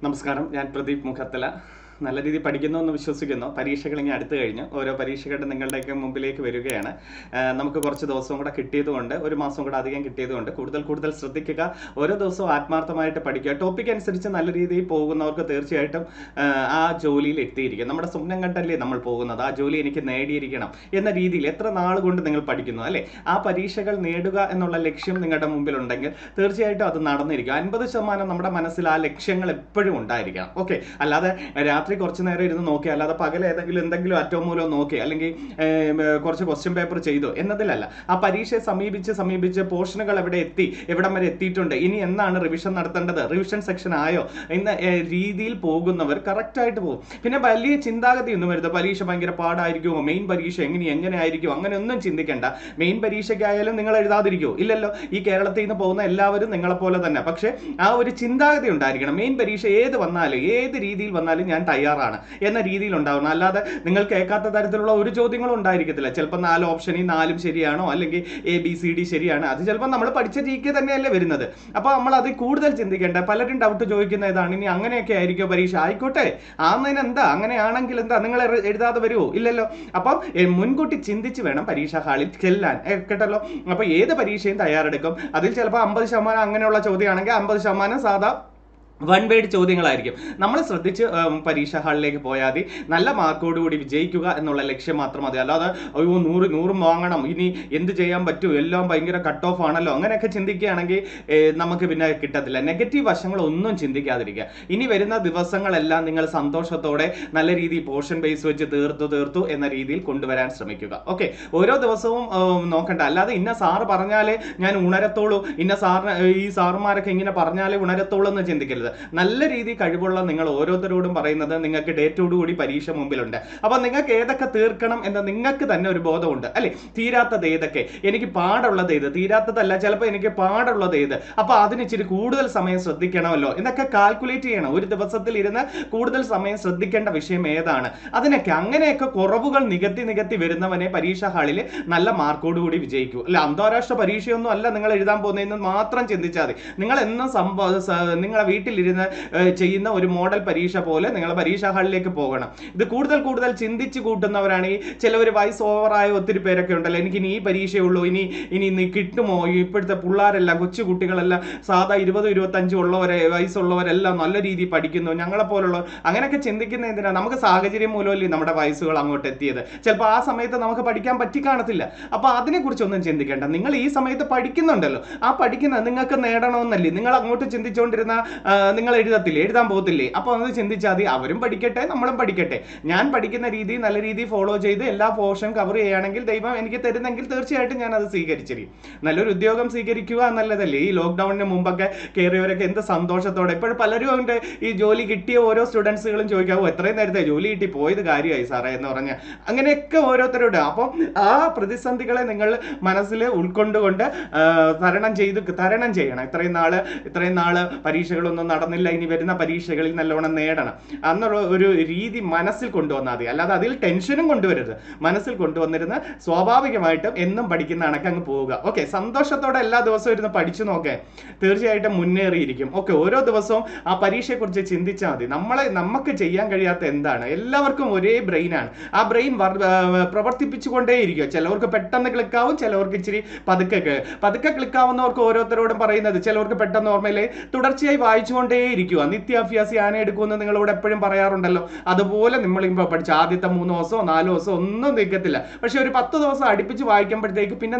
നമസ്കാരം, ഞാൻ പ്രദീപ് മുഖത്തല. നല്ല രീതിയിൽ പഠിക്കുന്നു എന്ന് വിശ്വസിക്കുന്നു. പരീക്ഷകൾ ഇങ്ങനെ അടുത്ത് കഴിഞ്ഞു. ഓരോ പരീക്ഷകളുടെ നിങ്ങളുടെയൊക്കെ മുമ്പിലേക്ക് വരികയാണ്. നമുക്ക് കുറച്ച് ദിവസവും കൂടെ കിട്ടിയതുകൊണ്ട്, ഒരു മാസം കൂടെ അധികം കിട്ടിയതുകൊണ്ട് കൂടുതൽ ശ്രദ്ധിക്കുക. ഓരോ ദിവസവും ആത്മാർത്ഥമായിട്ട് പഠിക്കുക. ടോപ്പിക് അനുസരിച്ച് നല്ല രീതിയിൽ പോകുന്നവർക്ക് തീർച്ചയായിട്ടും ആ ജോലിയിൽ എത്തിയിരിക്കും. നമ്മുടെ സ്വപ്നം കണ്ടല്ലേ നമ്മൾ പോകുന്നത്. ആ ജോലി എനിക്ക് നേടിയിരിക്കണം എന്ന രീതിയിൽ എത്ര നാൾ കൊണ്ട് നിങ്ങൾ പഠിക്കുന്നു അല്ലേ? ആ പരീക്ഷകൾ നേടുക എന്നുള്ള ലക്ഷ്യം നിങ്ങളുടെ മുമ്പിലുണ്ടെങ്കിൽ തീർച്ചയായിട്ടും അത് നടന്നിരിക്കും. 50% നമ്മുടെ മനസ്സിൽ ആ ലക്ഷ്യങ്ങൾ എപ്പോഴും ഉണ്ടായിരിക്കണം. ഓക്കെ, അല്ലാതെ രാത്രി കുറച്ച് നേരം ഇരുന്ന് നോക്കി, അല്ലാതെ പകൽ എന്തെങ്കിലും അറ്റോ മൂലോ നോക്കി, അല്ലെങ്കിൽ കുറച്ച് ക്വസ്റ്റ്യൻ പേപ്പർ ചെയ്തോ എന്നതിലല്ല. ആ പരീക്ഷയെ സമീപിച്ച് പോർഷനുകൾ എവിടം വരെ എത്തിയിട്ടുണ്ട്, ഇനി എന്നാണ് റിവിഷൻ നടത്തേണ്ടത്, റിവിഷൻ സെക്ഷൻ ആയോ എന്ന രീതിയിൽ പോകുന്നവർ കറക്റ്റായിട്ട് പോകും. പിന്നെ വലിയ ചിന്താഗതി ഒന്നും വരുന്നത് പരീക്ഷ ഭയങ്കര പാടായിരിക്കുമോ, മെയിൻ പരീക്ഷ എങ്ങനെ ആയിരിക്കും, അങ്ങനെ ഒന്നും ചിന്തിക്കേണ്ട. മെയിൻ പരീക്ഷയ്ക്കായാലും നിങ്ങൾ എഴുതാതിരിക്കുമോ? ഇല്ലല്ലോ. ഈ കേരളത്തിൽ നിന്ന് പോകുന്ന എല്ലാവരും നിങ്ങളെപ്പോലെ തന്നെ. പക്ഷേ ആ ഒരു ചിന്താഗതി ഉണ്ടായിരിക്കണം. മെയിൻ പരീക്ഷ ഏത് രീതിയിൽ വന്നാലും ഞാൻ തയ്യാറാണ് എന്ന രീതിയിൽ ഉണ്ടാവണം. അല്ലാതെ നിങ്ങൾ കേൾക്കാത്ത തരത്തിലുള്ള ഒരു ചോദ്യങ്ങളും ഉണ്ടായിരിക്കത്തില്ല. ചിലപ്പോൾ 4 ഓപ്ഷനിൽ 4 ശരിയാണോ, അല്ലെങ്കിൽ ABCD ശരിയാണ്, അത് ചിലപ്പോൾ നമ്മൾ പഠിച്ച GK തന്നെയല്ലേ വരുന്നത്. അപ്പോൾ നമ്മൾ അത് കൂടുതൽ ചിന്തിക്കേണ്ട. പലരും ഡൗട്ട് ചോദിക്കുന്ന ഇതാണ്, ഇനി അങ്ങനെയൊക്കെ ആയിരിക്കും പരീക്ഷ. ആയിക്കോട്ടെ, ആന്നതിന് എന്താ, അങ്ങനെയാണെങ്കിൽ എന്താ, നിങ്ങൾ എഴുതാതെ വരുമോ? ഇല്ലല്ലോ. അപ്പം മുൻകൂട്ടി ചിന്തിച്ച് വേണം പരീക്ഷാ ഹാളിൽ ചെല്ലാൻ, കേട്ടല്ലോ. അപ്പോൾ ഏത് പരീക്ഷയും തയ്യാറെടുക്കും. അതിൽ ചിലപ്പോൾ 50% അങ്ങനെയുള്ള ചോദ്യമാണെങ്കിൽ 50% സാധാ 1 വേർഡ് ചോദ്യങ്ങളായിരിക്കും. നമ്മൾ ശ്രദ്ധിച്ച് പരീക്ഷാ ഹാളിലേക്ക് പോയാൽ മതി. നല്ല മാർക്കോടുകൂടി വിജയിക്കുക എന്നുള്ള ലക്ഷ്യം മാത്രം മതി. അല്ലാതെ അയ്യോ 100 വാങ്ങണം, ഇനി എന്ത് ചെയ്യാൻ പറ്റൂ, എല്ലാം ഭയങ്കര കട്ട് ഓഫ് ആണല്ലോ, അങ്ങനെയൊക്കെ ചിന്തിക്കുകയാണെങ്കിൽ നമുക്ക് പിന്നെ കിട്ടത്തില്ല. നെഗറ്റീവ് വശങ്ങളൊന്നും ചിന്തിക്കാതിരിക്കുക. ഇനി വരുന്ന ദിവസങ്ങളെല്ലാം നിങ്ങൾ സന്തോഷത്തോടെ നല്ല രീതിയിൽ പോർഷൻ ബേസ് വെച്ച് തീർത്തു എന്ന രീതിയിൽ കൊണ്ടുവരാൻ ശ്രമിക്കുക. ഓക്കെ, ഓരോ ദിവസവും നോക്കണ്ട. അല്ലാതെ ഇന്ന സാറ് പറഞ്ഞാലേ ഞാൻ ഉണരത്തോളൂ, ഇന്ന സാറിന് ഈ സാറുമാരൊക്കെ ഇങ്ങനെ പറഞ്ഞാലേ ഉണരത്തോളൂ എന്ന് ചിന്തിക്കരുത്. നല്ല രീതിയിൽ കഴിവുള്ള നിങ്ങൾ ഓരോരുത്തരോടും പറയുന്നത് നിങ്ങൾക്ക് ഡേറ്റോടുകൂടി പരീക്ഷ മുമ്പിലുണ്ട്. അപ്പൊ നിങ്ങൾക്ക് ഏതൊക്കെ തീർക്കണം എന്ന് നിങ്ങൾക്ക് തന്നെ ഒരു ബോധമുണ്ട് അല്ലെ? തീരാത്തത് ഏതൊക്കെ, എനിക്ക് പാടുള്ളത് ഏത്, തീരാത്തതല്ല ചിലപ്പോൾ എനിക്ക് പാടുള്ളത് ഏത്, അപ്പൊ അതിന് ഇച്ചിരി കൂടുതൽ സമയം ശ്രദ്ധിക്കണമല്ലോ എന്നൊക്കെ കാൽക്കുലേറ്റ് ചെയ്യണം. ഒരു ദിവസത്തിൽ ഇരുന്ന് കൂടുതൽ സമയം ശ്രദ്ധിക്കേണ്ട വിഷയം ഏതാണ്, അതിനൊക്കെ അങ്ങനെയൊക്കെ കുറവുകൾ നികത്തി വരുന്നവനെ പരീക്ഷാ ഹാളിൽ നല്ല മാർക്കോടുകൂടി വിജയിക്കൂ. അല്ല, അന്താരാഷ്ട്ര പരീക്ഷയൊന്നും അല്ല നിങ്ങൾ എഴുതാൻ പോകുന്നതെന്ന് മാത്രം ചിന്തിച്ചാൽ മതി. നിങ്ങൾ എന്നും നിങ്ങളെ വീട്ടിൽ ഇരുന്ന് ചെയ്യുന്ന ഒരു മോഡൽ പരീക്ഷ പോലെ നിങ്ങൾ പരീക്ഷാ ഹാളിലേക്ക് പോകണം. ഇത് കൂടുതൽ ചിന്തിച്ച് കൂട്ടുന്നവരാണെങ്കിൽ ചിലവർ വയസ്സ് ഓവറായ ഒത്തിരി പേരൊക്കെ ഉണ്ടല്ലോ, എനിക്ക് ഇനി ഈ പരീക്ഷയുള്ളൂ, ഇനി കിട്ടുമോ, ഇപ്പോഴത്തെ പിള്ളേരെല്ലാം കൊച്ചു കുട്ടികളെല്ലാം സാധാ 20-25 വയസ്സുള്ളവരെല്ലാം നല്ല രീതിയിൽ പഠിക്കുന്നു, ഞങ്ങളെപ്പോലുള്ള അങ്ങനെയൊക്കെ ചിന്തിക്കുന്ന എന്തിനാണ്? നമുക്ക് സാഹചര്യം മൂലമല്ലേ നമ്മുടെ വയസ്സുകൾ അങ്ങോട്ട് എത്തിയത്. ചിലപ്പോൾ ആ സമയത്ത് നമുക്ക് പഠിക്കാൻ പറ്റി കാണത്തില്ല. അപ്പോൾ അതിനെക്കുറിച്ചൊന്നും ചിന്തിക്കേണ്ട. നിങ്ങൾ ഈ സമയത്ത് പഠിക്കുന്നുണ്ടല്ലോ, ആ പഠിക്കുന്ന നിങ്ങൾക്ക് നേടണമെന്നല്ലേ നിങ്ങൾ അങ്ങോട്ട് ചിന്തിച്ചുകൊണ്ടിരുന്ന നിങ്ങൾ എഴുതാൻ പോകത്തില്ലേ? അപ്പോൾ അത് ചിന്തിച്ചാൽ മതി, അവരും പഠിക്കട്ടെ നമ്മളും പഠിക്കട്ടെ. ഞാൻ പഠിക്കുന്ന രീതി നല്ല രീതിയിൽ ഫോളോ ചെയ്ത് എല്ലാ പോർഷൻ കവർ ചെയ്യുകയാണെങ്കിൽ ദൈവം എനിക്ക് തരുന്നെങ്കിൽ തീർച്ചയായിട്ടും ഞാൻ അത് സ്വീകരിച്ചിരിക്കും. നല്ലൊരു ഉദ്യോഗം സ്വീകരിക്കുക എന്നല്ലതല്ലേ? ഈ ലോക്ക്ഡൌണിന് മുമ്പൊക്കെ കയറിയവരൊക്കെ എന്ത് സന്തോഷത്തോടെ. ഇപ്പോഴും പലരും ഉണ്ട് ഈ ജോലി കിട്ടിയ ഓരോ സ്റ്റുഡൻസുകളും ചോദിക്കാവോ എത്രയും നേരത്തെ ജോലി കിട്ടി പോയത് കാര്യമായി സാറേ എന്ന് പറഞ്ഞ് അങ്ങനെയൊക്കെ ഓരോരുത്തരുടെ. അപ്പം ആ പ്രതിസന്ധികളെ നിങ്ങൾ മനസ്സിൽ ഉൾക്കൊണ്ടുകൊണ്ട് തരണം ചെയ്യണം. ഇത്രയും നാള് പരീക്ഷകളൊന്നും നടന്നില്ല, ഇനി വരുന്ന പരീക്ഷകളിൽ നല്ലോണം നേടണം എന്നുള്ള ഒരു രീതി മനസ്സിൽ കൊണ്ടുവന്നാൽ മതി. അല്ലാതെ അതിൽ ടെൻഷനും കൊണ്ടുവരരുത്. മനസ്സിൽ കൊണ്ടുവന്നിരുന്ന് സ്വാഭാവികമായിട്ടും എന്നും പഠിക്കുന്ന കണക്ക് അങ്ങ് പോവുക. ഓക്കെ, സന്തോഷത്തോടെ എല്ലാ ദിവസവും ഇരുന്ന് പഠിച്ചു നോക്കേ, തീർച്ചയായിട്ടും മുന്നേറിയിരിക്കും. ഓക്കെ, ഓരോ ദിവസവും ആ പരീക്ഷയെക്കുറിച്ച് ചിന്തിച്ചാൽ മതി. നമുക്ക് ചെയ്യാൻ കഴിയാത്ത എന്താണ്? എല്ലാവർക്കും ഒരേ ബ്രെയിനാണ്. ആ ബ്രെയിൻ പ്രവർത്തിപ്പിച്ചുകൊണ്ടേയിരിക്കും. ചിലവർക്ക് പെട്ടെന്ന് ക്ലിക്കാവും, ചിലവർക്ക് ഇച്ചിരി പതുക്കെ ക്ലിക്കാവുന്നവർക്ക് ഓരോരുത്തരോടും പറയുന്നത് ചിലവർക്ക് പെട്ടെന്ന് ഓർമ്മയില്ലേ തുടർച്ചയായി വായിച്ചുകൊണ്ടേയിരിക്കുക. നിത്യാഭ്യാസി ആന എടുക്കുമെന്ന് നിങ്ങളോട് എപ്പോഴും പറയാറുണ്ടല്ലോ. അതുപോലെ നമ്മളിപ്പോൾ പഠിച്ച ആദ്യത്തെ 3 ദിവസമോ 4 ദിവസമോ ഒന്നും നിൽക്കത്തില്ല. പക്ഷെ ഒരു 10 ദിവസം അടുപ്പിച്ച് വായിക്കുമ്പോഴത്തേക്ക് പിന്നെ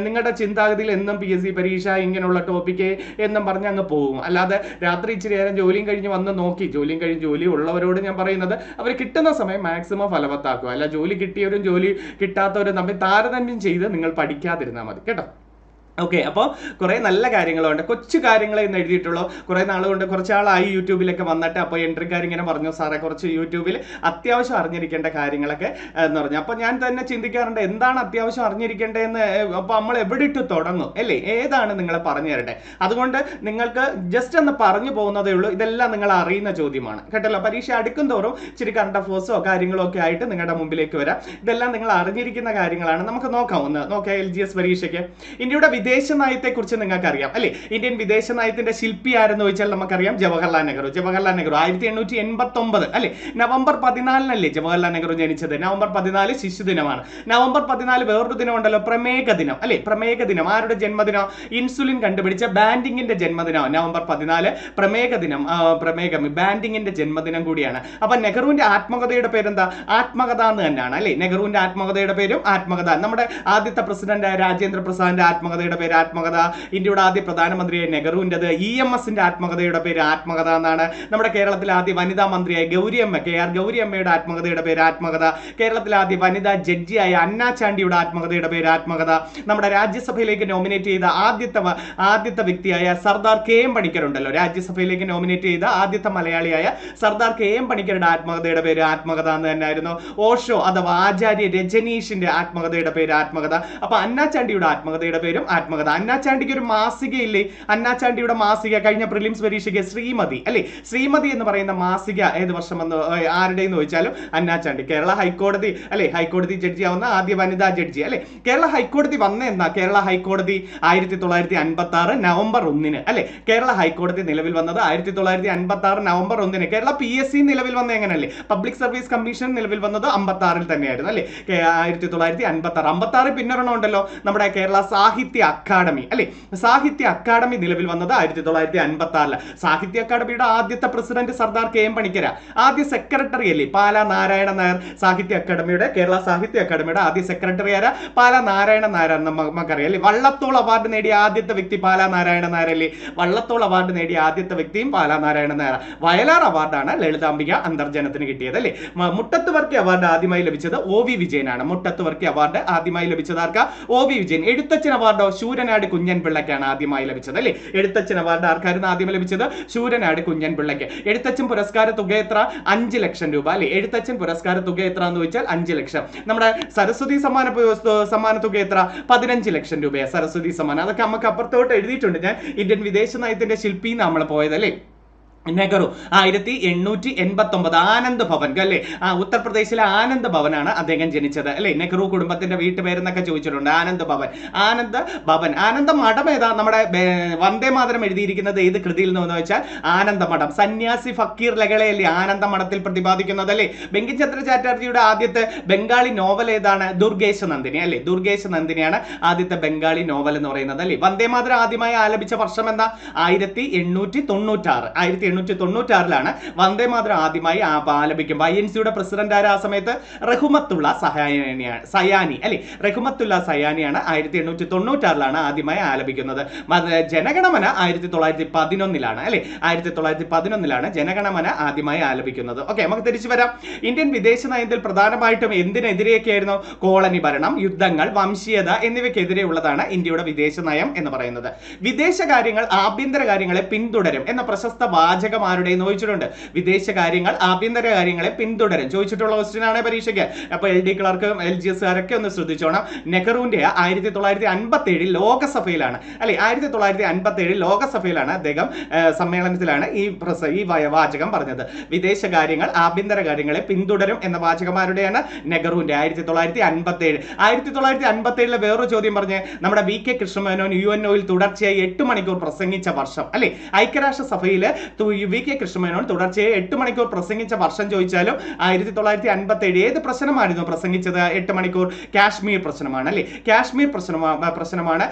നിങ്ങളുടെ ചിന്താഗതിയിൽ എന്നും PSC പരീക്ഷ ഇങ്ങനെയുള്ള ടോപ്പിക്ക് എന്നും പറഞ്ഞ് അങ്ങ് പോകും. അല്ലാതെ രാത്രി ഇച്ചിരി നേരം ജോലിയും കഴിഞ്ഞ് വന്ന് നോക്കി, ജോലി ഉള്ളവരോട് ഞാൻ പറയുന്നത് അവർ കിട്ടുന്ന സമയം മാക്സിമം ഫലവത്താക്കുക. അല്ല ജോലി കിട്ടിയവരും ജോലി കിട്ടാത്തവരും തമ്മിൽ താരതമ്യം ചെയ്ത് നിങ്ങൾ പഠിക്കാതിരുന്നാൽ മതി കേട്ടോ. ഓക്കെ, അപ്പോൾ കുറേ നല്ല കാര്യങ്ങളുണ്ട്. കൊച്ചു കാര്യങ്ങളെ ഇന്ന് എഴുതിയിട്ടുള്ളൂ. കുറേ നാളുകൊണ്ട് കുറച്ചാളായി യൂട്യൂബിലൊക്കെ വന്നിട്ട്. അപ്പോൾ എൻട്രിക്കാരിങ്ങനെ പറഞ്ഞു, സാറേ കുറച്ച് യൂട്യൂബിൽ അത്യാവശ്യം അറിഞ്ഞിരിക്കേണ്ട കാര്യങ്ങളൊക്കെ എന്ന് പറഞ്ഞു. അപ്പോൾ ഞാൻ തന്നെ ചിന്തിക്കാറുണ്ട് എന്താണ് അത്യാവശ്യം അറിഞ്ഞിരിക്കേണ്ടതെന്ന്. അപ്പോൾ നമ്മൾ എവിടെ ഇട്ട് തുടങ്ങും അല്ലേ? ഏതാണ് നിങ്ങളെ പറഞ്ഞു തരട്ടെ? അതുകൊണ്ട് നിങ്ങൾക്ക് ജസ്റ്റ് ഒന്ന് പറഞ്ഞു പോകുന്നതേ ഉള്ളൂ. ഇതെല്ലാം നിങ്ങൾ അറിയുന്ന ചോദ്യമാണ് കേട്ടല്ലോ. പരീക്ഷ അടുക്കും തോറും ഇച്ചിരി കറണ്ട് അഫേഴ്സോ കാര്യങ്ങളോ ഒക്കെ ആയിട്ട് നിങ്ങളുടെ മുമ്പിലേക്ക് വരാം. ഇതെല്ലാം നിങ്ങൾ അറിഞ്ഞിരിക്കുന്ന കാര്യങ്ങളാണ്. നമുക്ക് നോക്കാം. LGS പരീക്ഷയ്ക്ക് ഇന്ത്യയുടെ വിദേശ നയത്തെ കുറിച്ച് നിങ്ങൾക്ക് അറിയാം അല്ലെ. ഇന്ത്യൻ വിദേശ നയത്തിന്റെ ശില്പി ആരെന്ന് ചോദിച്ചാൽ നമുക്കറിയാം ജവഹർലാൽ നെഹ്റു. 1889 അല്ലെ, നവംബർ 14 ജവഹർലാൽ നെഹ്റു ജനിച്ചത്. നവംബർ 14 ശിശുദിനമാണ്. നവംബർ 14 വേറൊരു ദിനം ഉണ്ടല്ലോ, പ്രമേക ദിനം അല്ലെ. പ്രമേക ദിനം ആരുടെ ജന്മദിനം? ഇൻസുലിൻ കണ്ടുപിടിച്ച ബാൻഡിങ്ങിന്റെ ജന്മദിനം. നവംബർ 14 പ്രമേക ദിനം, ബാൻഡിങ്ങിന്റെ ജന്മദിനം കൂടിയാണ്. അപ്പൊ നെഹ്റുവിന്റെ ആത്മകഥയുടെ പേരെന്താ? ആത്മകഥ എന്ന് തന്നെയാണ് അല്ലെ. നെഹ്റുവിന്റെ ആത്മകഥയുടെ പേരും ആത്മകഥ. നമ്മുടെ ആദ്യത്തെ പ്രസിഡന്റ് രാജേന്ദ്ര പ്രസാദിന്റെ ആത്മകഥയുടെ പേര് ആത്മകഥ. ഇന്ത്യയുടെ ആദ്യ പ്രധാനമന്ത്രിയായ നെഹ്റുവിൻ്റെത് EMSന്റെ ആത്മകഥയുടെ പേര് ആത്മകഥ എന്നാണ്. നമ്മുടെ കേരളത്തിലെ ആദ്യ വനിതാ മന്ത്രിയായ ഗൗരിയമ്മ, KR ഗൗരിയമ്മയുടെ ആത്മകഥയുടെ പേര് ആത്മകഥ. കേരളത്തിലെ ആദ്യ വനിതാ ജഡ്ജിയായ അന്നാ ചാണ്ടിയുടെ ആത്മകഥയുടെ പേര് ആത്മകഥ. നമ്മുടെ രാജ്യസഭയിലേക്ക് നോമിനേറ്റ് ചെയ്ത ആദ്യത്തെ വ്യക്തിയായ സർദാർ KM പണിക്കർ ഉണ്ടല്ലോ, രാജ്യസഭയിലേക്ക് നോമിനേറ്റ് ചെയ്ത ആദ്യത്തെ മലയാളിയായ സർദാർ KM പണിക്കരുടെ ആത്മകഥയുടെ പേര് ആത്മകഥ എന്ന് തന്നെയായിരുന്നു. ഓഷോ അഥവാ ആചാര്യ രജനീഷിന്റെ ആത്മകഥയുടെ പേര് ആത്മകഥ. അപ്പൊ അന്നാ ചാണ്ടിയുടെ ആത്മകഥയുടെ പേരും ആത്മകഥ. അന്നാ ചാണ്ടിക്ക് ഒരു മാസിക ഇല്ലേ? അന്നാ ചാണ്ടിയുടെ മാസിക കഴിഞ്ഞ പ്രിലിംസ് പരീക്ഷയ്ക്ക് ശ്രീമതി അല്ലെ. ശ്രീമതി എന്ന് പറയുന്ന മാസിക ഏത് വർഷം വന്നു? ആരുടെയെന്ന് ചോദിച്ചാലും അന്നാ ചാണ്ടി. കേരള ഹൈക്കോടതി അല്ലെ, ഹൈക്കോടതി ജഡ്ജി ആവുന്ന ആദ്യ വനിതാ ജഡ്ജി അല്ലെ. കേരള ഹൈക്കോടതി വന്ന എന്നാ? കേരള ഹൈക്കോടതി 1956 നവംബർ 1 അല്ലെ. കേരള ഹൈക്കോടതി നിലവിൽ വന്നത് 1956 നവംബർ 1. കേരള PSC നിലവിൽ വന്ന എങ്ങനെയല്ലേ? പബ്ലിക് സർവീസ് കമ്മീഷൻ നിലവിൽ വന്നത് 56 തന്നെയായിരുന്നു അല്ലെ. 1956 പിന്നൊരെണ്ണം ഉണ്ടല്ലോ, നമ്മുടെ കേരള സാഹിത്യ അക്കാദമി അല്ലെ. സാഹിത്യ അക്കാദമി നിലവിൽ വന്നത് 1956. സാഹിത്യ അക്കാദമിയുടെ ആദ്യത്തെ പ്രസിഡന്റ് സർദാർ KM പണിക്കരാ. ആദ്യ സെക്രട്ടറി അല്ലേ പാലാ നാരായണ നായർ. സാഹിത്യ അക്കാദമിയുടെ, കേരള സാഹിത്യ അക്കാദമിയുടെ ആദ്യ സെക്രട്ടറി ആരാ? പാലാ നാരായണ നായർ. നമുക്കറിയാം അല്ലേ. വള്ളത്തോൾ അവാർഡ് നേടിയ ആദ്യത്തെ വ്യക്തി പാലാ നാരായണ നായർ അല്ലേ. വള്ളത്തോൾ അവാർഡ് നേടിയ ആദ്യത്തെ വ്യക്തിയും പാലാ നാരായണ നായർ. വയലാർ അവാർഡാണ് ലളിതാംബിക അന്തർജനത്തിന് കിട്ടിയത് അല്ലേ. മുട്ടത്ത് വർക്കി അവാർഡ് ആദ്യമായി ലഭിച്ചത് OV വിജയനാണ്. മുട്ടത്ത് വർക്കി അവാർഡ് ആദ്യമായി ലഭിച്ചത് ആർക്കാ? OV വിജയൻ. എഴുത്തച്ഛൻ അവാർഡോ ശൂരനാട് കുഞ്ഞൻ പിള്ളയ്ക്കാണ് ആദ്യമായി ലഭിച്ചത് അല്ലേ. എഴുത്തച്ഛൻ അവാർഡ് ആർക്കായിരുന്നു ആദ്യം ലഭിച്ചത്? ശൂരനാട് കുഞ്ഞൻ പിള്ളയ്ക്ക്. എഴുത്തച്ഛൻ പുരസ്കാര തുക എത്ര? 5 ലക്ഷം രൂപ അല്ലെ. എഴുത്തച്ഛൻ പുരസ്കാര തുക എത്ര എന്ന് ചോദിച്ചാൽ 5 ലക്ഷം. നമ്മുടെ സരസ്വതി സമ്മാന തുക എത്ര? 15 ലക്ഷം രൂപയാണ് സരസ്വതി സമ്മാനം. അതൊക്കെ നമുക്ക് അപ്പുറത്തോട്ട് എഴുതിയിട്ടുണ്ട് ഞാൻ. ഇന്ത്യൻ വിദേശ നയത്തിന്റെ ശില്പി നമ്മൾ പോയതല്ലേ നെഹ്റു. 1889 ആനന്ദ് ഭവൻ അല്ലെ. ഉത്തർപ്രദേശിലെ ആനന്ദ് ഭവനാണ് അദ്ദേഹം ജനിച്ചത് അല്ലെ. നെഹ്റു കുടുംബത്തിന്റെ വീട്ടുപേരെന്നൊക്കെ ചോദിച്ചിട്ടുണ്ട്. ആനന്ദ് ആനന്ദ മഠം ഏതാ? നമ്മുടെ വന്ദേ മാതരം എഴുതിയിരിക്കുന്നത് ഏത് കൃതിയിൽ നിന്ന് വെച്ചാൽ ആനന്ദ മഠം. സന്യാസി ഫക്കീർ ലഹളയല്ലേ ആനന്ദ മഠത്തിൽ പ്രതിപാദിക്കുന്നത് അല്ലെ. ബങ്കിം ചന്ദ്ര ചാറ്റർജിയുടെ ആദ്യത്തെ ബംഗാളി നോവൽ ഏതാണ്? ദുർഗേശ നന്ദിനി അല്ലെ. ദുർഗേശ നന്ദിനിയാണ് ആദ്യത്തെ ബംഗാളി നോവൽ എന്ന് പറയുന്നത് അല്ലെ. വന്ദേ മാതരം ആദ്യമായി ആലപിച്ച വർഷം എന്താ? 1896 വന്ദേ മാതരം ആദ്യമായി ആലപിക്കും. INCയുടെ പ്രസിഡന്റ് ആരാ ആ സമയത്ത്? റഹ്മത്തുള്ള സയാനി അല്ലെ. റഹ്മത്തുള്ള സയാനിയാണ് 1896 ആദ്യമായി ആലപിക്കുന്നത്. ജനഗണമന 1911 അല്ലെ. 1911 ജനഗണമന ആദ്യമായി ആലപിക്കുന്നത്. ഓക്കെ, നമുക്ക് തിരിച്ചു വരാം. ഇന്ത്യൻ വിദേശ നയത്തിൽ പ്രധാനമായിട്ടും എന്തിനെതിരെയൊക്കെയായിരുന്നു? കോളനി ഭരണം, യുദ്ധങ്ങൾ, വംശീയത എന്നിവയ്ക്കെതിരെയുള്ളതാണ് ഇന്ത്യയുടെ വിദേശ നയം എന്ന് പറയുന്നത്. വിദേശകാര്യങ്ങൾ ആഭ്യന്തര കാര്യങ്ങളെ പിന്തുടരും എന്ന പ്രശസ്ത വാചകം ആരുടെയും ചോദിച്ചിട്ടുണ്ട്. വിദേശകാര്യങ്ങൾ ആഭ്യന്തര കാര്യങ്ങളെ പിന്തുടരും ചോദിച്ചിട്ടുള്ള ക്വസ്റ്റ്യൻ ആണ് പരീക്ഷയ്ക്ക്. അപ്പൊ LD ക്ലർക്കും LGS കാരൊക്കെ ഒന്ന് ശ്രദ്ധിച്ചോണം. നെഹ്റുവിന്റെ 1957 ലോകസഭയിലാണ് അല്ലെ. 1957 ലോകസഭയിലാണ് അദ്ദേഹം സമ്മേളനത്തിലാണ് ഈ വാചകം പറഞ്ഞത്. വിദേശകാര്യങ്ങൾ ആഭ്യന്തര കാര്യങ്ങളെ പിന്തുടരും എന്ന വാചകമാരുടെയാണ്? നെഹ്റുവിന്റെ. 1957 വേറൊരു ചോദ്യം പറഞ്ഞ് നമ്മുടെ VK കൃഷ്ണമേനോൻ UNOയിൽ തുടർച്ചയായി 8 മണിക്കൂർ പ്രസംഗിച്ച വർഷം അല്ലെ. ഐക്യരാഷ്ട്ര സഭയിൽ VK കൃഷ്ണമേനോൻ തുടർച്ചയായി 8 മണിക്കൂർ പ്രസംഗിച്ച വർഷം ചോദിച്ചാലും 1957 ഏത് പ്രശ്നമായിരുന്നു പ്രസംഗിച്ചത്? 8 മണിക്കൂർ കാശ്മീർ പ്രശ്നമാണ് അല്ലെ. കാശ്മീർ പ്രശ്നമാണ്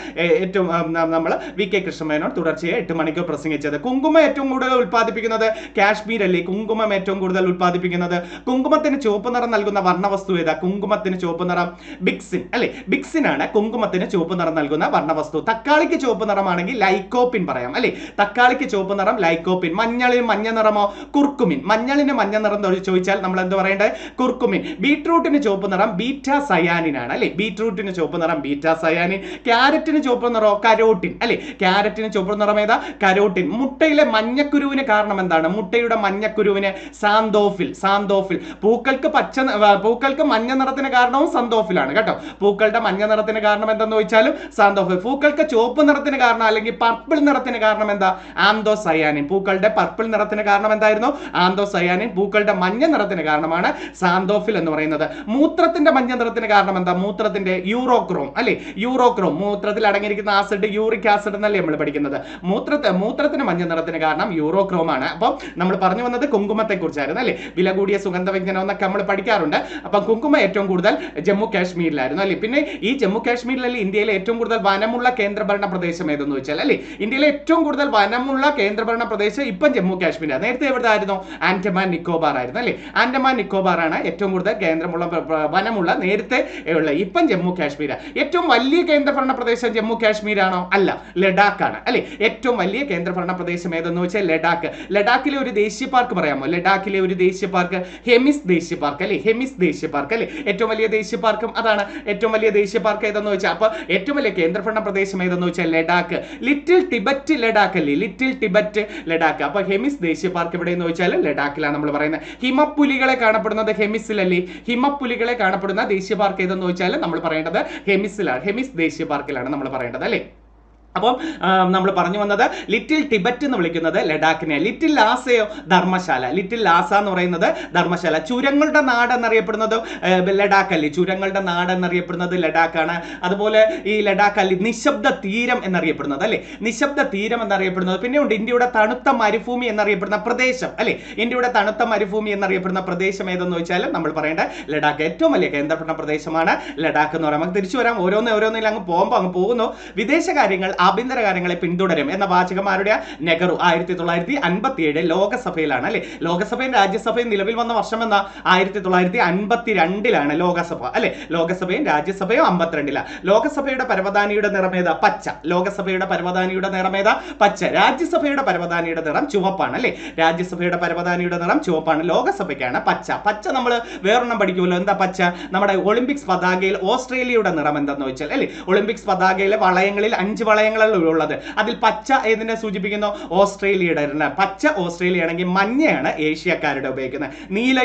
ഏറ്റവും നമ്മൾ VK കൃഷ്ണമേനോൻ തുടർച്ചയായി 8 മണിക്കൂർ പ്രസംഗിച്ചത്. കുങ്കുമം ഏറ്റവും കൂടുതൽ ഉത്പാദിപ്പിക്കുന്നത് കാശ്മീർ അല്ലേ. കുങ്കുമം ഏറ്റവും കൂടുതൽ ഉത്പാദിപ്പിക്കുന്നത്. കുങ്കുമത്തിന് ചുവപ്പ് നിറം നൽകുന്ന വർണ്ണവസ്തു ഏതാ? കുങ്കുമത്തിന് ചുവപ്പ് നിറം ബിക്സിൻ അല്ലെ. ബിക്സിനാണ് കുങ്കുമത്തിന് ചുവപ്പ് നിറം നൽകുന്ന വർണ്ണവസ്തു. തക്കാളിക്ക് ചുവപ്പ് നിറമാണെങ്കിൽ ലൈക്കോപ്പിൻ പറയാം അല്ലെ. തക്കാളിക്ക് ചുവപ്പ് നിറം ലൈക്കോപ്പിൻ. മഞ്ഞളിന് മഞ്ഞ നിറമോ? കുർക്കുമിൻ. മഞ്ഞളിന് മഞ്ഞ നിറം ചോദിച്ചാൽ നമ്മൾ എന്ത് പറയേണ്ടത്? കുർക്കുമിൻ. ബീട്രൂട്ടിന് ചുവപ്പ് നിറം ബീറ്റാ സയാനിനാണ് അല്ലെ. ബീട്രൂട്ടിന് ചുവപ്പ് നിറം ബീറ്റാ സയാനിൻ. ക്യാരറ്റിന് ചുവപ്പ് നിറോ? കരോട്ടിൻ അല്ലെ. ക്യാരറ്റിന് ചുവപ്പ് നിറം ഏതാ? കരോട്ടിൻ. മുട്ടയിലെ മഞ്ഞക്കുരുവിന് കാരണം എന്താണ്? മുട്ടയുടെ മഞ്ഞക്കുരുവിന് സാന്തോഫിൽ. പൂക്കൾക്ക് മഞ്ഞ നിറത്തിന് കാരണവും സന്തോഫിലാണ് കേട്ടോ. പൂക്കളുടെ മഞ്ഞ നിറത്തിന് കാരണം എന്തെന്ന് ചോദിച്ചാലും സാന്തോഫിൽ. പൂക്കൾക്ക് ചുവപ്പ് നിറത്തിന് കാരണം അല്ലെങ്കിൽ പർപ്പിൾ നിറത്തിന് കാരണം എന്താ? ആന്തോസയാനിൻ. പൂക്കളുടെ പർപ്പിൾ നിറത്തിന് കാരണം എന്തായിരുന്നു? ആന്തോസയാനിൻ. പൂക്കളുടെ മഞ്ഞ നിറത്തിന് കാരണമാണ് സാന്തോഫിൽ എന്ന് പറയുന്നത്. മൂത്രത്തിന്റെ മഞ്ഞ നിറത്തിന് കാരണം എന്താ? മൂത്രത്തിന്റെ യൂറോക്രോം അല്ലെ, യൂറോക്രോം. മൂത്രത്തിൽ അടങ്ങിയിരിക്കുന്ന ആസിഡ് യൂറിക് ആസിഡ് എന്നല്ലേ നമ്മൾ പഠിക്കുന്നത്. മൂത്രത്തിന് മഞ്ഞ നിറത്തിന് കാരണം യൂറോക്രോം ആണ്. അപ്പം നമ്മൾ പറഞ്ഞു വന്നത് കുങ്കുമത്തെ കുറിച്ചായിരുന്നു അല്ലെ. വില കൂടിയ സുഗന്ധവ്യഞ്ജനം എന്നൊക്കെ നമ്മൾ പഠിക്കാറുണ്ട്. അപ്പം കുങ്കുമം ഏറ്റവും കൂടുതൽ ജമ്മു കാശ്മീരിലായിരുന്നു അല്ലെ. പിന്നെ ഈ ജമ്മു കാശ്മീരിലല്ലേ ഇന്ത്യയിലെ ഏറ്റവും കൂടുതൽ വനമുള്ള കേന്ദ്രഭരണ പ്രദേശം ഏതെന്ന് വെച്ചാൽ അല്ലെ, ഇന്ത്യയിലെ ഏറ്റവും കൂടുതൽ വനമുള്ള കേന്ദ്രഭരണ പ്രദേശം ഇപ്പം ജമ്മു കാശ്മീരാണ്. നേരത്തെ എവിടെ ആയിരുന്നു? ആൻഡമാൻ നിക്കോബാർ ആയിരുന്നു അല്ലെ. ആൻഡമാൻ നിക്കോബാർ ആണ് ഏറ്റവും കൂടുതൽ വനമുള്ള നേരത്തെ ഉള്ള. ഇപ്പം ജമ്മു കാശ്മീർ. ഏറ്റവും വലിയ കേന്ദ്രഭരണ പ്രദേശം ജമ്മു കാശ്മീരാണോ? അല്ല, ലഡാക്ക് ആണ് അല്ലെ. ഏറ്റവും വലിയ കേന്ദ്രഭരണ പ്രദേശം ഏതെന്ന് വെച്ചാൽ ലഡാക്ക്. ലഡാക്കിലെ ഒരു ദേശീയ പാർക്ക് പറയാമോ? ലഡാക്കിലെ ഒരു ദേശീയ പാർക്ക് ഹെമിസ് ദേശീയ പാർക്ക് അല്ലെ. ഹെമിസ് ദേശീയ പാർക്ക് അല്ലെ. ഏറ്റവും വലിയ ദേശീയ പാർക്കും അതാണ്. ഏറ്റവും വലിയ ദേശീയ പാർക്ക് ഏതെന്ന് വെച്ചാൽ, അപ്പൊ ഏറ്റവും വലിയ കേന്ദ്രഭരണ പ്രദേശം ഏതെന്ന് വെച്ചാൽ ലഡാക്ക്. ലിറ്റിൽ ടിബറ്റ് ലഡാക്ക് അല്ലേ, ലിറ്റിൽ ടിബറ്റ് ലഡാക്ക്. അപ്പൊ ഹെമിസ് ദേശീയ പാർക്ക് എവിടെയെന്ന് വെച്ചാൽ ലഡാക്കിലാണ് നമ്മൾ പറയുന്നത്. ഹിമപ്പുലികളെ കാണപ്പെടുന്നത് ഹെമിസിലല്ലേ. ഹിമപ്പുലികളെ കാണപ്പെടുന്ന ദേശീയ പാർക്ക് ഏതെന്ന് വെച്ചാൽ നമ്മൾ പറയേണ്ടത് ഹെമിസിലാണ്. ഹെമിസ് ദേശീയ പാർക്കിലാണ് നമ്മൾ പറയേണ്ടത് അല്ലേ. അപ്പം നമ്മൾ പറഞ്ഞു വന്നത് ലിറ്റിൽ ടിബറ്റ് എന്ന് വിളിക്കുന്നത് ലഡാക്കിനെ. ലിറ്റിൽ ലാസയോ ധർമ്മശാല. ലിറ്റിൽ ലാസ എന്ന് പറയുന്നത് ധർമ്മശാല. ചുരങ്ങളുടെ നാട് എന്നറിയപ്പെടുന്നത് ലഡാക്ക് അല്ലേ. ചുരങ്ങളുടെ നാട് എന്നറിയപ്പെടുന്നത് ലഡാക്കാണ്. അതുപോലെ ഈ ലഡാക്ക് അല്ലേ നിശബ്ദ തീരം എന്നറിയപ്പെടുന്നത് അല്ലെ. നിശബ്ദ തീരം എന്നറിയപ്പെടുന്നത്. പിന്നെ ഉണ്ട് ഇന്ത്യയുടെ തണുത്ത മരുഭൂമി എന്നറിയപ്പെടുന്ന പ്രദേശം അല്ലെ. ഇന്ത്യയുടെ തണുത്ത മരുഭൂമി എന്നറിയപ്പെടുന്ന പ്രദേശം ഏതെന്ന് വെച്ചാൽ നമ്മൾ പറയേണ്ട ലഡാക്ക്. ഏറ്റവും വലിയ കേന്ദ്രഭരണ പ്രദേശമാണ് ലഡാക്ക് എന്ന് പറയുന്നത്. നമുക്ക് തിരിച്ചു വരാം. ഓരോന്നിൽ അങ്ങ് പോകുമ്പോൾ അങ്ങ് പോകുന്നു. വിദേശകാര്യങ്ങൾ ആഭ്യന്തര കാര്യങ്ങളെ പിന്തുടരും എന്ന വാചകന്മാരുടെ നെഹ്റു 1957 ലോകസഭയിലാണ് അല്ലെ. ലോകസഭയും രാജ്യസഭയും നിലവിൽ വന്ന വർഷം എന്ന 1952 ലോകസഭ അല്ലെ. ലോകസഭയും രാജ്യസഭയും 52. ലോകസഭയുടെ പരവതാനിയുടെ നിറമേത പച്ച. ലോകസഭയുടെ പരവതാനിയുടെ നിറമേത പച്ച. രാജ്യസഭയുടെ പരവതാനിയുടെ നിറം ചുവപ്പാണ് അല്ലെ. രാജ്യസഭയുടെ പരവതാനിയുടെ നിറം ചുവപ്പാണ്. ലോകസഭയ്ക്കാണ് പച്ച. പച്ച നമ്മൾ വേറൊന്നും പഠിക്കുമല്ലോ. എന്താ പച്ച? നമ്മുടെ ഒളിമ്പിക്സ് പതാകയിൽ ഓസ്ട്രേലിയയുടെ നിറം എന്താന്ന് വെച്ചാൽ അല്ലെ. ഒളിമ്പിക്സ് പതാകയിലെ വളയങ്ങളിൽ 5 വളയങ്ങൾ ഉള്ളത്. അതിൽ പച്ച ഏതിനെ സൂചിപ്പിക്കുന്നു? ഓസ്ട്രേലിയയുടെ. പച്ച ഓസ്ട്രേലിയ ആണെങ്കിൽ മഞ്ഞയാണ് ഏഷ്യക്കാരുടെ ഉപയോഗിക്കുന്നത്. നീല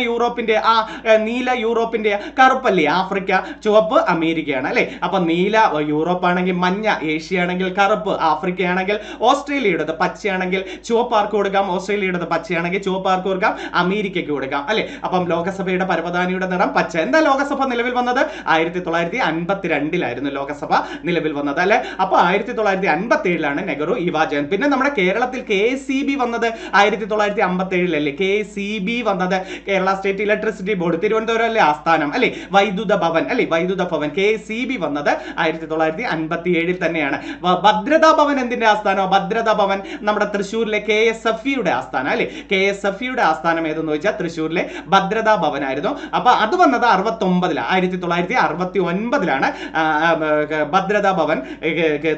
യൂറോപ്പിന്റെ കറുപ്പല്ലേ ആഫ്രിക്ക, ചുവപ്പ് അമേരിക്കയാണ് അല്ലെ. അപ്പൊ നീല യൂറോപ്പ് ആണെങ്കിൽ മഞ്ഞ, ഏഷ്യ ആണെങ്കിൽ കറുപ്പ്, ആഫ്രിക്ക ആണെങ്കിൽ ഓസ്ട്രേലിയയുടേത് പച്ചയാണെങ്കിൽ ചുവപ്പ് ആർക്ക് കൊടുക്കാം? ഓസ്ട്രേലിയയുടേത് പച്ചയാണെങ്കിൽ ചുവപ്പ് ആർക്ക് കൊടുക്കാം? അമേരിക്കയ്ക്ക് കൊടുക്കാം അല്ലെ. അപ്പം ലോകസഭയുടെ പരവതാനിയുടെ നിറം പച്ച. എന്താ ലോകസഭ നിലവിൽ വന്നത്? 1952 ലോകസഭ നിലവിൽ വന്നത് അല്ലെ. അപ്പൊ 1957 നെഹ്റു ഈ വാചകം. പിന്നെ നമ്മുടെ കേരളത്തിൽ KCB വന്നത് 1957 അല്ലേ. KCB വന്നത് Kerala state electricity board, Thiruvananthapuram അല്ലേ ആസ്ഥാനം അല്ലെ. വൈദ്യുത ഭവൻ അല്ലെ. വൈദ്യുത ഭവൻ KCB വന്നത് 1957 തന്നെയാണ്. ഭദ്രതാ ഭവൻ എന്തിന്റെ ആസ്ഥാനം? ഭദ്രതാ ഭവൻ നമ്മുടെ തൃശ്ശൂരിലെ KSFE-യുടെ ആസ്ഥാനം അല്ലെ. KSFE-യുടെ ആസ്ഥാനം ഏതെന്ന് വെച്ചാൽ തൃശ്ശൂരിലെ ഭദ്രതാ ഭവൻ ആയിരുന്നു. അപ്പൊ അത് വന്നത് 1969 ഭദ്രതാ ഭവൻ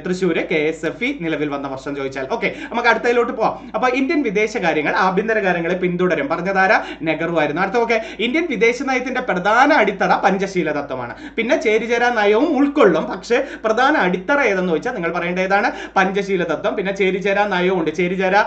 തൃശ്ശൂര് KSFE നിലവിൽ വന്ന വർഷം ചോദിച്ചാൽ. ഓക്കെ, നമുക്ക് അടുത്തതിലോട്ട് പോവാം. അപ്പൊ ഇന്ത്യൻ വിദേശകാര്യങ്ങൾ ആഭ്യന്തര കാര്യങ്ങളെ പിന്തുടരും പറഞ്ഞതാര? നെഹ്റു ആയിരുന്നു. അടുത്ത ഓക്കെ, ഇന്ത്യൻ വിദേശ നയത്തിന്റെ പ്രധാന അടിത്തറ പഞ്ചശീല തത്വമാണ്. പിന്നെ ചേരിചേരാ നയവും ഉൾക്കൊള്ളും. പക്ഷേ പ്രധാന അടിത്തറ ഏതെന്ന് വെച്ചാൽ നിങ്ങൾ പറയേണ്ട ഏതാണ്? പഞ്ചശീല തത്വം. പിന്നെ ചേരിചേരാ നയവും ഉണ്ട്. ചേരിചേരാ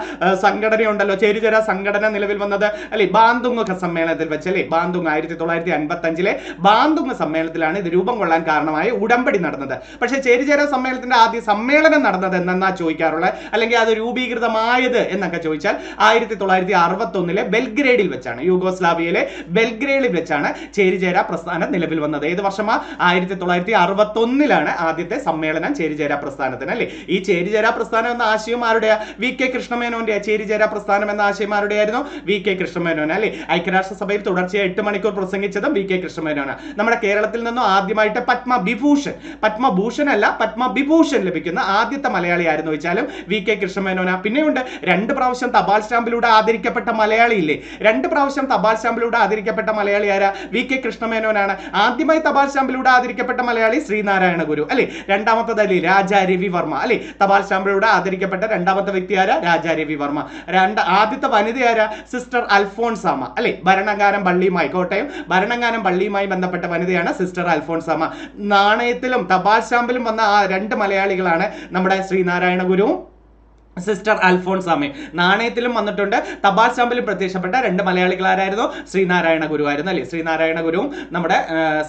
സംഘടനയുണ്ടല്ലോ. ചേരിചേരാ സംഘടന നിലവിൽ വന്നത് അല്ലെ ബാന്തുങ് സമ്മേളനത്തിൽ വെച്ചല്ലേ. ബാന്തുങ് 1955 ബാന്തുങ് സമ്മേളനത്തിലാണ് ഇത് രൂപം കൊള്ളാൻ കാരണമായ ഉടമ്പടി നടന്നത്. പക്ഷേ ചേരിചേരാ സമ്മേളനത്തിന്റെ ആദ്യ സമ്മേളനം നടന്നത് എന്നാ ചോദിക്കാറുള്ളത്, അല്ലെങ്കിൽ അത് രൂപീകൃതമായത് എന്നൊക്കെ ചോദിച്ചാൽ 1961 ബെൽഗ്രേഡിൽ വെച്ചാണ്. യൂഗോസ്ലാവിയയിലെ ബെൽഗ്രേഡിൽ വെച്ചാണ് ചേരിചേരാ പ്രസ്ഥാനം നിലവിൽ വന്നത്. ഏത് വർഷമാ? 1961 ആദ്യത്തെ സമ്മേളനം ചേരിചേരാ പ്രസ്ഥാനത്തിന് അല്ലെ. ഈ ചേരിചേരാ പ്രസ്ഥാനം എന്ന ആശയം ആരുടെയാ? VK കൃഷ്ണമേനോന്റെ. ചേരിചേരാ പ്രസ്ഥാനം എന്ന ആശയം ആരുടെയായിരുന്നു? VK കൃഷ്ണമേനോൻ അല്ലെ. ഐക്യരാഷ്ട്രസഭയിൽ തുടർച്ചയായി 8 മണിക്കൂർ പ്രസംഗിച്ചതും VK കൃഷ്ണമേനോനാണ്. നമ്മുടെ കേരളത്തിൽ നിന്നും ആദ്യമായിട്ട് പത്മഭൂഷൺ അല്ല പത്മവിഭൂഷൺ ലഭിക്കുന്ന ആദ്യത്തെ മലയാളി ആയിരുന്നു വെച്ചാലും VK കൃഷ്ണമേനോന. പിന്നെയുണ്ട് 2 പ്രാവശ്യം തപാൽ സ്റ്റാമ്പിലൂടെ ആദരിക്കപ്പെട്ട മലയാളി ഇല്ലേ. 2 പ്രാവശ്യം തപാൽ സ്റ്റാമ്പിലൂടെ ആദരിക്കപ്പെട്ട മലയാളി ആരാ? VK കൃഷ്ണമേനോനാണ്. ആദ്യമായി തപാൽ സ്റ്റാമ്പിലൂടെ ആദരിക്കപ്പെട്ട മലയാളി ശ്രീനാരായണ ഗുരു അല്ലെ. രണ്ടാമത്തേതല്ലേ രാജാ രവിവർമ്മ അല്ലെ. തപാൽ സ്റ്റാമ്പിലൂടെ ആദരിക്കപ്പെട്ട രണ്ടാമത്തെ വ്യക്തി ആരാ? രാജാ രവിവർമ്മ. ആദ്യത്തെ വനിത ആരാ? സിസ്റ്റർ അൽഫോൺസാമ അല്ലെ. കോട്ടയം ഭരണങ്ങാനം പള്ളിയുമായി ബന്ധപ്പെട്ട വനിതയാണ് സിസ്റ്റർ അൽഫോൺസാമ. നാണയത്തിലും തപാൽ സ്റ്റാമ്പിലും വന്ന ആ 2 മലയാളികളാണ് നമ്മുടെ ശ്രീനാരായണ ഗുരുവും സിസ്റ്റർ അൽഫോൺസാമേ. നാണയത്തിലും വന്നിട്ടുണ്ട്, തപാൽ സ്റ്റാമ്പിലും പ്രത്യക്ഷപ്പെട്ട 2 മലയാളികളാരായിരുന്നു? ശ്രീനാരായണ ഗുരു ആയിരുന്നു അല്ലേ? ശ്രീനാരായണ ഗുരുവും നമ്മുടെ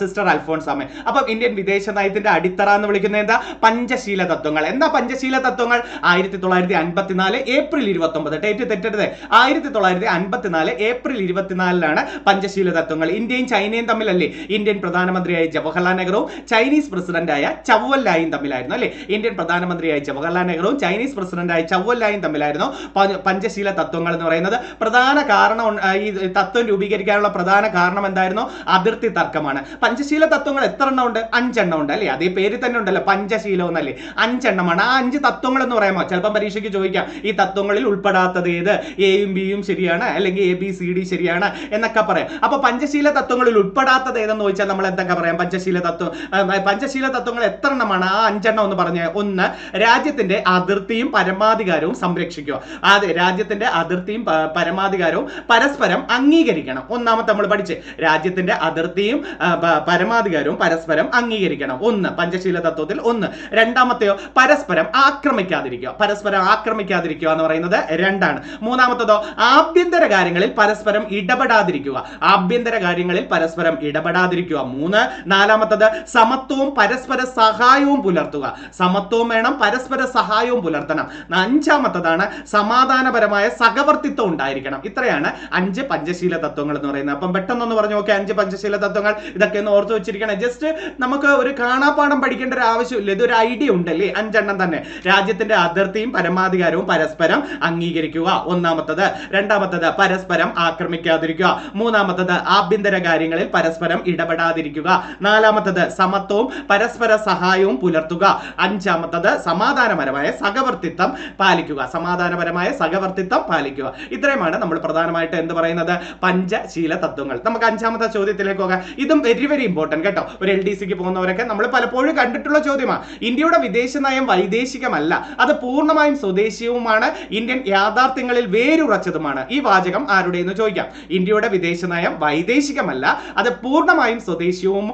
സിസ്റ്റർ അൽഫോൺസാമേ. അപ്പം ഇന്ത്യൻ വിദേശ നയത്തിന്റെ അടിത്തറ എന്ന് വിളിക്കുന്നത് എന്താ? പഞ്ചശീല തത്വങ്ങൾ. എന്താ പഞ്ചശീല തത്വങ്ങൾ? 1954 ഏപ്രിൽ 29, ഡേറ്റ് തെറ്റരുത്, 1954 ഏപ്രിൽ 24 പഞ്ചശീല തത്വങ്ങൾ. ഇന്ത്യയും ചൈനയും തമ്മിലല്ലേ? ഇന്ത്യൻ പ്രധാനമന്ത്രിയായ ജവഹർലാൽ നെഹ്റുവും ചൈനീസ് പ്രസിഡന്റായ ചൗവൽ ലായും തമ്മിലായിരുന്നു അല്ലേ? ഇന്ത്യൻ പ്രധാനമന്ത്രിയായ ജവഹർലാൽ നെഹ്റുവും ചൈനീസ് പ്രസിഡന്റായ ചൗവലായും തമ്മിലായിരുന്നു പഞ്ചശീല തത്വങ്ങൾ എന്ന് പറയുന്നത്. പ്രധാന കാരണം, ഈ തത്വം രൂപീകരിക്കാനുള്ള പ്രധാന കാരണം എന്തായിരുന്നു? അതിർത്തി തർക്കമാണ്. പഞ്ചശീല തത്വങ്ങൾ എത്ര എണ്ണം ഉണ്ട്? 5 എണ്ണം ഉണ്ട് അല്ലേ? അതേ പേര് തന്നെ ഉണ്ടല്ലോ, പഞ്ചശീലം എന്നല്ലേ? 5 എണ്ണമാണ്. ആ 5 തത്വങ്ങൾ എന്ന് പറയുമ്പോൾ ചിലപ്പോൾ പരീക്ഷയ്ക്ക് ചോദിക്കാം, ഈ തത്വങ്ങളിൽ ഉൾപ്പെടാത്തത് ഏത്? എയും ബിയും ശരിയാണ്, അല്ലെങ്കിൽ ABCD ശരിയാണ് എന്നൊക്കെ പറയാം. അപ്പൊ പഞ്ചശീല തത്വങ്ങളിൽ ഉൾപ്പെടാത്തത് ഏതെന്ന് ചോദിച്ചാൽ നമ്മൾ എന്തൊക്കെ പറയാം? പഞ്ചശീല തത്വങ്ങൾ എത്ര എണ്ണമാണ്? ആ 5 എണ്ണം ഒന്ന് പറഞ്ഞ്. 1, രാജ്യത്തിന്റെ അതിർത്തിയും പരമാധികാരവും സംരക്ഷിക്കുക. അതെ, രാജ്യത്തിന്റെ അതിർത്തിയും പരമാധികാരവും പരസ്പരം അംഗീകരിക്കണം. ഒന്നാമത്തെ നമ്മൾ പഠിച്ച്, രാജ്യത്തിന്റെ അതിർത്തിയും പരമാധികാരവും പരസ്പരം അംഗീകരിക്കണം. 1 പഞ്ചശീല തത്വത്തിൽ 1. രണ്ടാമത്തെയോ? പരസ്പരം ആക്രമിക്കാതിരിക്കുക. പരസ്പരം ആക്രമിക്കാതിരിക്കുക എന്ന് പറയുന്നത് 2ആണ്. മൂന്നാമത്തതോ? ആഭ്യന്തര കാര്യങ്ങളിൽ പരസ്പരം ഇടപെടാതിരിക്കുക. ആഭ്യന്തര കാര്യങ്ങളിൽ പരസ്പരം ഇടപെടാതിരിക്കുക. 3. നാലാമത്തത് സമത്വവും പരസ്പര സഹായവും പുലർത്തുക. സമത്വവും വേണം, പരസ്പര സഹായവും പുലർത്തണം. 5ാമത്തതാണ് സമാധാനപരമായ സഹവർത്തിത്വം ഉണ്ടായിരിക്കണം. ഇത്രയാണ് 5 പഞ്ചശീല തത്വങ്ങൾ എന്ന് പറയുന്നത്. അപ്പം പെട്ടെന്നൊന്ന് പറഞ്ഞു നോക്കി, 5 പഞ്ചശീല തത്വങ്ങൾ ഇതൊക്കെ ഒന്ന് ഓർത്ത് വെച്ചിരിക്കണം. ജസ്റ്റ് നമുക്ക് ഒരു കാണാപ്പാഠം പഠിക്കേണ്ട ഒരു ആവശ്യമില്ല, ഇതൊരു ഐഡിയ ഉണ്ടല്ലേ? 5 എണ്ണം തന്നെ. രാജ്യത്തിന്റെ അതിർത്തിയും പരമാധികാരവും പരസ്പരം അംഗീകരിക്കുക, ഒന്നാമത്തത്. രണ്ടാമത്തത് പരസ്പരം ആക്രമിക്കാതിരിക്കുക. മൂന്നാമത്തത് ആഭ്യന്തര കാര്യങ്ങളിൽ പരസ്പരം ഇടപെടാതിരിക്കുക. നാലാമത്തത് സമത്വവും പരസ്പര സഹായവും പുലർത്തുക. 5ാമത്തത് സമാധാനപരമായ സഹവർത്തിത്വം പാലിക്കുക. സമാധാനപരമായ സഹവർത്തിത്വം പാലിക്കുക. ഇത്രയുമാണ് നമ്മൾ പ്രധാനമായിട്ട് എന്ത് പറയുന്നത്? പഞ്ചശീല തത്വങ്ങൾ. നമുക്ക് 5ാമത്തെ ചോദ്യത്തിലേക്ക് പോകാം. ഇതും വെരി വെരി ഇമ്പോർട്ടന്റ് കേട്ടോ. ഒരു LDCക്ക് പോകുന്നവരൊക്കെ നമ്മൾ പലപ്പോഴും കണ്ടിട്ടുള്ള ചോദ്യമാണ്. ഇന്ത്യയുടെ വിദേശ നയം വൈദേശികമല്ല, അത് പൂർണ്ണമായും സ്വദേശീയവുമാണ്, ഇന്ത്യൻ യാഥാർത്ഥ്യങ്ങളിൽ വേരുറച്ചതുമാണ്. ഈ വാചകം ആരുടെയെന്ന് ചോദിക്കാം. ഇന്ത്യയുടെ വിദേശ നയം വൈദേശികമല്ല, അത് പൂർണ്ണമായും സ്വദേശീയവും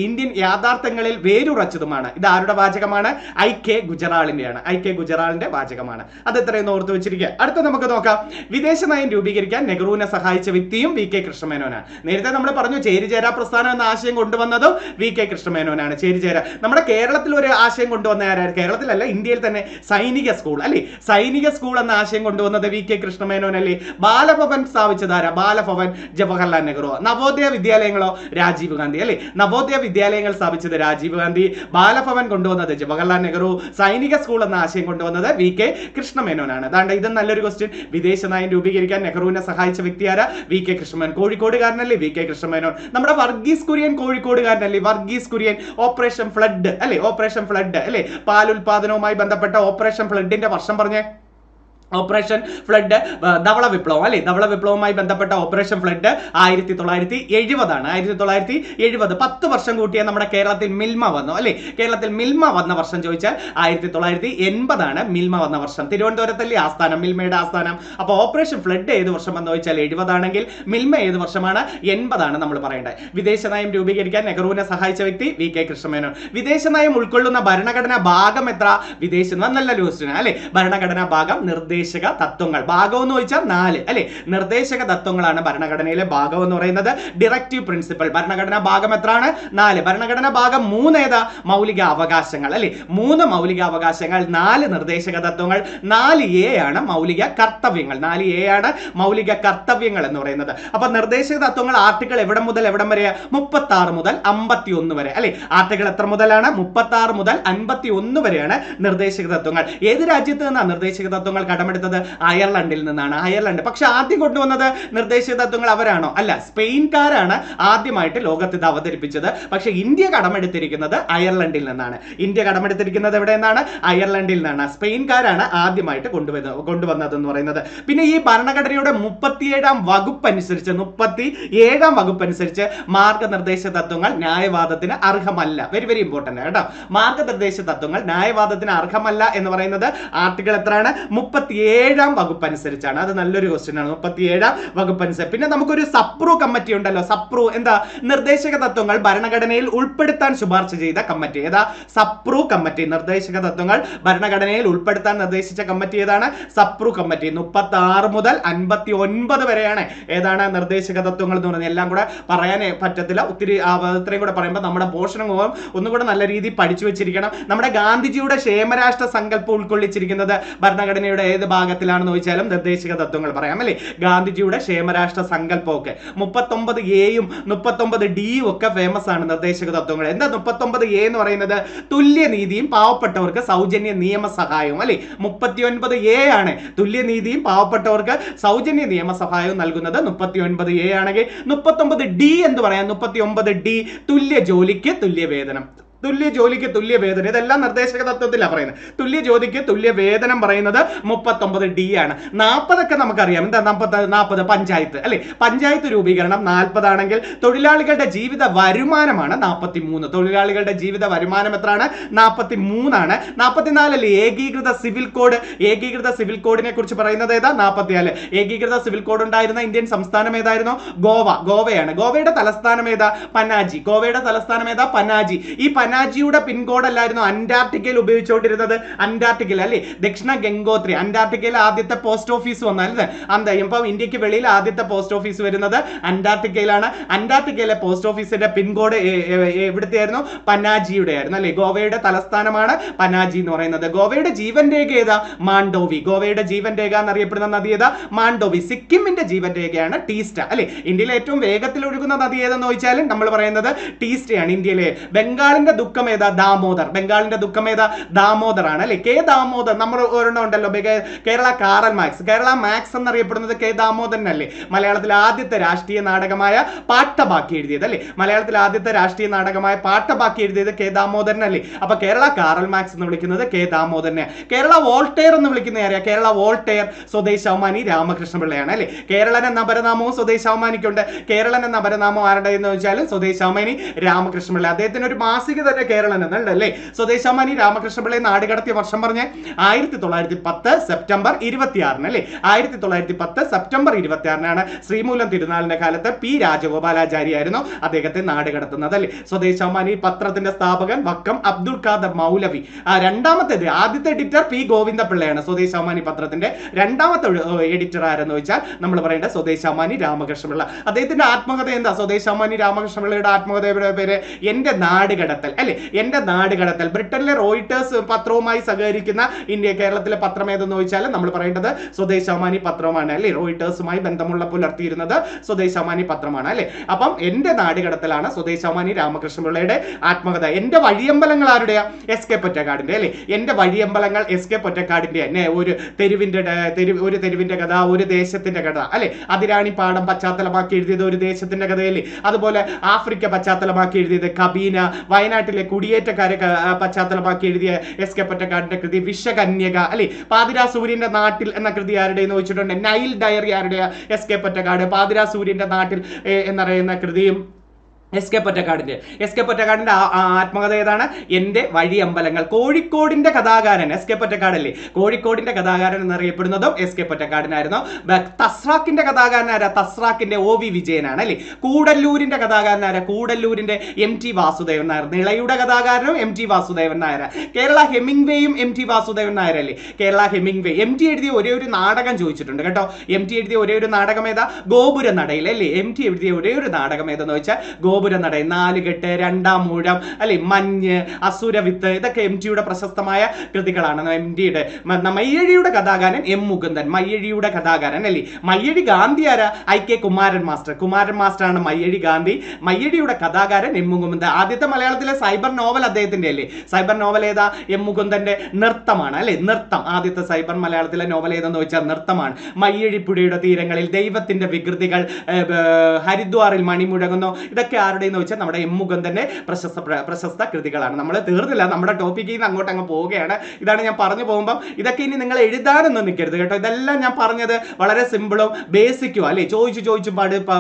ഇന്ത്യൻ യാഥാർത്ഥ്യങ്ങളിൽ വേരുറച്ചതുമാണ്. ഇത് ആരുടെ വാചകമാണ്? IK ഗുജറാളിന്റെയാണ്. IK ഗുജറാളിന്റെ വാചകമാണ്. അത് എത്രയെന്ന് ഓർത്ത് വെച്ചിരിക്കുക. അടുത്ത നമുക്ക് നോക്കാം. വിദേശ നയം രൂപീകരിക്കാൻ നെഹ്റുവിനെ സഹായിച്ച വ്യക്തിയും VK കൃഷ്ണമേനോനാണ്. നേരത്തെ നമ്മൾ പറഞ്ഞു ചേരിചേരാ പ്രസ്ഥാനം എന്ന ആശയം കൊണ്ടുവന്നതും VK കൃഷ്ണമേനോനാണ്. ചേരിചേരാ നമ്മുടെ കേരളത്തിൽ ഒരു ആശയം കൊണ്ടുവന്ന ആരായിരുന്നു? കേരളത്തിലല്ല, ഇന്ത്യയിൽ തന്നെ സൈനിക സ്കൂൾ അല്ലേ? സൈനിക സ്കൂൾ എന്ന ആശയം കൊണ്ടുവന്നത് VK കൃഷ്ണമേനോൻ അല്ലേ? ബാലഭവൻ സ്ഥാപിച്ചതാരാ? ബാലഭവൻ ജവഹർലാൽ നെഹ്റു. നവോദയ വിദ്യാലയങ്ങളോ? രാജീവ് ഗാന്ധി അല്ലേ? നവോദയ വിദ്യാലയങ്ങൾ സ്ഥാപിച്ചത് രാജീവ് ഗാന്ധി, ബാലഭവൻ കൊണ്ടുവന്നത് ജവഹർലാൽ നെഹ്റു, സൈനിക സ്കൂൾ എന്ന ആശയം കൊണ്ടുവന്നത് VK കൃഷ്ണമേനോനാണ്. അതാണ്ട് ഇത് നല്ലൊരു ക്വസ്റ്റ്യൻ. വിദേശ നയം രൂപീകരിക്കാൻ നെഹ്റുവിനെ സഹായിച്ച വ്യക്തിയാരാ? VK കൃഷ്ണമേനോൻ. കോഴിക്കോടുകാരനല്ലേ VK കൃഷ്ണമേനോൻ? നമ്മുടെ വർഗീസ് കുര്യൻ കോഴിക്കോടുകാരനല്ലേ? വർഗീസ് കുര്യൻ. ഓപ്പറേഷൻ ഫ്ലഡ് അല്ലേ? ഓപ്പറേഷൻ ഫ്ലഡ് അല്ലേ? പാലുൽപാദനവുമായി ബന്ധപ്പെട്ട ഓപ്പറേഷൻ ഫ്ലഡിന്റെ വർഷം പറഞ്ഞേ. ഓപ്പറേഷൻ ഫ്ലഡ് ധവള വിപ്ലവം അല്ലെ? ധവള വിപ്ലവവുമായി ബന്ധപ്പെട്ട ഓപ്പറേഷൻ ഫ്ലഡ് 1970 ആണ്. 1970. 10 വർഷം കൂട്ടിയ നമ്മുടെ കേരളത്തിൽ മിൽമ വന്നു അല്ലെ? കേരളത്തിൽ മിൽമ വന്ന വർഷം ചോദിച്ചാൽ 1980 ആണ് മിൽമ വന്ന വർഷം. തിരുവനന്തപുരത്തല്ലേ ആസ്ഥാനം, മിൽമയുടെ ആസ്ഥാനം. അപ്പൊ ഓപ്പറേഷൻ ഫ്ലഡ് ഏത് വർഷം എന്ന് ചോദിച്ചാൽ 70 ആണെങ്കിൽ മിൽമ ഏത് വർഷമാണ്? 80 ആണ് നമ്മൾ പറയേണ്ടത്. വിദേശ നയം രൂപീകരിക്കാൻ നെഹ്റുവിനെ സഹായിച്ച വ്യക്തി VK കൃഷ്ണമേനോൻ. വിദേശ നയം ഉൾക്കൊള്ളുന്ന ഭരണഘടനാ ഭാഗം എത്ര? വിദേശ നല്ല ക്വസ്റ്റ്യൻ അല്ലെ? ഭരണഘടനാ ഭാഗം നിർദ്ദേശക തത്വങ്ങൾ. ഭാഗം എന്ന് ചോദിച്ചാൽ 4 അല്ലെ? നിർദ്ദേശക തത്വങ്ങളാണ് ഭരണഘടനയിലെ ഭാഗം എന്ന് പറയുന്നത്. Directive principal. ഭരണഘടനാ ഭാഗം എത്രയാണ്? 4. ഭരണഘടനാ ഭാഗം 3 ഏതാ? മൗലിക അവകാശങ്ങൾ അല്ലെ? 3 മൗലിക അവകാശങ്ങൾ, 4 നിർദ്ദേശക തത്വങ്ങൾ, 4A ആണ് മൗലിക കർത്തവ്യങ്ങൾ. 4A ആണ് മൗലിക കർത്തവ്യങ്ങൾ എന്ന് പറയുന്നത്. അപ്പൊ നിർദ്ദേശക തത്വങ്ങൾ ആർട്ടിക്കിൾ എവിടെ മുതൽ എവിടം വരെയാ? 36 മുതൽ 51 വരെ അല്ലെ? ആർട്ടിക്കിൾ എത്ര മുതലാണ്? 36 മുതൽ 51 വരെയാണ് നിർദ്ദേശക തത്വങ്ങൾ. ഏത് രാജ്യത്ത് നിന്നാണ് നിർദ്ദേശക തത്വങ്ങൾ കടമെടുത്തത്? അയർലൻഡിൽ നിന്നാണ്. അയർലൻഡ്. പക്ഷെ ആദ്യം കൊണ്ടുവന്നത് നിർദ്ദേശക തത്വങ്ങൾ അവരാണോ? അല്ല, സ്പെയിൻകാരാണ് ആദ്യമായിട്ട് ലോകത്ത് ഇത് അവതരിപ്പിച്ചത്. പക്ഷെ ഇന്ത്യ കടമെടുത്തിരിക്കുന്നത് അയർലൻഡിൽ നിന്നാണ്. ഇന്ത്യ കടമെടുത്തിരിക്കുന്നത് എവിടെ നിന്നാണ്? അയർലൻഡിൽ നിന്നാണ്. സ്പെയിൻകാരാണ് ആദ്യമായിട്ട് കൊണ്ടുവന്നത് എന്ന് പറയുന്നത്. പിന്നെ ഈ ഭരണഘടനയുടെ 37ാം വകുപ്പ് അനുസരിച്ച് മാർഗനിർദ്ദേശ തത്വങ്ങൾ ന്യായവാദത്തിന് അർഹമല്ല. വെരി വെരി ഇമ്പോർട്ടന്റ് കേട്ടോ. മാർഗനിർദ്ദേശ തത്വങ്ങൾ ന്യായവാദത്തിന് അർഹമല്ല എന്ന് പറയുന്നത് ആർട്ടിക്കിൾ എത്രയാണ്? 37 37-ാം വകുപ്പ് അനുസരിച്ചാണ്. അത് നല്ലൊരു ക്വസ്റ്റ്യൻ ആണ്. 37-ാം വകുപ്പ് അനുസരിച്ച്. പിന്നെ നമുക്കൊരു സപ്രു കമ്മിറ്റി ഉണ്ടല്ലോ. സപ്രു എന്താ? നിർദ്ദേശക തത്വങ്ങൾ ഭരണഘടനയിൽ ഉൾപ്പെടുത്താൻ ശുപാർശ ചെയ്ത കമ്മിറ്റി. ഏതാ? സപ്രു കമ്മിറ്റി. നിർദ്ദേശക തത്വങ്ങൾ ഭരണഘടനയിൽ ഉൾപ്പെടുത്താൻ നിർദ്ദേശിച്ച കമ്മിറ്റി ഏതാണ്? സപ്രു കമ്മിറ്റി. 36 മുതൽ 59 വരെയാണ് ഏതാണ് നിർദ്ദേശക തത്വങ്ങൾ എന്ന് പറയുന്നത്. എല്ലാം കൂടെ പറയാനേ പറ്റത്തില്ല. ഒത്തിരി ഇത്രയും കൂടെ പറയുമ്പോൾ നമ്മുടെ പോഷണം ഒന്നുകൂടെ നല്ല രീതിയിൽ പഠിച്ചു വെച്ചിരിക്കണം. നമ്മുടെ ഗാന്ധിജിയുടെ ക്ഷേമരാഷ്ട്ര സങ്കല്പം ഉൾക്കൊള്ളിച്ചിരിക്കുന്നത് ഭരണഘടനയുടെ ഏത് ഭാഗത്തിലാണെന്ന് ചോദിച്ചാലും നിർദ്ദേശക തത്വങ്ങൾ പറയാം അല്ലേ. ഗാന്ധിജിയുടെ ക്ഷേമരാഷ്ട്ര സങ്കല്പമൊക്കെ 39A-യും 39D-യും ഒക്കെ ഫേമസ് ആണ് നിർദ്ദേശക തത്വങ്ങൾ. എന്താ 39A എന്ന് പറയുന്നത്? തുല്യനീതിയും പാവപ്പെട്ടവർക്ക് സൗജന്യ നിയമസഹായവും അല്ലെ. 39A ആണ് തുല്യനീതിയും പാവപ്പെട്ടവർക്ക് സൗജന്യ നിയമസഹായവും നൽകുന്നത് 39A ആണെങ്കിൽ 39D എന്ന് പറയാം. 39D തുല്യ ജോലിക്ക് തുല്യ വേതനം. തുല്യ ജോലിക്ക് തുല്യ വേതനം. ഇതെല്ലാം നിർദ്ദേശക തത്വത്തിലാണ് പറയുന്നത്. തുല്യ ജോലിക്ക് തുല്യ വേതനം പറയുന്നത് 39D ആണ്. 40 ഒക്കെ നമുക്കറിയാം. എന്താ 40? പഞ്ചായത്ത് അല്ലെ. പഞ്ചായത്ത് രൂപീകരണം 40 ആണെങ്കിൽ തൊഴിലാളികളുടെ ജീവിത വരുമാനമാണ് 43. തൊഴിലാളികളുടെ ജീവിത വരുമാനം എത്രയാണ്? 43 ആണ്. 44 അല്ലേ ഏകീകൃത സിവിൽ കോഡ്. ഏകീകൃത സിവിൽ കോഡിനെ കുറിച്ച് പറയുന്നത് ഏതാ? 44. ഏകീകൃത സിവിൽ കോഡ് ഉണ്ടായിരുന്ന ഇന്ത്യൻ സംസ്ഥാനം ഏതായിരുന്നു? ഗോവയാണ്. ഗോവയുടെ തലസ്ഥാനം ഏതാ? പനാജി. ഗോവയുടെ തലസ്ഥാനം ഏതാ? പനാജി. ഈ പനാജിയുടെ പിൻകോഡ് അല്ലായിരുന്നു അന്റാർട്ടിക്കയിൽ ഉപയോഗിച്ചുകൊണ്ടിരുന്നത്? അന്റാർട്ടിക്കൽ അല്ലേ. ദക്ഷിണ ഗംഗോത്രി. അന്റാർട്ടിക്കയിൽ ആദ്യത്തെ പോസ്റ്റ് ഓഫീസ് വന്നാലും എന്താ ഇപ്പം ഇന്ത്യക്ക് വെളിയിൽ ആദ്യത്തെ പോസ്റ്റ് ഓഫീസ് വരുന്നത് അന്റാർട്ടിക്കയിലാണ്. അന്റാർട്ടിക്കയിലെ പോസ്റ്റ് ഓഫീസിന്റെ പിൻകോഡ് എവിടുത്തെ ആയിരുന്നു? പനാജിയുടെ ആയിരുന്നു അല്ലെ. ഗോവയുടെ തലസ്ഥാനമാണ് പനാജി എന്ന് പറയുന്നത്. ഗോവയുടെ ജീവൻ രേഖ ഏതാ? മാൻഡോവി. ഗോവയുടെ ജീവൻ രേഖ എന്നറിയപ്പെടുന്ന നദി ഏതാ? മാൻഡോവി. സിക്കിമിന്റെ ജീവൻ രേഖയാണ് ടീസ്റ്റ അല്ലെ. ഇന്ത്യയിലെ ഏറ്റവും വേഗത്തിൽ ഒഴുകുന്ന നദി ഏതെന്ന് ചോദിച്ചാലും നമ്മൾ പറയുന്നത് ടീസ്റ്റയാണ്. ഇന്ത്യയിലെ ബംഗാളിന്റെ ദുഃഖം ഏതാ? ദാമോദർ. ബംഗാളിന്റെ ദുഃഖം ഏതാ? ദാമോദർ ആണ് അല്ലെ. കെ ദാമോദർ. നമ്മൾ ഒരെണ്ണം ഉണ്ടല്ലോ Kerala Karl Marx. Kerala Marx എന്നറിയപ്പെടുന്നത് കെ ദാമോദരനല്ലേ. മലയാളത്തിലെ ആദ്യത്തെ രാഷ്ട്രീയ നാടകമായ പാട്ടബാക്കി എഴുതിയത് അല്ലെ. മലയാളത്തിലെ ആദ്യത്തെ രാഷ്ട്രീയ നാടകമായ പാട്ടബാക്കി എഴുതിയത് കെ ദാമോദരനല്ലേ. അപ്പൊ കേരള കാറൽ മാക്സ് എന്ന് വിളിക്കുന്നത് കെ ദാമോദരനെ. കേരള വോൾട്ടയർ എന്ന് വിളിക്കുന്ന ആരെയാ? കേരള വോൾട്ടയർ സ്വദേശാഭിമാനി രാമകൃഷ്ണപിള്ളയാണ് അല്ലെ. കേരളൻ എന്ന അപരനാമവും സ്വദേശാഭിമാനിക്കുണ്ട്. കേരളൻ എന്ന അപരനാമം ആരുടെ എന്ന് വെച്ചാൽ സ്വദേശാഭിമാനി രാമകൃഷ്ണപിള്ള. അദ്ദേഹത്തിന് ഒരു മാസിക തന്നെ കേരളൻ എന്നുണ്ട് അല്ലേ. സ്വദേശാഭിമാനി രാമകൃഷ്ണപിള്ളയെ നാടുകടത്തിയ വർഷം പറഞ്ഞ് 1910 സെപ്റ്റംബർ 26 അല്ലേ. 1910 സെപ്റ്റംബർ 26 ശ്രീമൂലം തിരുനാളിന്റെ കാലത്ത് പി രാജഗോപാലാചാരി ആയിരുന്നു അദ്ദേഹത്തെ നാടുകടത്തുന്നത് അല്ലേ. സ്വദേശാഭിമാനി പത്രത്തിന്റെ സ്ഥാപകൻ വക്കം അബ്ദുൽ ഖാദർ മൗലവി. രണ്ടാമത്തേത് ആദ്യത്തെ എഡിറ്റർ പി ഗോവിന്ദപിള്ളയാണ്. സ്വദേശാഭിമാനി പത്രത്തിന്റെ രണ്ടാമത്തെ എഡിറ്റർ ആരെന്ന് വെച്ചാൽ നമ്മൾ പറയേണ്ട സ്വദേശാഭിമാനി രാമകൃഷ്ണപിള്ള. അദ്ദേഹത്തിന്റെ ആത്മകഥ എന്താ? സ്വദേശാഭിമാനി രാമകൃഷ്ണപിള്ളയുടെ ആത്മകഥയുടെ പേര് എന്റെ നാടുകടത്തൽ അല്ലെ. എന്റെ നാടുകടത്തൽ. ബ്രിട്ടനിലെ റോയിട്ടേഴ്സ് പത്രവുമായി സഹകരിക്കുന്ന കേരളത്തിലെ പത്രം ഏതെന്ന് ചോദിച്ചാൽ നമ്മൾ പറയേണ്ടത് സ്വദേശാഭിമാനി പത്രമാണ് അല്ലെ. റോയിട്ടേഴ്സുമായി ബന്ധമുള്ള പുലർത്തിയിരുന്നത് സ്വദേശാഭിമാനി പത്രമാണ് അല്ലെ. അപ്പം എന്റെ നാടുകടത്തലാണ് സ്വദേശാഭിമാനി രാമകൃഷ്ണപിള്ളയുടെ ആത്മകഥ. എന്റെ വഴിയമ്പലങ്ങൾ ആരുടെയാ? എസ് കെ പൊറ്റക്കാടിന്റെ അല്ലെ. എന്റെ വഴിയമ്പലങ്ങൾ എസ് കെ പൊറ്റക്കാടിന്റെ ഒരു തെരുവിന്റെ കഥ, ഒരു ദേശത്തിന്റെ കഥ അല്ലെ. അതിരാണി പാടം പശ്ചാത്തലമാക്കി എഴുതിയത് ഒരു ദേശത്തിന്റെ കഥയല്ലേ. അതുപോലെ ആഫ്രിക്ക പശ്ചാത്തലമാക്കി എഴുതിയത് കബീന. വയനാട്ടിലെ കുടിയേറ്റക്കാരെ പശ്ചാത്തലമാക്കി എഴുതിയ എസ് കെ പൊറ്റക്കാടിന്റെ കൃതി വിഷകന്യക അല്ലെ. പാതിരാ സൂര്യന്റെ നാട്ടിൽ എന്ന കൃതി ആരുടെ എന്ന് വെച്ചിട്ടുണ്ട്? നൈൽ ഡയറി ആരുടെയാ? എസ് കെ പൊറ്റക്കാട്. പാതിരാ സൂര്യന്റെ നാട്ടിൽ എന്നറിയുന്ന കൃതിയും എസ് കെ പൊറ്റക്കാടിന്റെ ആത്മകഥ ഏതാണ്? എന്റെ വഴിയമ്പലങ്ങൾ. കോഴിക്കോടിന്റെ കഥാകാരൻ എസ് കെ പൊറ്റക്കാടല്ലേ. കോഴിക്കോടിന്റെ കഥാകാരൻ എന്നറിയപ്പെടുന്നതും എസ് കെ പൊറ്റക്കാടിനായിരുന്നു. തസ്രാക്കിന്റെ കഥാകാരനാരാ? തസ്രാക്കിന്റെ OV വിജയനാണ് അല്ലെ. കൂടല്ലൂരിന്റെ കഥാകാരനാരാ? കൂടല്ലൂരിന്റെ MT Vasudevan Nair. നിളയുടെ കഥാകാരനും MT Vasudevan Nair. Kerala ഹെമിംഗ്വേയും MT Vasudevan Nair അല്ലേ. കേരള ഹെമിംഗ്വേ. MT എഴുതിയ ഒരേ ഒരു നാടകം ചോദിച്ചിട്ടുണ്ട് കേട്ടോ. MT എഴുതിയ ഒരേ ഒരു നാടകം ഏതാ? ഗോപുര നടയിൽ അല്ലേ. MT എഴുതിയ ഒരേ ഒരു നാടകം ഏതെന്ന് വെച്ചാൽ ഗോപുരനട, നാലുകെട്ട്, രണ്ടാം മൂഴം അല്ലെ, മഞ്ഞ്, അസുരവിത്ത്, ഇതൊക്കെ MTയുടെ പ്രശസ്തമായ കൃതികളാണ്. MTയുടെ മയ്യഴിയുടെ കഥാകാരൻ M മുകുന്ദൻ. മയ്യഴിയുടെ കഥാകാരൻ അല്ലേ. മയ്യഴി ഗാന്ധി ആരാ? IK Kumaran master. Kumaran master ആണ് മയ്യഴി ഗാന്ധി. മയ്യഴിയുടെ കഥാകാരൻ M മുകുന്ദൻ. ആദ്യത്തെ മലയാളത്തിലെ സൈബർ നോവൽ അദ്ദേഹത്തിന്റെ അല്ലേ. സൈബർ നോവൽ ഏതാ? M മുകുന്ദന്റെ നൃത്തമാണ് അല്ലെ. നൃത്തം. ആദ്യത്തെ സൈബർ മലയാളത്തിലെ നോവൽ ഏതെന്ന് വെച്ചാൽ നൃത്തമാണ്. മയ്യഴിപ്പുഴയുടെ തീരങ്ങളിൽ, ദൈവത്തിന്റെ വികൃതികൾ, ഹരിദ്വാറിൽ മണിമുഴങ്ങുന്നു, ഇതൊക്കെ ആരുടെ എന്ന് വെച്ചാൽ നമ്മുടെ എം മുകുന്ദന്റെ പ്രശസ്ത കൃതികളാണ്. നമ്മൾ തീർന്നില്ല, നമ്മുടെ ടോപ്പിക്കിൽ നിന്ന് അങ്ങോട്ട് അങ്ങ് പോവുകയാണ്. ഇതാണ് ഞാൻ പറഞ്ഞു പോകുമ്പോൾ ഇതൊക്കെ ഇനി നിങ്ങൾ എഴുതാനൊന്നും നിൽക്കരുത് കേട്ടോ. ഇതെല്ലാം ഞാൻ പറഞ്ഞത് വളരെ സിമ്പിളും ബേസിക്കും അല്ലെ, ചോദിച്ചു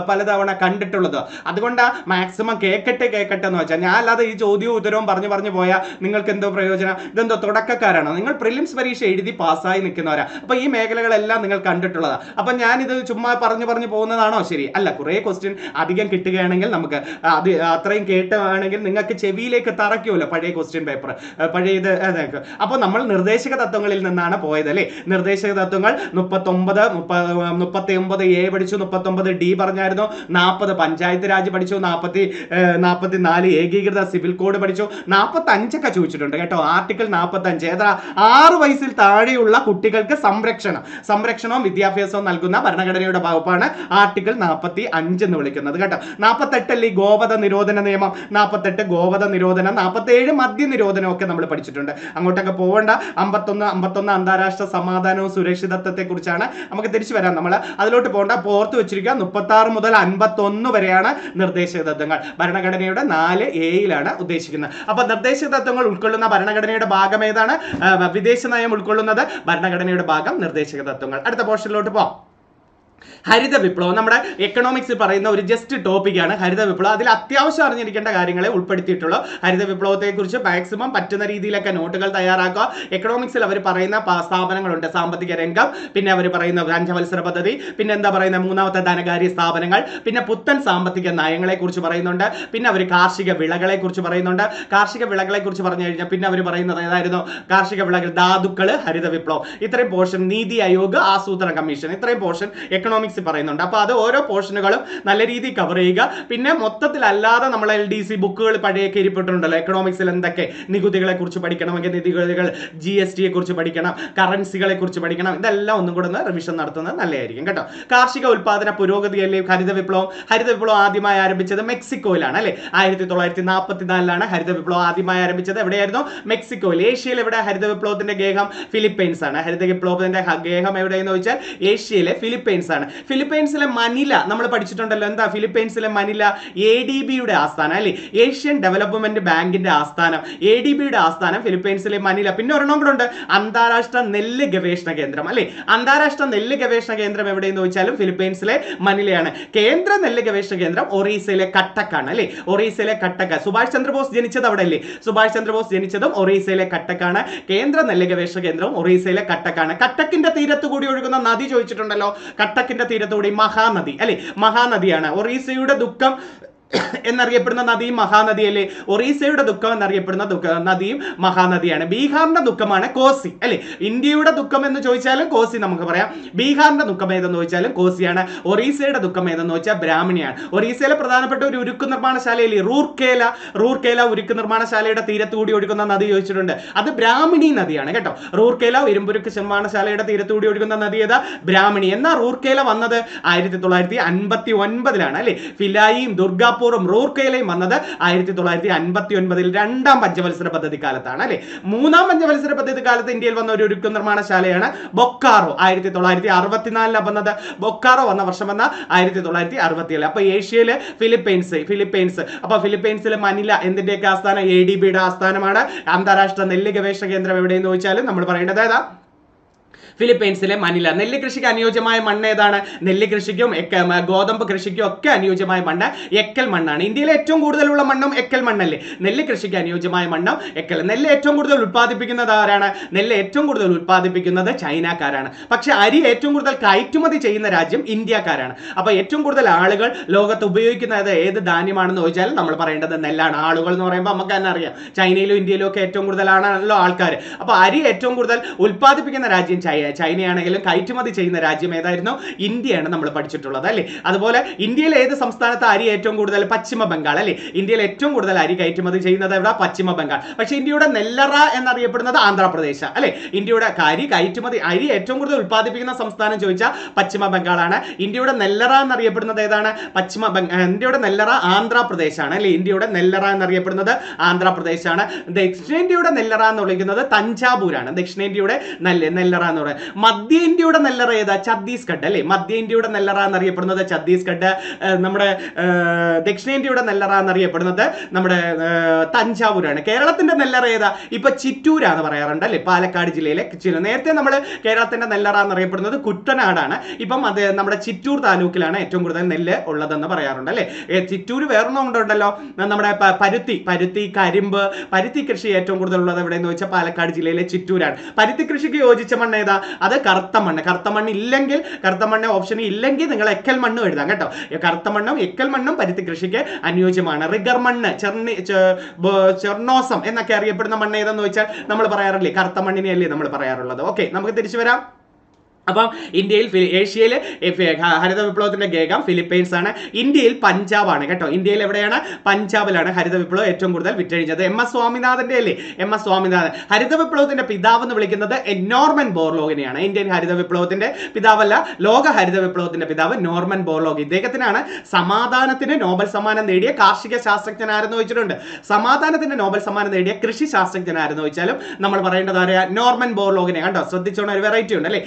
പലതവണ കണ്ടിട്ടുള്ളത്. അതുകൊണ്ട് മാക്സിമം കേൾക്കട്ടെ എന്ന് വെച്ചാൽ, ഞാൻ അല്ലാതെ ഈ ചോദ്യവും ഉത്തരവും പറഞ്ഞു പോയാൽ നിങ്ങൾക്ക് എന്തോ പ്രയോജനം? ഇതെന്തോ തുടക്കക്കാരാണോ നിങ്ങൾ? പ്രിലിംസ് പരീക്ഷ എഴുതി പാസ്സായി നിൽക്കുന്നവരാ. അപ്പൊ ഈ മേഖലകളെല്ലാം നിങ്ങൾ കണ്ടിട്ടുള്ളതാണ്. അപ്പൊ ഞാനിത് ചുമ്മാ പറഞ്ഞു പോകുന്നതാണോ ശരി? അല്ല, കുറെ ക്വസ്റ്റ്യൻ അധികം കിട്ടുകയാണെങ്കിൽ നമുക്ക് അത് അത്രയും കേട്ടാണെങ്കിൽ നിങ്ങൾക്ക് ചെവിയിലേക്ക് തറയ്ക്കുമല്ലോ പഴയ ക്വസ്റ്റ്യൻ പേപ്പർ, പഴയത് അതൊക്കെ. അപ്പോൾ നമ്മൾ നിർദ്ദേശക തത്വങ്ങളിൽ നിന്നാണ് പോയത് അല്ലേ. നിർദ്ദേശക തത്വങ്ങൾ 39 എ പഠിച്ചു, 39 ഡി പറഞ്ഞായിരുന്നു, 40 പഞ്ചായത്ത് രാജ് പഠിച്ചു, 44 ഏകീകൃത സിവിൽ കോഡ് പഠിച്ചു, 45 ഒക്കെ ചോദിച്ചിട്ടുണ്ട് കേട്ടോ. ആർട്ടിക്കിൾ 45 ഏതാ? 6 വയസ്സിൽ താഴെയുള്ള കുട്ടികൾക്ക് സംരക്ഷണവും വിദ്യാഭ്യാസവും നൽകുന്ന ഭരണഘടനയുടെ വകുപ്പാണ് ആർട്ടിക്കിൾ 45 എന്ന് വിളിക്കുന്നത് കേട്ടോ. 48 അല്ലേ ഗോവധ നിരോധന നിയമം, 48 ഗോവധ നിരോധനം, 47 മദ്യ നിരോധനം ഒക്കെ നമ്മൾ പഠിച്ചിട്ടുണ്ട്. അങ്ങോട്ടൊക്കെ പോകണ്ട. 51 അന്താരാഷ്ട്ര സമാധാനവും സുരക്ഷിതത്വത്തെ കുറിച്ചാണ്. നമുക്ക് തിരിച്ചു വരാം, നമ്മൾ അതിലോട്ട് പോകണ്ട. ഓർത്ത് വെച്ചിരിക്കുക, 36 മുതൽ 51 വരെയാണ് നിർദ്ദേശക തത്വങ്ങൾ. ഭരണഘടനയുടെ 4A ഉദ്ദേശിക്കുന്നത്. അപ്പൊ നിർദ്ദേശക തത്വങ്ങൾ ഉൾക്കൊള്ളുന്ന ഭരണഘടനയുടെ ഭാഗം ഏതാണ്? വിദേശ നയം ഉൾക്കൊള്ളുന്നത് ഭരണഘടനയുടെ ഭാഗം നിർദ്ദേശക തത്വങ്ങൾ. അടുത്ത പോർഷനിലോട്ട് പോവാം. ഹരിത വിപ്ലവം നമ്മുടെ എക്കണോമിക്സിൽ പറയുന്ന ഒരു ജസ്റ്റ് ടോപ്പിക്കാണ് ഹരിത വിപ്ലവം. അതിൽ അത്യാവശ്യം അറിഞ്ഞിരിക്കേണ്ട കാര്യങ്ങളെ ഉൾപ്പെടുത്തിയിട്ടുള്ളൂ. ഹരിത വിപ്ലവത്തെ കുറിച്ച് മാക്സിമം പറ്റുന്ന രീതിയിലൊക്കെ നോട്ടുകൾ തയ്യാറാക്കുക. എക്കണോമിക്സിൽ അവർ പറയുന്ന സ്ഥാപനങ്ങളുണ്ട്, സാമ്പത്തിക രംഗം, പിന്നെ അവർ പറയുന്ന പഞ്ചവത്സര പദ്ധതി, പിന്നെ എന്താ പറയുന്ന മൂന്നാമത്തെ ധനകാര്യ സ്ഥാപനങ്ങൾ, പിന്നെ പുത്തൻ സാമ്പത്തിക നയങ്ങളെ കുറിച്ച് പറയുന്നുണ്ട്, പിന്നെ അവർ കാർഷിക വിളകളെ കുറിച്ച് പറയുന്നുണ്ട്. കാർഷിക വിളകളെ കുറിച്ച് പറഞ്ഞു കഴിഞ്ഞാൽ പിന്നെ അവർ പറയുന്നത് ഏതായിരുന്നു? കാർഷിക വിളകൾ, ധാതുക്കൾ, ഹരിത വിപ്ലവം. ഇത്രയും പോർഷൻ, നീതി ആയോഗ്, ആസൂത്രണ കമ്മീഷൻ, ഇത്രയും പോർഷൻ എക്കണോമിക്സ് പറയുന്നുണ്ട്. അപ്പൊ അത് ഓരോ പോർഷനുകളും നല്ല രീതിയിൽ കവർ ചെയ്യുക. പിന്നെ മൊത്തത്തിൽ അല്ലാതെ നമ്മൾ LDC ബുക്കുകൾ പഴയൊക്കെ ഇരിപ്പിട്ടുണ്ടല്ലോ. എക്കണോമിക്സിൽ എന്തൊക്കെ നികുതികളെ കുറിച്ച് പഠിക്കണമെങ്കിൽ നികുതികൾ, GST കുറിച്ച് പഠിക്കണം, കറൻസികളെ കുറിച്ച് പഠിക്കണം. ഇതെല്ലാം ഒന്നും കൂടെ റിവിഷൻ നടത്തുന്നത് നല്ലതായിരിക്കും കേട്ടോ. കാർഷിക ഉൽപാദന പുരോഗതിയല്ലേ ഹരിത വിപ്ലവം. ഹരിത വിപ്ലവം ആദ്യമായി ആരംഭിച്ചത് മെക്സിക്കോയിലാണ് അല്ലെ. 1944 ഹരിത വിപ്ലവം ആദ്യമായി ആരംഭിച്ചത് എവിടെയായിരുന്നു? മെക്സിക്കോയിൽ. ഏഷ്യയിൽ എവിടെ ഹരിത വിപ്ലവത്തിന്റെ ഗേഹം? ഫിലിപ്പൈൻസ് ആണ്. ഹരിത വിപ്ലവത്തിന്റെ ഗേഹം എവിടെയെന്ന് ചോദിച്ചാൽ ഏഷ്യയിലെ ഫിലിപ്പൈൻസ് ആണ്. ഫിലിപ്പൈൻസിലെ മനില നമ്മൾ പഠിച്ചിട്ടുണ്ടല്ലോ. എന്താ ഫിലിപ്പൈൻസിലെ മനില? ADB-യുടെ ആസ്ഥാനം അല്ലെ, ഏഷ്യൻ ഡെവലപ്മെന്റ് ബാങ്കിന്റെ ആസ്ഥാനം. ADB-യുടെ ആസ്ഥാനം ഫിലിപ്പൈൻസിലെ മനില. പിന്നെ ഒരെണ്ണം കൂടെ ഉണ്ട്, അന്താരാഷ്ട്ര നെല്ല് ഗവേഷണ കേന്ദ്രം അല്ലെ. അന്താരാഷ്ട്ര നെല്ല് ഗവേഷണ കേന്ദ്രം എവിടെയെന്ന് ചോദിച്ചാലും ഫിലിപ്പൈൻസിലെ മനിലയാണ്. കേന്ദ്ര നെല്ല് ഗവേഷണ കേന്ദ്രം ഒറീസയിലെ കട്ടക്കാണ് അല്ലെ. ഒറീസയിലെ കട്ടക്ക. സുഭാഷ് ചന്ദ്രബോസ് ജനിച്ചത് അവിടെ അല്ലേ? സുഭാഷ് ചന്ദ്രബോസ് ജനിച്ചതും ഒറീസയിലെ കട്ടക്കാണ്. കേന്ദ്ര നെല്ല് ഗവേഷണ കേന്ദ്രവും ഒറീസയിലെ കട്ടക്കാണ്. കട്ടക്കിന്റെ തീരത്ത് കൂടി ഒഴുകുന്ന നദി ചോദിച്ചിട്ടുണ്ടല്ലോ. കട്ടക്കിന്റെ തീരത്തോടെ മഹാനദി അല്ലെ, മഹാനദിയാണ്. ഒറീസയുടെ ദുഃഖം എന്നറിയപ്പെടുന്ന നദിയും മഹാനദിയല്ലേ. ഒറീസയുടെ ദുഃഖം എന്നറിയപ്പെടുന്ന നദിയും മഹാനദിയാണ്. ബീഹാറിന്റെ ദുഃഖമാണ് കോസി അല്ലെ. ഇന്ത്യയുടെ ദുഃഖം എന്ന് ചോദിച്ചാലും കോസി നമുക്ക് പറയാം. ബീഹാറിന്റെ ദുഃഖം ഏതെന്ന് ചോദിച്ചാലും കോസിയാണ്. ഒറീസയുടെ ദുഃഖം ഏതെന്ന് ചോദിച്ചാൽ ബ്രാഹ്മണിയാണ്. ഒറീസയിലെ പ്രധാനപ്പെട്ട ഒരു ഉരുക്ക് നിർമ്മാണശാലയില്ലേ, റൂർക്കേല ഉരുക്ക് നിർമ്മാണശാലയുടെ തീരത്തുകൂടി ഒഴുകുന്ന നദി ചോദിച്ചിട്ടുണ്ട്. അത് ബ്രാഹ്മണി നദിയാണ് കേട്ടോ. റൂർക്കേല ഇരുമ്പുരുക്ക് നിർമ്മാണശാലയുടെ തീരത്തുകൂടി ഒഴുകുന്ന നദി ഏതാ? ബ്രാഹ്മണി. എന്നാൽ റൂർക്കേല വന്നത് 1959 അല്ലെ. ഫിലായിയും ദുർഗാപൂറും റൂർക്കേലയും വന്നത് 1959 രണ്ടാം പഞ്ചവത്സര പദ്ധതി കാലത്താണ് അല്ലെ. മൂന്നാം പഞ്ചവത്സര പദ്ധതി കാലത്ത് ഇന്ത്യയിൽ വന്ന ഒരു ഉരുക്ക് നിർമ്മാണശാലയാണ് ബൊക്കാറോ. 1964 വന്നത്. ബൊക്കാറോ വന്ന വർഷം വന്ന 1967. അപ്പൊ ഏഷ്യയിലെ ഫിലിപ്പൈൻസ്. അപ്പൊ ഫിലിപ്പൈൻസിലെ മനില എന്തിന്റെയൊക്കെ ആസ്ഥാനം? ADB-യുടെ ആസ്ഥാനമാണ്. അന്താരാഷ്ട്ര നെല്ല് ഗവേഷണ കേന്ദ്രം എവിടെയെന്ന് ചോദിച്ചാലും നമ്മൾ പറയേണ്ടത് ഏതാ? ഫിലിപ്പൈൻസിലെ മനില. നെല്ല് കൃഷിക്ക് അനുയോജ്യമായ മണ്ണ് ഏതാണ്? നെല്ല് കൃഷിക്കും ഗോതമ്പ് കൃഷിക്കും ഒക്കെ അനുയോജ്യമായ മണ്ണ് എക്കൽ മണ്ണാണ്. ഇന്ത്യയിലെ ഏറ്റവും കൂടുതലുള്ള മണ്ണും എക്കൽ മണ്ണല്ലേ. നെല്ല് കൃഷിക്ക് അനുയോജ്യമായ മണ്ണും എക്കൽ. നെല്ല് ഏറ്റവും കൂടുതൽ ഉത്പാദിപ്പിക്കുന്നത് ആരാണ്? നെല്ല് ഏറ്റവും കൂടുതൽ ഉത്പാദിപ്പിക്കുന്നത് ചൈനക്കാരാണ്. പക്ഷെ അരി ഏറ്റവും കൂടുതൽ കയറ്റുമതി ചെയ്യുന്ന രാജ്യം ഇന്ത്യക്കാരാണ്. അപ്പൊ ഏറ്റവും കൂടുതൽ ആളുകൾ ലോകത്ത് ഉപയോഗിക്കുന്നത് ഏത് ധാന്യമാണെന്ന് ചോദിച്ചാൽ നമ്മൾ പറയേണ്ടത് നെല്ലാണ്. ആളുകൾ എന്ന് പറയുമ്പോൾ നമുക്ക് തന്നെ അറിയാം, ചൈനയിലും ഇന്ത്യയിലും ഒക്കെ ഏറ്റവും കൂടുതലാണല്ലോ ആൾക്കാർ. അപ്പൊ അരി ഏറ്റവും കൂടുതൽ ഉത്പാദിപ്പിക്കുന്ന രാജ്യം ചൈനയാണെങ്കിലും കയറ്റുമതി ചെയ്യുന്ന രാജ്യം ഏതായിരുന്നു? ഇന്ത്യയാണ് നമ്മൾ പഠിച്ചിട്ടുള്ളത് അല്ലേ. അതുപോലെ ഇന്ത്യയിൽ ഏത് സംസ്ഥാനത്ത് അരി ഏറ്റവും കൂടുതൽ? പശ്ചിമ ബംഗാൾ അല്ലേ. ഇന്ത്യയിൽ ഏറ്റവും കൂടുതൽ അരി കയറ്റുമതി ചെയ്യുന്നത് എവിടെ? പശ്ചിമ ബംഗാൾ. പക്ഷെ ഇന്ത്യയുടെ നെല്ലറ എന്നറിയപ്പെടുന്നത് ആന്ധ്രാപ്രദേശ് അല്ലെ. ഇന്ത്യയുടെ അരി ഏറ്റവും കൂടുതൽ ഉത്പാദിപ്പിക്കുന്ന സംസ്ഥാനം ചോദിച്ചാൽ പശ്ചിമ ബംഗാളാണ്. ഇന്ത്യയുടെ നെല്ലറ എന്നറിയപ്പെടുന്നത് ഏതാണ്? ഇന്ത്യയുടെ നെല്ലറ ആന്ധ്രാപ്രദേശാണ് അല്ലെ. ഇന്ത്യയുടെ നെല്ലറ എന്നറിയപ്പെടുന്നത് ആന്ധ്രാപ്രദേശാണ്. ദക്ഷിണേന്ത്യയുടെ നെല്ലറ എന്ന് വിളിക്കുന്നത് തഞ്ചാവൂരാണ്. ദക്ഷിണേന്ത്യയുടെ നെല്ലറ എന്ന് പറയുന്നത്. മധ്യ ഇന്ത്യയുടെ നെല്ലറ ഏതാ? ഛത്തീസ്ഗഡ് അല്ലേ. മധ്യ ഇന്ത്യയുടെ നെല്ലറ എന്നറിയപ്പെടുന്നത് ഛത്തീസ്ഗഡ്. നമ്മുടെ ദക്ഷിണേന്ത്യയുടെ നെല്ലറ എന്നറിയപ്പെടുന്നത് നമ്മുടെ തഞ്ചാവൂരാണ്. കേരളത്തിന്റെ നെല്ലറ ഏതാ? ഇപ്പൊ ചിറ്റൂരാന്ന് പറയാറുണ്ട് അല്ലെ, പാലക്കാട് ജില്ലയിലെ. നേരത്തെ നമ്മൾ കേരളത്തിന്റെ നെല്ലറ എന്നറിയപ്പെടുന്നത് കുട്ടനാടാണ്. ഇപ്പം അത് നമ്മുടെ ചിറ്റൂർ താലൂക്കിലാണ് ഏറ്റവും കൂടുതൽ നെല്ല് ഉള്ളതെന്ന് പറയാറുണ്ട് അല്ലെ. ചിറ്റൂർ വേറൊന്നും ഉണ്ടല്ലോ, നമ്മുടെ പരുത്തി, കരിമ്പ്, പരുത്തി കൃഷി ഏറ്റവും കൂടുതൽ ഉള്ളത് എവിടെയെന്ന് വെച്ചാൽ പാലക്കാട് ജില്ലയിലെ ചിറ്റൂരാണ്. പരുത്തി കൃഷിക്ക് യോജിച്ച മണ്ണ് ഏതാ? അത് കറുത്ത മണ്ണ്. കറുത്ത മണ്ണ് ഓപ്ഷൻ ഇല്ലെങ്കിൽ നിങ്ങൾ എക്കൽ മണ്ണും എഴുതാം കേട്ടോ. കറുത്ത മണ്ണും എക്കൽ മണ്ണും പരുത്തി കൃഷിക്ക് അനുയോജ്യമാണ്. റിഗർ മണ്ണ്, ചെർണോസം എന്നൊക്കെ അറിയപ്പെടുന്ന മണ്ണ് ഏതെന്ന് വെച്ചാൽ നമ്മൾ പറയാറില്ലേ, കറുത്ത മണ്ണിനെയല്ലേ നമ്മൾ പറയാറുള്ളത്. ഓക്കെ, നമുക്ക് തിരിച്ചു വരാം. അപ്പം ഏഷ്യയിലെ ഹരിത വിപ്ലവത്തിന്റെ ഗേഗം ഫിലിപ്പൈൻസ് ആണ്. ഇന്ത്യയിൽ പഞ്ചാബാണ് കേട്ടോ. ഇന്ത്യയിൽ എവിടെയാണ്? പഞ്ചാബിലാണ് ഹരിത വിപ്ലവം ഏറ്റവും കൂടുതൽ വിറ്റഴിഞ്ഞത്. MS സ്വാമിനാഥന്റെ അല്ലേ, MS സ്വാമിനാഥൻ. ഹരിത വിപ്ലവത്തിന്റെ പിതാവ് എന്ന് വിളിക്കുന്നത് നോർമൻ ബോർലോഗിനെയാണ്. ഇന്ത്യൻ ഹരിത വിപ്ലവത്തിന്റെ പിതാവല്ല, ലോക ഹരിത വിപ്ലവത്തിന്റെ പിതാവ് നോർമൻ ബോർലോഗ്. ഇദ്ദേഹത്തിനാണ് സമാധാനത്തിന് നോബൽ സമ്മാനം നേടിയ കാർഷിക ശാസ്ത്രജ്ഞനാരെന്ന് വെച്ചിട്ടുണ്ട്. സമാധാനത്തിന് നോബൽ സമ്മാനം നേടിയ കൃഷി ശാസ്ത്രജ്ഞനാരെന്ന് വെച്ചാലും നമ്മൾ പറയേണ്ടത് ആരെയാ? നോർമൻ ബോർലോഗിനെ. കണ്ടോ, ശ്രദ്ധിച്ചോണം, ഒരു വെറൈറ്റി ഉണ്ട് അല്ലേ.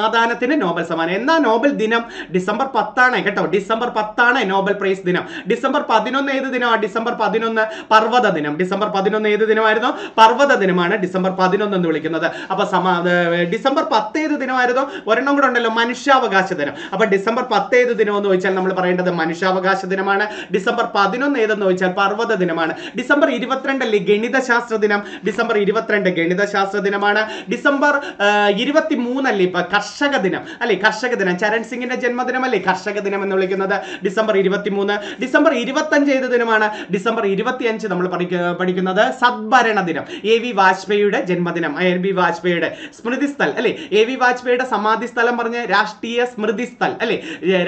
സമാധാനത്തിന് നോബൽ സമ്മാനം. എന്നാ നോബൽ ദിനം? ഡിസംബർ 10 കേട്ടോ. ഡിസംബർ 10 നോബൽ പ്രൈസ് ദിനം. ഡിസംബർ 11 ഏത് ദിനമാണ്? ഡിസംബർ 11 പർവ്വത ദിനം. ഡിസംബർ 11 ഏത് ദിനമായിരുന്നു? പർവ്വത ദിനമാണ് ഡിസംബർ 11 എന്ന് വിളിക്കുന്നത്. അപ്പൊ ഡിസംബർ 10 ഏത് ദിനമായിരുന്നു? ഒരെണ്ണം കൂടെ ഉണ്ടല്ലോ, മനുഷ്യാവകാശ ദിനം. അപ്പൊ ഡിസംബർ 10 ഏത് ദിനം എന്ന് വെച്ചാൽ നമ്മൾ പറയേണ്ടത് മനുഷ്യാവകാശ ദിനമാണ്. ഡിസംബർ 11 ഏതെന്ന് വെച്ചാൽ പർവ്വത ദിനമാണ്. ഡിസംബർ 22 അല്ലേ ഗണിതശാസ്ത്ര ദിനം. ഡിസംബർ 22 ഗണിതശാസ്ത്ര ദിനമാണ്. ഡിസംബർ 23 അല്ലേ ഇപ്പൊ കർഷക ദിനം അല്ലെ. കർഷക ദിനം, ചരൺ സിംഗിന്റെ ജന്മദിനം അല്ലേ കർഷക ദിനം എന്ന് വിളിക്കുന്നത്. ഡിസംബർ 23. ഡിസംബർ 25 ഏത് ദിനമാണ്? ഡിസംബർ 25 നമ്മൾ പഠിക്കുന്നത് സദ്ഭരണ ദിനം. AV വാജ്പേയിയുടെ ജന്മദിനം. AV വാജ്പേയിയുടെ സ്മൃതി സ്ഥൽ അല്ലെ. AV വാജ്പേയിയുടെ സമാധി സ്ഥലം പറഞ്ഞ രാഷ്ട്രീയ സ്മൃതി സ്ഥൽ അല്ലെ.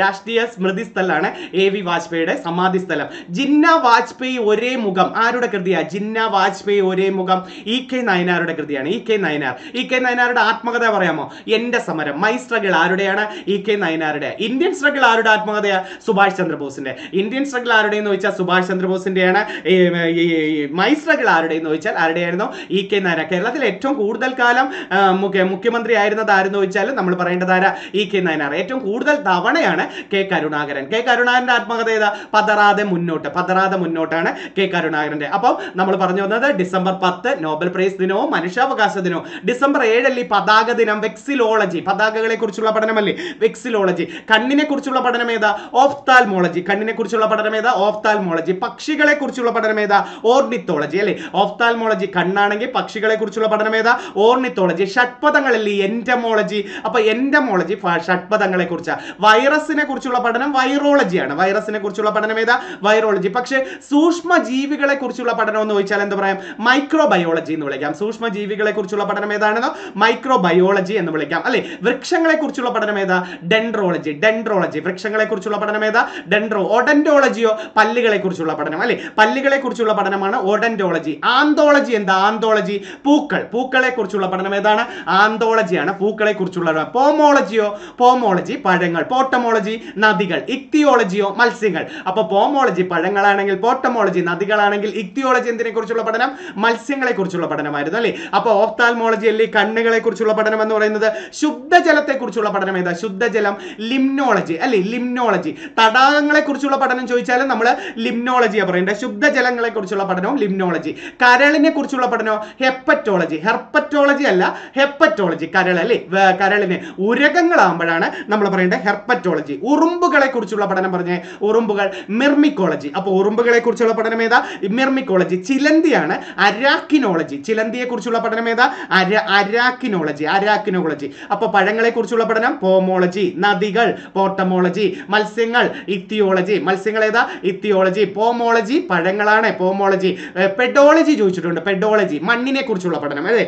രാഷ്ട്രീയ സ്മൃതി സ്ഥലാണ് AV വാജ്പേയിയുടെ സമാധി സ്ഥലം. ജിന്ന വാജ്പേയി ഒരേ മുഖം ആരുടെ കൃതിയാ? ജിന്ന വാജ്പേയി ഒരേ മുഖം EK നയനാരുടെ കൃതിയാണ്. EK നയനാരുടെ ആത്മകഥ പറയാമോ? എന്റെ സമരം, മൈ സ്ട്രഗിൾ ആരുടെയാണ്? EK നയനാരുടെ. ഇന്ത്യൻ സ്ട്രഗിൾ ആരുടെ ആത്മകഥയാ? സുഭാഷ് ചന്ദ്രബോസിന്റെ. ഇന്ത്യൻ സ്ട്രഗിൾ ആരുടെ എന്ന് ചോദിച്ചാൽ സുഭാഷ് ചന്ദ്രബോസിന്റെയാണ്. മൈ സ്ട്രഗിൾ ആരുടെ എന്ന് ചോദിച്ചാൽ ആരുടെയായിരുന്നു? EK നയനാർ. കേരളത്തിൽ ഏറ്റവും കൂടുതൽ കാലം മുഖ്യമന്ത്രി ആയിരുന്നത് ആരെന്ന് ചോദിച്ചാൽ നമ്മൾ പറയേണ്ടത് ആരാ? EK നയനാർ. ഏറ്റവും കൂടുതൽ തവണയാണ് K കരുണാകരൻ. K കരുണാകരന്റെ ആത്മകഥ ഏതാ? പതറാതെ മുന്നോട്ടാണ് K കരുണാകരന്റെ. അപ്പം നമ്മൾ പറഞ്ഞു വന്നത് ഡിസംബർ 10 നോബൽ പ്രൈസ് ദിനവും മനുഷ്യാവകാശ ദിനവും. ഡിസംബർ 7 പതാക ദിനം. വെക്സിലോളജി, പതാകകളെ കുറിച്ചുള്ള പഠനമല്ലേ വെക്സിലോളജി. കണ്ണിനെ കുറിച്ചുള്ള പഠനം ഏതാ? ഓഫ്താൽമോളജി. കണ്ണിനെ കുറിച്ചുള്ള പഠനം ഏതാ? ഓഫ്താൽമോളജി. പക്ഷികളെ കുറിച്ചുള്ള പഠനം ഏതാ? ഓർണിത്തോളജി അല്ലെ. ഓഫ്താൽമോളജി കണ്ണാണെങ്കിൽ പക്ഷികളെ കുറിച്ചുള്ള പഠനം ഏതാ? ഓർണിത്തോളജി. ഷഡ്പദങ്ങളല്ലേ എന്റമോളജി. അപ്പൊ എന്റമോളജി ഷഡ്പദങ്ങളെ കുറിച്ച്. വൈറസിനെ കുറിച്ചുള്ള പഠനം വൈറോളജിയാണ്. വൈറസിനെ കുറിച്ചുള്ള പഠനം ഏതാ? വൈറോളജി. പക്ഷേ സൂക്ഷ്മ ജീവികളെ കുറിച്ചുള്ള പഠനം എന്ന് ചോദിച്ചാൽ എന്താ പറയാം? മൈക്രോബയോളജി എന്ന് വിളിക്കാം. സൂക്ഷ്മ ജീവികളെ കുറിച്ചുള്ള പഠനം ഏതാണെന്നോ മൈക്രോബയോളജി എന്ന് വിളിക്കാം അല്ലെ. വൃക്ഷങ്ങളെ കുറിച്ചുള്ള പഠനം ഏതാ? ഡെൻഡ്രോളജി. വൃക്ഷങ്ങളെ കുറിച്ചുള്ള പഠനം ഏതാ? ഓഡന്റോളജിയോ പല്ലുകളെ കുറിച്ചുള്ള പഠനം അല്ലെ. പല്ലുകളെ കുറിച്ചുള്ള പഠനമാണ് ഓഡന്റോളജി. ആന്തോളജി എന്താ? ആന്തോളജി പൂക്കളെ കുറിച്ചുള്ള പഠനം ഏതാണ്? ആന്തോളജിയാണ് പൂക്കളെ കുറിച്ചുള്ള. പോമോളജി പഴങ്ങൾ. പോട്ടമോളജി നദികൾ. ഇക്തിയോളജിയോ മത്സ്യങ്ങൾ. അപ്പൊ പോമോളജി പഴങ്ങളാണെങ്കിൽ, പോട്ടമോളജി നദികളാണെങ്കിൽ, ഇക്തിയോളജി എന്തിനെ കുറിച്ചുള്ള പഠനം? മത്സ്യങ്ങളെ കുറിച്ചുള്ള പഠനമായിരുന്നു അല്ലെ. അപ്പൊ ഓഫ്താൽമോളജി അല്ലേ കണ്ണുകളെ കുറിച്ചുള്ള പഠനം എന്ന് പറയുന്നത്. ശുദ്ധജലത്തെ കുറിച്ചുള്ള പഠനം ഏതാ? ശുദ്ധജലം. ലിംനോളജി അല്ലെ. ലിംനോളജി. തടാകങ്ങളെ കുറിച്ചുള്ള പഠനം ചോദിച്ചാൽ നമ്മൾ ലിംനോളജിയാ പറയേണ്ടത്. ശുദ്ധജലങ്ങളെ കുറിച്ചുള്ള പഠനവും ലിംനോളജി. കരളിനെ കുറിച്ചുള്ള പഠനവും ഹെപ്പറ്റോളജി. ഹെർപ്പറ്റോളജി അല്ല, ഹെപ്പറ്റോളജി. കരൾ അല്ലെ. കരളിന് ഉരകങ്ങളാകുമ്പോഴാണ് നമ്മൾ പറയേണ്ടത് ഹെർപ്പറ്റോളജി. ഉറുമ്പുകളെ കുറിച്ചുള്ള പഠനം പറഞ്ഞേ. ഉറുമ്പുകൾ. മിർമിക്കോളജി. അപ്പൊ ഉറുമ്പുകളെ കുറിച്ചുള്ള പഠനം ഏതാ? മിർമിക്കോളജി. ചിലന്തിയാണ് അരാക്കിനോളജി. ചിലന്തിയെ കുറിച്ചുള്ള പഠനം ഏതാ? അരാക്കിനോളജി. അപ്പൊ പഴങ്ങളെ കുറിച്ചുള്ള പഠനം പോമോളജി. നദികൾ പോട്ടമോളജി. മത്സ്യങ്ങൾ ഇക്തിയോളജി. മത്സ്യങ്ങൾ ഏതാ? ഇക്തിയോളജി. പോമോളജി പഴങ്ങളാണ്, പോമോളജി. പെഡോളജി ചോദിച്ചിട്ടുണ്ട്. പെഡോളജി മണ്ണിനെ കുറിച്ചുള്ള പഠനം അല്ലേ.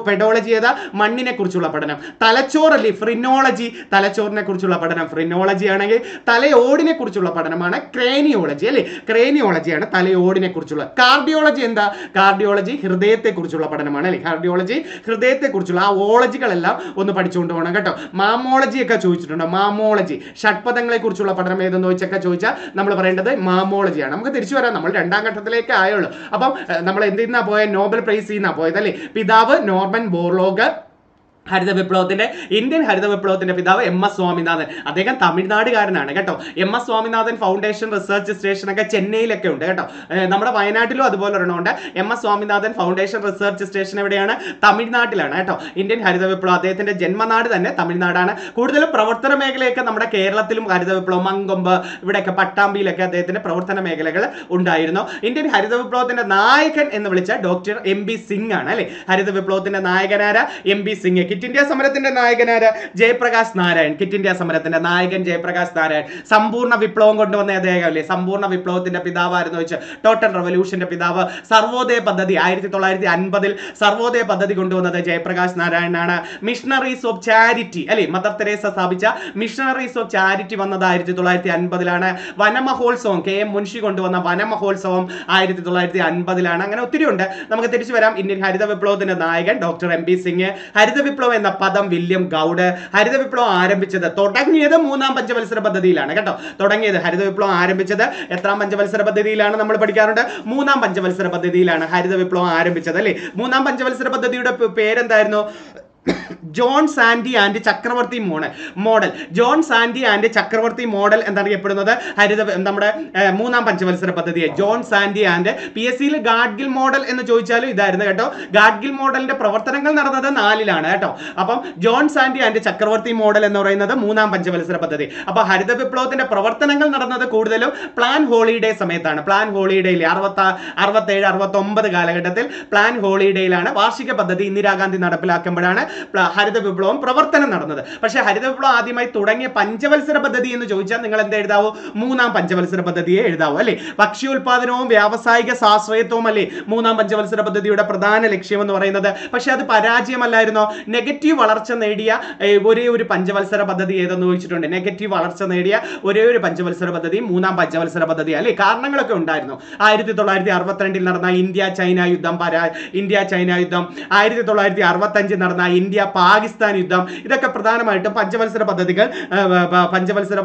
പെഡോളജി ഏതാ? മണ്ണിനെ കുറിച്ചുള്ള പഠനം. തലച്ചോറല്ലേ ഫ്രിനോളജി. തലച്ചോറിനെ കുറിച്ചുള്ള പഠനം ഫ്രിനോളജി ആണെങ്കിൽ തലയോടിനെ കുറിച്ചുള്ള പഠനമാണ് ക്രേനിയോളജി അല്ലേ. ക്രേനിയോളജിയാണ് തലയോടിനെ കുറിച്ചുള്ള. കാർഡിയോളജി എന്താ? കാർഡിയോളജി ഹൃദയത്തെ കുറിച്ചുള്ള പഠനമാണ് അല്ലേ. കാർഡിയോളജി ഹൃദയത്തെ കുറിച്ചുള്ള ആ ഓളജികളെല്ലാം ഒന്ന് പഠിച്ചുകൊണ്ട് പോകണം കേട്ടോ. മാമോളജി ഒക്കെ ചോദിച്ചിട്ടുണ്ട്. മാമോളജി ഷഡ്പദങ്ങളെ കുറിച്ചുള്ള പഠനം ഏതെന്ന് ചോദിച്ചാൽ നമ്മൾ പറയേണ്ടത് മാമോളജിയാണ്. നമുക്ക് തിരിച്ചു വരാം, നമ്മൾ 2ാം ഘട്ടത്തിലേക്ക് ആയുള്ളൂ. അപ്പം നമ്മൾ എന്തിനാ പോയത്? നോബൽ പ്രൈസ് ചെയ്യുന്ന പോയത് അല്ലേ. പിതാവ് നോർമൻ ബോർലോഗ്, ഹരിത വിപ്ലവത്തിന്റെ ഇന്ത്യൻ ഹരിത വിപ്ലവത്തിന്റെ പിതാവ് MS സ്വാമിനാഥൻ. അദ്ദേഹം തമിഴ്നാടുകാരനാണ് കേട്ടോ. MS Swaminathan foundation research station ഒക്കെ ചെന്നൈയിലൊക്കെ ഉണ്ട് കേട്ടോ. നമ്മുടെ വയനാട്ടിലും അതുപോലെ ഒരെണ്ണമുണ്ട്. MS Swaminathan foundation research station എവിടെയാണ്? തമിഴ്നാട്ടിലാണ് കേട്ടോ. ഇന്ത്യൻ ഹരിത വിപ്ലവം അദ്ദേഹത്തിന്റെ ജന്മനാട് തന്നെ തമിഴ്നാടാണ്. കൂടുതലും പ്രവർത്തന മേഖലയൊക്കെ നമ്മുടെ കേരളത്തിലും ഹരിത വിപ്ലവം മങ്കൊമ്പ് ഇവിടെയൊക്കെ പട്ടാമ്പിയിലൊക്കെ അദ്ദേഹത്തിന്റെ പ്രവർത്തന മേഖലകൾ ഉണ്ടായിരുന്നു. ഇന്ത്യൻ ഹരിത വിപ്ലവത്തിന്റെ നായകൻ എന്ന് വിളിച്ച ഡോക്ടർ MB സിംഗ് ആണ് അല്ലെ. ഹരിത വിപ്ലവത്തിന്റെ നായകനാര MB സിംഗ്. ക്വിറ്റ് ഇന്ത്യ സമരത്തിന്റെ നായകനാര്? ജയപ്രകാശ് നാരായൺ. ക്വിറ്റ് ഇന്ത്യ സമരത്തിന്റെ നായകൻ ജയപ്രകാശ് നാരായൺ. സമ്പൂർണ്ണ വിപ്ലവം കൊണ്ടുവന്ന അദ്ദേഹം അല്ലേ. സമ്പൂർണ്ണ വിപ്ലവത്തിന്റെ പിതാവായിരുന്നു വെച്ച് ടോട്ടൽ റവല്യൂഷന്റെ പിതാവ്. സർവോദയ പദ്ധതി 1950 സർവോദയ പദ്ധതി കൊണ്ടുവന്നത് ജയപ്രകാശ് നാരായണനാണ്. മിഷണറീസ് ഓഫ് ചാരിറ്റി അല്ലെ, മദർ തെരേസ സ്ഥാപിച്ച മിഷണറീസ് ഓഫ് ചാരിറ്റി വന്നത് 1950 വനമഹോത്സവം KM മുൻഷി കൊണ്ടുവന്ന വനമഹോത്സവം 1950 അങ്ങനെ ഒത്തിരി ഉണ്ട്. നമുക്ക് തിരിച്ചു വരാം. ഇന്ത്യൻ ഹരിത വിപ്ലവത്തിന്റെ നായകൻ ഡോക്ടർ MB സിംഗ്. ഹരിത വിപ്ലവം എന്ന പദം വില്യം ഗൗഡ്. ഹരിത വിപ്ലവം ആരംഭിച്ചത് തുടങ്ങിയത് 3-ാം പഞ്ചവത്സര പദ്ധതിയിലാണ് കേട്ടോ. തുടങ്ങിയത് ഹരിത വിപ്ലവം ആരംഭിച്ചത് എത്രാം പഞ്ചവത്സര പദ്ധതിയിലാണ്? നമ്മൾ പഠിക്കാറുണ്ട് 3-ാം പഞ്ചവത്സര പദ്ധതിയിലാണ് ഹരിത വിപ്ലവം ആരംഭിച്ചത് അല്ലേ. 3-ാം പഞ്ചവത്സര പദ്ധതിയുടെ പേരെന്തായിരുന്നു? John Sandy and Chakravarty model. John Sandy and Chakravarty model എന്നറിയപ്പെടുന്നത് നമ്മുടെ 3-ാം പഞ്ചവത്സര പദ്ധതിയെ ജോൺ സാൻഡി ആൻഡ് PSCയിൽ ഗാഡ്ഗിൽ മോഡൽ എന്ന് ചോദിച്ചാലും ഇതായിരുന്നു കേട്ടോ. ഗാഡ്ഗിൽ മോഡലിന്റെ പ്രവർത്തനങ്ങൾ നടന്നത് 4-ലാണ് കേട്ടോ. അപ്പം John Sandy and Chakravarty model എന്ന് പറയുന്നത് 3-ാം പഞ്ചവത്സര പദ്ധതി. അപ്പൊ ഹരിത വിപ്ലവത്തിന്റെ പ്രവർത്തനങ്ങൾ നടന്നത് കൂടുതലും പ്ലാൻ ഹോളിഡേ സമയത്താണ്. പ്ലാൻ ഹോളിഡേയിൽ 67, 69 കാലഘട്ടത്തിൽ പ്ലാൻ ഹോളിഡേയിലാണ് വാർഷിക പദ്ധതി ഇന്ദിരാഗാന്ധി നടപ്പിലാക്കുമ്പോഴാണ് ഹരിത വിപ്ലവം പ്രവർത്തനം നടന്നത്. പക്ഷേ ഹരിത വിപ്ലവം ആദ്യമായി തുടങ്ങിയ പഞ്ചവത്സര പദ്ധതി എന്ന് ചോദിച്ചാൽ നിങ്ങൾ എന്ത് എഴുതാവൂ? 3-ാം പഞ്ചവത്സര പദ്ധതിയെ എഴുതാവൂ അല്ലെ. ഭക്ഷ്യോൽപാദനവും വ്യാവസായിക സ്വാശ്രയത്വവും അല്ലെ 3-ാം പഞ്ചവത്സര പദ്ധതിയുടെ പ്രധാന ലക്ഷ്യം എന്ന് പറയുന്നത്. പക്ഷെ അത് പരാജയമല്ലായിരുന്നോ? നെഗറ്റീവ് വളർച്ച നേടിയ ഒരേ ഒരു പഞ്ചവത്സര പദ്ധതി ഏതെന്ന് ചോദിച്ചിട്ടുണ്ട്. നെഗറ്റീവ് വളർച്ച നേടിയ ഒരേ ഒരു പഞ്ചവത്സര പദ്ധതി 3-ാം പഞ്ചവത്സര പദ്ധതി അല്ലെ. കാരണങ്ങളൊക്കെ ഉണ്ടായിരുന്നു. 1962 നടന്ന ഇന്ത്യ ചൈന യുദ്ധം. 1965 നടന്ന ഇന്ത്യ പാകിസ്ഥാൻ യുദ്ധം. ഇതൊക്കെ പ്രധാനമായിട്ടും പഞ്ചവത്സര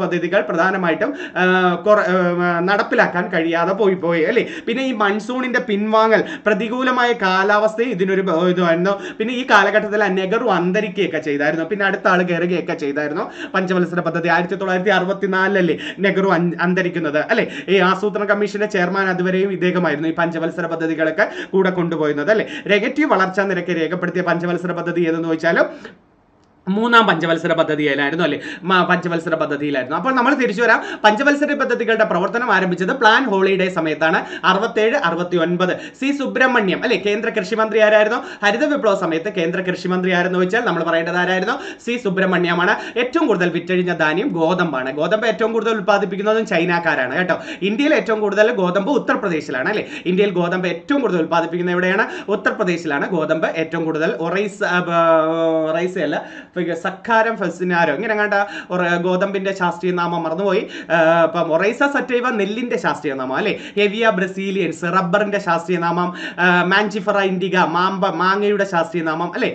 പദ്ധതികൾ പ്രധാനമായിട്ടും നടപ്പിലാക്കാൻ കഴിയാതെ പോയി അല്ലേ. പിന്നെ ഈ മൺസൂണിന്റെ പിൻവാങ്ങൽ, പ്രതികൂലമായ കാലാവസ്ഥയും ഇതിനൊരു ഇതായിരുന്നു. പിന്നെ ഈ കാലഘട്ടത്തിൽ നെഹ്റു അന്തരിക്കുകയൊക്കെ ചെയ്തായിരുന്നു. പിന്നെ അടുത്ത ആൾ കയറുകയൊക്കെ ചെയ്തായിരുന്നു. പഞ്ചവത്സര പദ്ധതി 1964 നെഹ്റു അന്തരിക്കുന്നത് അല്ലെ. ഈ ആസൂത്രണ കമ്മീഷന്റെ ചെയർമാൻ അതുവരെയും ഇദ്ദേഹമായിരുന്നു. ഈ പഞ്ചവത്സര പദ്ധതികളൊക്കെ കൂടെ കൊണ്ടുപോയിരുന്നത് അല്ലെ. നെഗറ്റീവ് വളർച്ചാ നിരക്ക് രേഖപ്പെടുത്തിയ പഞ്ചവത്സര പദ്ധതി ഏതെന്ന് ചോദിച്ചാലും 3-ാം പഞ്ചവത്സര പദ്ധതിയിലായിരുന്നു അല്ലെ. പഞ്ചവത്സര പദ്ധതിയിലായിരുന്നു. അപ്പോൾ നമ്മൾ തിരിച്ചു വരാം. പഞ്ചവത്സര പദ്ധതികളുടെ പ്രവർത്തനം ആരംഭിച്ചത് പ്ലാൻ ഹോളിഡേ സമയത്താണ്. 67, 69. സി സുബ്രഹ്മണ്യം അല്ലെ കേന്ദ്ര കൃഷിമന്ത്രി ആരായിരുന്നു? ഹരിത വിപ്ലവ സമയത്ത് കേന്ദ്ര കൃഷിമന്ത്രി ആരെന്ന് വെച്ചാൽ നമ്മൾ പറയേണ്ടത് ആരായിരുന്നു? സി സുബ്രഹ്മണ്യമാണ്. ഏറ്റവും കൂടുതൽ വിറ്റഴിഞ്ഞ ധാന്യം ഗോതമ്പാണ്. ഗോതമ്പ് ഏറ്റവും കൂടുതൽ ഉത്പാദിപ്പിക്കുന്നതും ചൈനക്കാരാണ് കേട്ടോ. ഇന്ത്യയിൽ ഏറ്റവും കൂടുതൽ ഗോതമ്പ് ഉത്തർപ്രദേശിലാണ് അല്ലെ. ഇന്ത്യയിൽ ഗോതമ്പ് ഏറ്റവും കൂടുതൽ ഉത്പാദിപ്പിക്കുന്ന എവിടെയാണ്? ഉത്തർപ്രദേശിലാണ് ഗോതമ്പ് ഏറ്റവും കൂടുതൽ. ഒറൈസ അല്ല, സക്കാരം ഫെസിനാരോ ഇങ്ങനെ കണ്ട ഗോതമ്പിന്റെ ശാസ്ത്രീയ നാമം മറന്നുപോയി. ഇപ്പം ഒറൈസ സറ്റൈവ നെല്ലിന്റെ ശാസ്ത്രീയ നാമം അല്ലെ. ഹെവിയ ബ്രസീലിയൻസ് റബ്ബറിന്റെ ശാസ്ത്രീയ നാമം. മാഞ്ചിഫറ ഇൻഡിക മാങ്ങയുടെ ശാസ്ത്രീയ നാമം അല്ലെ.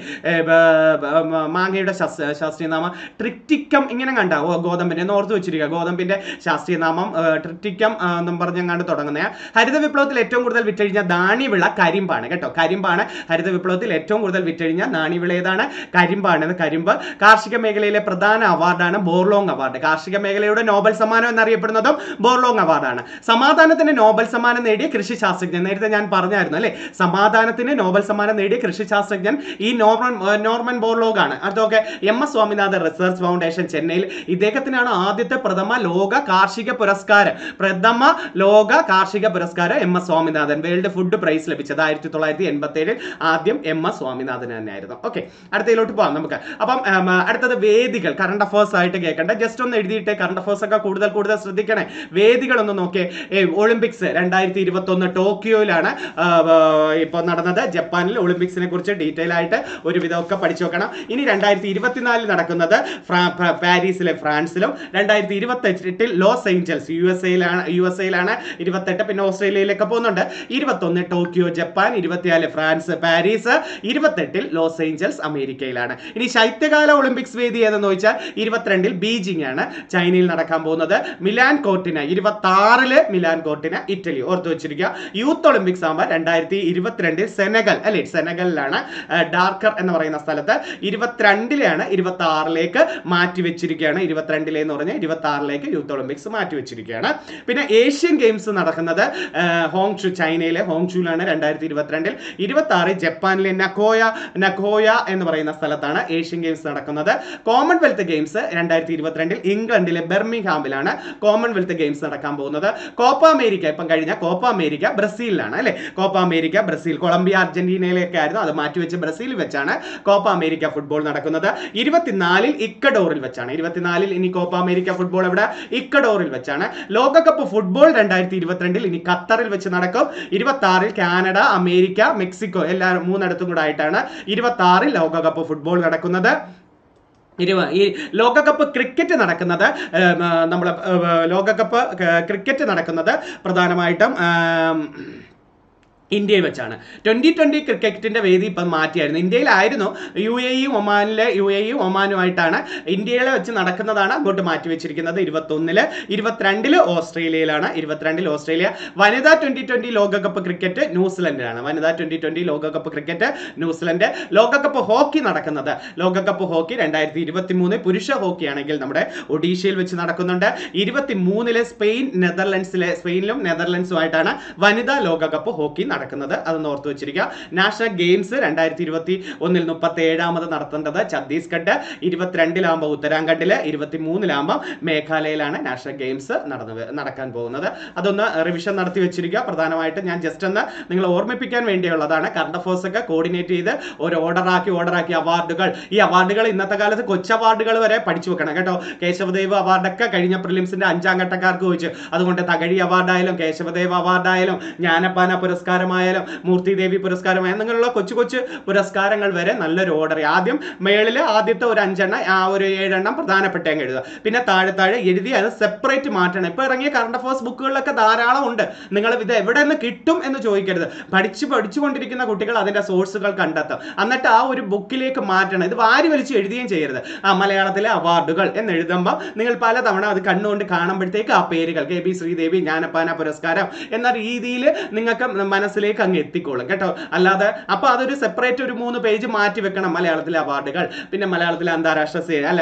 മാങ്ങയുടെ ശാസ്ത്രീയ നാമം ട്രിക്റ്റിക്കം ഇങ്ങനെ കണ്ട ഗോതമ്പിന്റെ ഓർത്ത് വെച്ചിരിക്കുക. ഗോതമ്പിന്റെ ശാസ്ത്രീയ നാമം ട്രിക്റ്റിക്കം എന്നും പറഞ്ഞങ്ങാണ്ട് തുടങ്ങുന്ന. ഹരിത വിപ്ലവത്തിൽ ഏറ്റവും കൂടുതൽ വിറ്റഴിഞ്ഞ ധാന്യവിള കരിമ്പാണ് കേട്ടോ. കരിമ്പാണ് ഹരിത വിപ്ലവത്തിൽ ഏറ്റവും കൂടുതൽ വിറ്റഴിഞ്ഞ ധാന്യവിള ഏതാണ്? കരിമ്പാണ്. കരിമ്പ് കാർഷിക മേഖലയിലെ പ്രധാന അവാർഡാണ് ബോർലോങ് അവാർഡ്. കാർഷിക മേഖലയുടെ നോബൽ സമ്മാനം എന്നറിയപ്പെടുന്നതും ബോർലോങ് അവാർഡാണ്. സമാധാനത്തിന് നോബൽ സമ്മാനം നേടിയ കൃഷി ശാസ്ത്രജ്ഞൻ നേരത്തെ ഞാൻ പറഞ്ഞായിരുന്നു അല്ലെ. സമാധാനത്തിന് നോബൽ സമ്മാനം നേടിയ കൃഷി ശാസ്ത്രജ്ഞൻ ഈ നോർമൻ ബോർലോഗ് ആണ്. അതൊക്കെ MS സ്വാമിനാഥൻ റിസർച്ച് ഫൗണ്ടേഷൻ ചെന്നൈയിൽ. ഇദ്ദേഹത്തിനാണ് ആദ്യത്തെ പ്രഥമ ലോക കാർഷിക പുരസ്കാരം MS Swaminathan world food prize ലഭിച്ചത് 1987 ആദ്യം MS സ്വാമിനാഥൻ തന്നെയായിരുന്നു. ഓക്കെ, അടുത്തതിലോട്ട് പോവാം നമുക്ക്. അപ്പം അടുത്തത് വേദികൾ. കറണ്ട് അഫേഴ്സ് ആയിട്ട് കേൾക്കണ്ട, ജസ്റ്റ് ഒന്ന് എഴുതിയിട്ട് കറണ്ട് അഫേഴ്സ് ഒക്കെ കൂടുതൽ ശ്രദ്ധിക്കണേ. വേദികളൊന്ന് നോക്കിയേ. ഒളിമ്പിക്സ് 2021 ടോക്കിയോയിലാണ് ഇപ്പോൾ നടന്നത്. ജപ്പാനിൽ ഒളിമ്പിക്സിനെ കുറിച്ച് ഡീറ്റെയിൽ ആയിട്ട് ഒരുവിധമൊക്കെ പഠിച്ചു വെക്കണം. ഇനി 2024 നടക്കുന്നത് പാരീസിലെ ഫ്രാൻസിലും, 2028 ലോസ് ഏഞ്ചൽസ് USA-യിലാണ് 28, പിന്നെ ഓസ്ട്രേലിയയിലൊക്കെ പോകുന്നുണ്ട്. 21 Tokyo Japan, 24 France Paris, 28 Los Angeles അമേരിക്കയിലാണ്. ഇനി ശൈത്യ ശൈത്യകാല ഒളിമ്പിക്സ് വേദി ഏതെന്ന് ചോദിച്ചാൽ 22 ബീജിംഗ് ആണ് ചൈനയിൽ നടക്കാൻ പോകുന്നത്. Milan Cortina 26 Milan Cortina Italy, ഓർത്ത് വെച്ചിരിക്കുക. യൂത്ത് ഒളിമ്പിക്സ് ആകുമ്പോൾ 2022 സെനഗൽ അല്ലെ, സെനഗലിലാണ് ഡാർക്കർ എന്ന് പറയുന്ന സ്ഥലത്ത്. 22 26 മാറ്റി വെച്ചിരിക്കുകയാണ്. 22 എന്ന് പറഞ്ഞാൽ 26 യൂത്ത് ഒളിമ്പിക്സ് മാറ്റി വെച്ചിരിക്കുകയാണ്. പിന്നെ ഏഷ്യൻ ഗെയിംസ് നടക്കുന്നത് ഹോങ്ഷു, ചൈനയിലെ ഹോങ്ഷുവിലാണ് 2022. 26 ജപ്പാനിലെ നഗോയ എന്ന് പറയുന്ന സ്ഥലത്താണ് ഏഷ്യൻ ഗെയിംസ് നടക്കുന്നത്. കോമൺവെൽത്ത് ഗെയിംസ് 2022 ഇംഗ്ലണ്ടിലെ ബെർമിംഗ്ഹാമിലാണ് കോമൺവെൽത്ത് ഗെയിംസ് നടക്കാൻ പോകുന്നത്. കോപ്പ അമേരിക്ക ഇപ്പം കഴിഞ്ഞ കോപ്പ അമേരിക്ക ബ്രസീലിലാണ് അല്ലെ. കോപ്പ അമേരിക്ക ബ്രസീൽ, കൊളംബിയ അർജന്റീനയിലൊക്കെ ആയിരുന്നു, അത് മാറ്റിവെച്ച് ബ്രസീലിൽ വെച്ചാണ് കോപ്പ അമേരിക്ക ഫുട്ബോൾ നടക്കുന്നത്. 24 ഇക്കഡോറിൽ വെച്ചാണ്. 24 ഇനി കോപ്പ അമേരിക്ക ഫുട്ബോൾ എവിടെ? ഇക്കഡോറിൽ വെച്ചാണ്. ലോകകപ്പ് ഫുട്ബോൾ 2022 ഇനി ഖത്തറിൽ വെച്ച് നടക്കും. 26 കാനഡ, അമേരിക്ക, മെക്സിക്കോ എല്ലാവരും മൂന്നിടത്തും കൂടെ ആയിട്ടാണ് 26 ലോകകപ്പ് ഫുട്ബോൾ നടക്കുന്നത്. ഈ ലോകകപ്പ് ക്രിക്കറ്റ് നടക്കുന്നത് ലോകകപ്പ് ക്രിക്കറ്റ് നടക്കുന്നത് പ്രധാനമായിട്ടും ഇന്ത്യയിൽ വെച്ചാണ്. 2020 ക്രിക്കറ്റിന്റെ വേദി ഇപ്പം മാറ്റിയായിരുന്നു. ഇന്ത്യയിലായിരുന്നു, യു എ ഒമാനുമായിട്ടാണ് ഇന്ത്യയിലെ വെച്ച് നടക്കുന്നതാണ് അങ്ങോട്ട് മാറ്റി വെച്ചിരിക്കുന്നത്. 21 22 ഓസ്ട്രേലിയയിലാണ്. 22 ഓസ്ട്രേലിയ. വനിതാ 2020 ലോകകപ്പ് ക്രിക്കറ്റ് ന്യൂസിലൻഡിലാണ്. വനിതാ 2020 ലോകകപ്പ് ക്രിക്കറ്റ് ന്യൂസിലൻഡ്. ലോകകപ്പ് ഹോക്കി നടക്കുന്നത്, ലോകകപ്പ് ഹോക്കി 2023 പുരുഷ ഹോക്കി ആണെങ്കിൽ നമ്മുടെ ഒഡീഷയിൽ വെച്ച് നടക്കുന്നുണ്ട്. 23 സ്പെയിനിലും നെതർലൻഡ്സുമായിട്ടാണ് വനിതാ ലോകകപ്പ് ഹോക്കി നടക്കുന്നത്. അതൊന്ന് ഓർത്ത് വെച്ചിരിക്കുക. നാഷണൽ ഗെയിംസ് 2021 37ാമത് നടത്തേണ്ടത് ഛത്തീസ്ഗഡ്, 22 ഉത്തരാഖണ്ഡില്, 23 മേഘാലയയിലാണ് നാഷണൽ ഗെയിംസ് നടക്കാൻ പോകുന്നത്. അതൊന്ന് റിവിഷൻ നടത്തി വെച്ചിരിക്കുക. പ്രധാനമായിട്ട് ഞാൻ ജസ്റ്റ് ഒന്ന് നിങ്ങൾ ഓർമ്മിപ്പിക്കാൻ വേണ്ടിയുള്ളതാണ്. കറണ്ട് അഫേഴ്സ് ഒക്കെ കോർഡിനേറ്റ് ചെയ്ത് ഒരു ഓർഡറാക്കി അവാർഡുകൾ, ഈ അവാർഡുകൾ ഇന്നത്തെ കാലത്ത് കൊച്ചു അവാർഡുകൾ വരെ പഠിച്ചു വെക്കണം കേട്ടോ. കേശവദേവ് അവാർഡൊക്കെ കഴിഞ്ഞ പ്രിലിംസിന്റെ 5ാം ഘട്ടക്കാർക്ക് ചോദിച്ചു. അതുകൊണ്ട് തകഴി അവാർഡായാലും കേശവദേവ് അവാർഡായാലും ജ്ഞാനപ്പാന പുരസ്കാരമായാലും മൂർത്തിദേവി പുരസ്കാരമായാലും അങ്ങനെയുള്ള കൊച്ചു കൊച്ചു പുരസ്കാരങ്ങൾ വരെ നല്ലൊരു ഓർഡർ. ആദ്യം മേളില് ആദ്യത്തെ ഒരു 5 എണ്ണം, ഒരു 7 എണ്ണം പ്രധാനപ്പെട്ട എഴുതുക. പിന്നെ താഴെ എഴുതി അത് സെപ്പറേറ്റ് മാറ്റണം. ഇപ്പൊ ഇറങ്ങിയ കറണ്ട് അഫേഴ്സ് ബുക്കുകളിലൊക്കെ ധാരാളം ഉണ്ട്. നിങ്ങൾ ഇത് എവിടെ നിന്ന് കിട്ടും എന്ന് ചോദിക്കരുത്. പഠിച്ചുകൊണ്ടിരിക്കുന്ന കുട്ടികൾ അതിന്റെ സോഴ്സുകൾ കണ്ടെത്തും. എന്നിട്ട് ആ ഒരു ബുക്കിലേക്ക് മാറ്റണം. ഇത് വാരി വലിച്ച് എഴുതുകയും ചെയ്യരുത്. മലയാളത്തിലെ അവാർഡുകൾ എന്ന് എഴുതുമ്പോൾ നിങ്ങൾ പലതവണ അത് കണ്ണുകൊണ്ട് കാണുമ്പോഴത്തേക്ക് ആ പേരുകൾ KB ശ്രീദേവി ജ്ഞാനപ്പാന പുരസ്കാരം എന്ന രീതിയിൽ നിങ്ങൾക്ക് മനസ്സിലേക്ക് അങ്ങ് എത്തിക്കോളും കേട്ടോ. അല്ലാതെ അപ്പൊ അതൊരു സെപ്പറേറ്റ് ഒരു 3 പേജ് മാറ്റി വെക്കണം. മലയാളത്തിലെ അവാർഡുകൾ, പിന്നെ മലയാളത്തിലെ അന്താരാഷ്ട്ര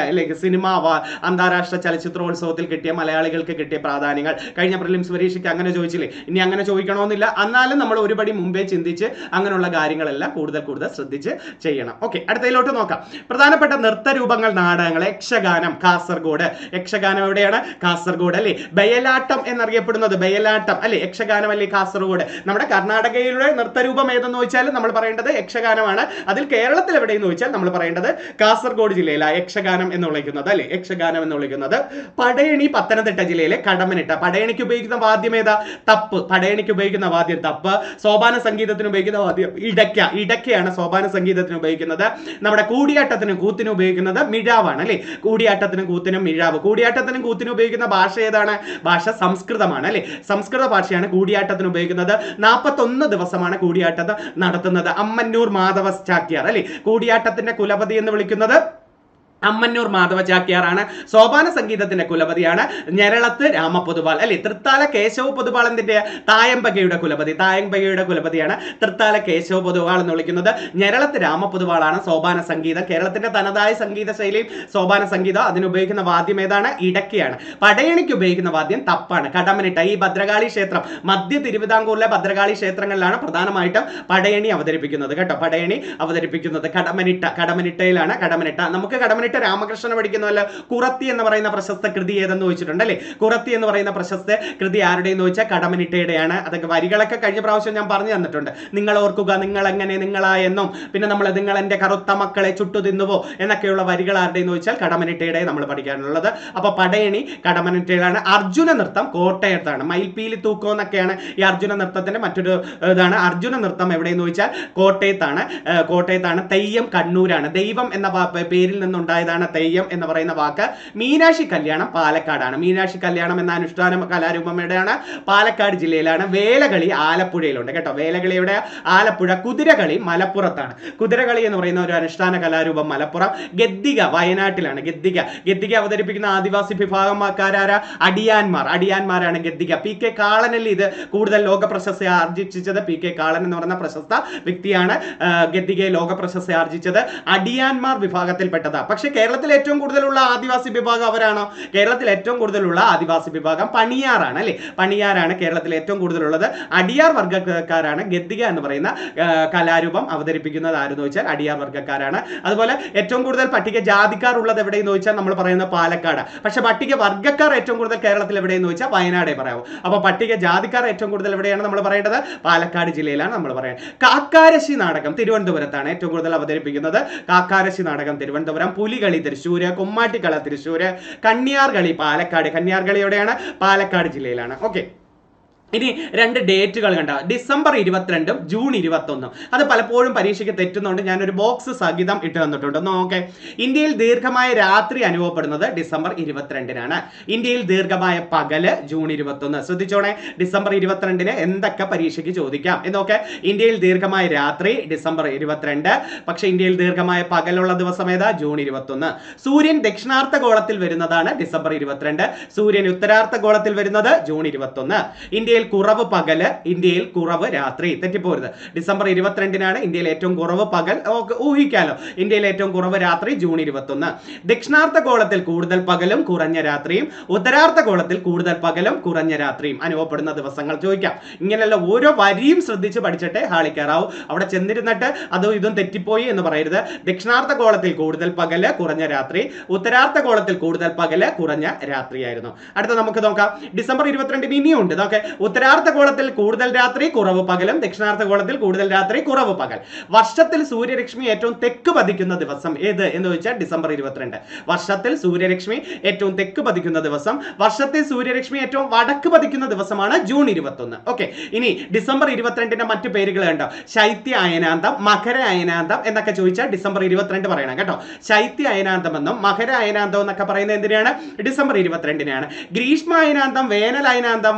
സിനിമ അവാർഡ്, അന്താരാഷ്ട്ര ചലച്ചിത്രോത്സവത്തിൽ കിട്ടിയ മലയാളികൾക്ക് കിട്ടിയ പ്രാധാന്യങ്ങൾ. കഴിഞ്ഞ പ്രിലിംസ് പരീക്ഷയ്ക്ക് അങ്ങനെ ചോദിച്ചില്ലേ, ഇനി അങ്ങനെ ചോദിക്കണമെന്നില്ല. എന്നാലും നമ്മൾ ഒരുപടി മുമ്പേ ചിന്തിച്ച് അങ്ങനെയുള്ള കാര്യങ്ങളെല്ലാം കൂടുതൽ ശ്രദ്ധിച്ച് ചെയ്യണം. ഓക്കെ, അടുത്തതിലോട്ട് നോക്കാം. പ്രധാനപ്പെട്ട നൃത്തരൂപങ്ങൾ, നാടകങ്ങൾ. യക്ഷഗാനം കാസർഗോഡ്. യക്ഷഗാനം എവിടെയാണ്? കാസർഗോഡ് അല്ലേ. ബയലാട്ടം എന്നറിയപ്പെടുന്നത് ബയലാട്ടം അല്ലെ, യക്ഷഗാനം അല്ലേ കാസർഗോഡ്. നമ്മുടെ കർണാടകയിലെ നൃത്തരൂപം ഏതെന്ന് ചോദിച്ചാൽ നമ്മൾ പറയേണ്ടത് യക്ഷഗാനമാണ്. അതിൽ കേരളത്തിൽ എവിടെയെന്ന് ചോദിച്ചാൽ നമ്മൾ പറയേണ്ടത് കാസർഗോഡ് ജില്ലയിലാണ് യക്ഷഗാനം എന്ന് വിളിക്കുന്നത് അല്ലെ. യക്ഷഗാനം എന്ന് വിളിക്കുന്നത്. പടയണി പത്തനംതിട്ട ജില്ലയിലെ കടമനിട്ട. പടയണിക്ക് ഉപയോഗിക്കുന്ന വാദ്യം ഏതാ? തപ്പ്. പടയണിക്ക് ഉപയോഗിക്കുന്ന വാദ്യം തപ്പ്. സോപാന സംഗീതത്തിന് ഉപയോഗിക്കുന്ന വാദ്യം ഇടയ്ക്കയാണ് സോപാന സംഗീതത്തിന് ഉപയോഗിക്കുന്നത്. നമ്മുടെ കൂടിയാട്ടത്തിനും കൂത്തിനും ഉപയോഗിക്കുന്നത് മിഴാവാണ് അല്ലെ. കൂടിയാട്ടത്തിനും കൂത്തിനും മിഴാവ്. കൂടിയാട്ടത്തിനും കൂത്തിനും ഉപയോഗിക്കുന്ന ഭാഷ ഏതാണ്? ഭാഷ സംസ്കൃതമാണ് അല്ലെ. സംസ്കൃത ഭാഷയാണ് കൂടിയാട്ടത്തിന് ഉപയോഗിക്കുന്നത്. 41 ദിവസമാണ് കൂടിയാട്ടം നടത്തുന്നത്. അമ്മന്നൂർ മാധവ ചാക്യാർ അല്ലെ കൂടിയാട്ടത്തിന്റെ കുലപതി എന്ന് വിളിക്കുന്നത് അമ്മന്നൂർ മാധവ ചാക്യാറാണ്. സോപാന സംഗീതത്തിന്റെ കുലപതിയാണ് ഞരളത്ത് രാമപൊതുവാൾ അല്ലെ. തൃത്താല കേശവ പൊതുവാളിന്റെ തായമ്പകയുടെ കുലപതിയാണ് തൃത്താല കേശവ പൊതുവാൾ എന്ന് വിളിക്കുന്നത്. ഞരളത്ത് രാമപൊതുവാളാണ് സോപാന സംഗീതം. കേരളത്തിന്റെ തനതായ സംഗീത ശൈലിയും സോപാന സംഗീതം. അതിനുപയോഗിക്കുന്ന വാദ്യം ഏതാണ്? ഇടയ്ക്കയാണ്. പടയണിക്ക് ഉപയോഗിക്കുന്ന വാദ്യം തപ്പാണ്. കടമനിട്ട. ഈ ഭദ്രകാളി ക്ഷേത്രം, മധ്യ തിരുവിതാംകൂറിലെ ഭദ്രകാളി ക്ഷേത്രങ്ങളിലാണ് പ്രധാനമായിട്ടും പടയണി അവതരിപ്പിക്കുന്നത് കേട്ടോ. പടയണി അവതരിപ്പിക്കുന്നത് കടമനിട്ടയിലാണ്. നമുക്ക് കടമനിട്ട രാമകൃഷ്ണനെ പഠിക്കുന്നതല്ല. കുറത്തി എന്ന് പറയുന്ന പ്രശസ്ത കൃതി ഏതെന്ന് ചോദിച്ചിട്ടുണ്ട് അല്ലെ. കുറത്തി എന്ന് പറയുന്ന പ്രശസ്ത കൃതി ആരുടെയെന്ന് ചോദിച്ചാൽ കടമനിട്ടയുടെയാണ്. അതൊക്കെ വരികളൊക്കെ കഴിഞ്ഞ പ്രാവശ്യം ഞാൻ പറഞ്ഞു തന്നിട്ടുണ്ട്. നിങ്ങൾ ഓർക്കുക, നിങ്ങൾ എങ്ങനെ നിങ്ങളായെന്നും, പിന്നെ നമ്മൾ നിങ്ങൾ എന്റെ കറുത്ത മക്കളെ ചുട്ടു തിന്നുവോ എന്നൊക്കെയുള്ള വരികൾ ആരുടെയെന്ന് ചോദിച്ചാൽ കടമനിട്ടയുടെ നമ്മൾ പഠിക്കാനുള്ളത്. അപ്പൊ പടയണി കടമനിട്ടയിലാണ്. അർജുന നൃത്തം കോട്ടയത്താണ്. മയിൽപ്പീലി തൂക്കം എന്നൊക്കെയാണ് ഈ അർജുന നൃത്തത്തിന്റെ മറ്റൊരു ഇതാണ്. അർജുന നൃത്തം എവിടെയെന്ന് ചോദിച്ചാൽ കോട്ടയത്താണ്. തെയ്യം കണ്ണൂരാണ്. ദൈവം എന്ന പേരിൽ നിന്നുണ്ടായ ഉണ്ടായതാണ് തെയ്യം എന്ന് പറയുന്ന വാക്ക്. മീനാക്ഷി കല്യാണം പാലക്കാടാണ്. മീനാക്ഷി കല്യാണം എന്ന അനുഷ്ഠാന കലാരൂപം എവിടെയാണ്? പാലക്കാട് ജില്ലയിലാണ്. വേലകളി ആലപ്പുഴയിലുണ്ട് കേട്ടോ. വേലകളിയുടെ ആലപ്പുഴ. കുതിരകളി മലപ്പുറത്താണ്. കുതിരകളി എന്ന് പറയുന്ന ഒരു അനുഷ്ഠാന കലാരൂപം മലപ്പുറം. ഗദ്ദിക വയനാട്ടിലാണ്. ഗദ്ദിക അവതരിപ്പിക്കുന്ന ആദിവാസി വിഭാഗക്കാരായ അടിയാന്മാരാണ് ഗദ്ദിക. PK കാളനല്ലി ഇത് കൂടുതൽ ലോക പ്രശസ്തി ആർജിച്ചത്. PK കാളൻ എന്ന് പറയുന്ന പ്രശസ്ത വ്യക്തിയാണ് ഗദ്ദികയെ ലോക പ്രശസ്തി ആർജിച്ചത്. അടിയാന്മാർ വിഭാഗത്തിൽപ്പെട്ടതാ. പക്ഷെ കേരളത്തിൽ ഏറ്റവും കൂടുതലുള്ള ആദിവാസി വിഭാഗം അവരാണോ? കേരളത്തിൽ ഏറ്റവും കൂടുതലുള്ള ആദിവാസി വിഭാഗം പണിയാറാണ് അല്ലെ. പണിയാറാണ് കേരളത്തിൽ ഏറ്റവും കൂടുതലുള്ളത്. അടിയാർ വർഗ്ഗക്കാരാണ് ഗദ്ദിക എന്ന് പറയുന്ന കലാരൂപം അവതരിപ്പിക്കുന്നത്. ആരെന്ന് ചോദിച്ചാൽ അടിയാർ വർഗ്ഗക്കാരാണ്. അതുപോലെ ഏറ്റവും കൂടുതൽ പട്ടിക ജാതിക്കാർ ഉള്ളത് എവിടെയെന്ന് ചോദിച്ചാൽ നമ്മൾ പറയുന്നത് പാലക്കാട്. പക്ഷെ പട്ടിക വർഗ്ഗക്കാർ ഏറ്റവും കൂടുതൽ കേരളത്തിൽ എവിടെയെന്ന് ചോദിച്ചാൽ വയനാടേ പറയാവൂ. അപ്പോൾ പട്ടിക ജാതിക്കാർ ഏറ്റവും കൂടുതൽ എവിടെയാണ് നമ്മൾ പറയേണ്ടത്? പാലക്കാട് ജില്ലയിലാണ് നമ്മൾ പറയുന്നത്. കാക്കാരശ്ശി നാടകം തിരുവനന്തപുരത്താണ് ഏറ്റവും കൂടുതൽ അവതരിപ്പിക്കുന്നത്. കാക്കാരശ്ശി നാടകം തിരുവനന്തപുരം. പുലികളി തൃശ്ശൂര്. കുമ്മാട്ടിക്കള തൃശ്ശൂര്. കന്യാർകളി പാലക്കാട്. കന്യാർകളി എവിടെയാണ്? പാലക്കാട് ജില്ലയിലാണ്. ഓക്കെ, ഇനി 2 ഡേറ്റുകൾ കണ്ട, ഡിസംബർ 22 ജൂൺ 21. അത് പലപ്പോഴും പരീക്ഷയ്ക്ക് തെറ്റുന്നുണ്ട്. ഞാനൊരു ബോക്സ് സഹിതം ഇട്ട് തന്നിട്ടുണ്ട്. നോക്കെ, ഇന്ത്യയിൽ ദീർഘമായ രാത്രി അനുഭവപ്പെടുന്നത് ഡിസംബർ 22-നാണ്. ഇന്ത്യയിൽ ദീർഘമായ പകല് ജൂൺ 21. ശ്രദ്ധിച്ചോണേ, ഡിസംബർ 22-ന് എന്തൊക്കെ പരീക്ഷയ്ക്ക് ചോദിക്കാം എന്നൊക്കെ. ഇന്ത്യയിൽ ദീർഘമായ രാത്രി ഡിസംബർ 22. പക്ഷെ ഇന്ത്യയിൽ ദീർഘമായ പകലുള്ള ദിവസം ഏതാ? ജൂൺ 21. സൂര്യൻ ദക്ഷിണാർദ്ധഗോളത്തിൽ വരുന്നതാണ് ഡിസംബർ 22. സൂര്യൻ ഉത്തരാർദ്ധഗോളത്തിൽ വരുന്നത് ജൂൺ 21. ഇന്ത്യയിൽ കുറവ് പകല്, ഇന്ത്യയിൽ കുറവ് രാത്രി. തെറ്റിപ്പോരുത്. ഡിസംബർ 22-നാണ് ഇന്ത്യയിൽ ഏറ്റവും കുറവ് പകൽ. ഊഹിക്കാലോ, ഇന്ത്യയിൽ ഏറ്റവും കുറവ് രാത്രി ജൂൺ 21. ദക്ഷിണാർദ്ധഗോളത്തിൽ കൂടുതൽ പകലും കുറഞ്ഞ രാത്രിയും, ഉത്തരാർദ്ധഗോളത്തിൽ കൂടുതൽ പകലും കുറഞ്ഞ രാത്രിയും അനുഭവപ്പെടുന്ന ദിവസങ്ങൾ ചോദിക്കാം. ഇങ്ങനെയല്ല, ഓരോ വരിയും ശ്രദ്ധിച്ച് പഠിച്ചിട്ടേ ഹാളിക്കാറാവൂ. അവിടെ ചെന്നിരുന്നിട്ട് അതും ഇതും തെറ്റിപ്പോയി എന്ന് പറയരുത്. ദക്ഷിണാർദ്ധഗോളത്തിൽ കൂടുതൽ പകല് കുറഞ്ഞ രാത്രി, ഉത്തരാർദ്ധഗോളത്തിൽ കൂടുതൽ പകല് കുറഞ്ഞ രാത്രിയായിരുന്നു. അടുത്ത നമുക്ക് നോക്കാം. ഡിസംബർ 22 ഇനിയുണ്ട്. നോക്കെ, ഉത്തരാർദ്ധഗോളത്തിൽ കൂടുതൽ രാത്രി കുറവ് പകലും, ദക്ഷിണാർദ്ധഗോളത്തിൽ കൂടുതൽ രാത്രി കുറവ് പകൽ. വർഷത്തിൽ സൂര്യരശ്മി ഏറ്റവും തെക്ക് പതിക്കുന്ന ദിവസം ഏത് എന്ന് ചോദിച്ചാൽ ഡിസംബർ 22. വർഷത്തിൽ സൂര്യരശ്മി ഏറ്റവും തെക്ക് പതിക്കുന്ന ദിവസം. വർഷത്തിൽ സൂര്യരശ്മി ഏറ്റവും വടക്ക് പതിക്കുന്ന ദിവസമാണ് ജൂൺ 21. ഓക്കെ, ഇനി ഡിസംബർ 22-ന്റെ മറ്റു പേരുകൾ കണ്ടോ? ശൈത്യ അയനാന്തം, മകര അയനാന്തം എന്നൊക്കെ ചോദിച്ചാൽ ഡിസംബർ 22 പറയണം കേട്ടോ. ശൈത്യ അയനാന്തം എന്നും മകര അയനാന്തം എന്നൊക്കെ പറയുന്നത് എന്തിനാണ്? ഡിസംബർ 22-നാണ്. ഗ്രീഷ്മ അയനാന്തം, വേനൽ അയനാന്തം,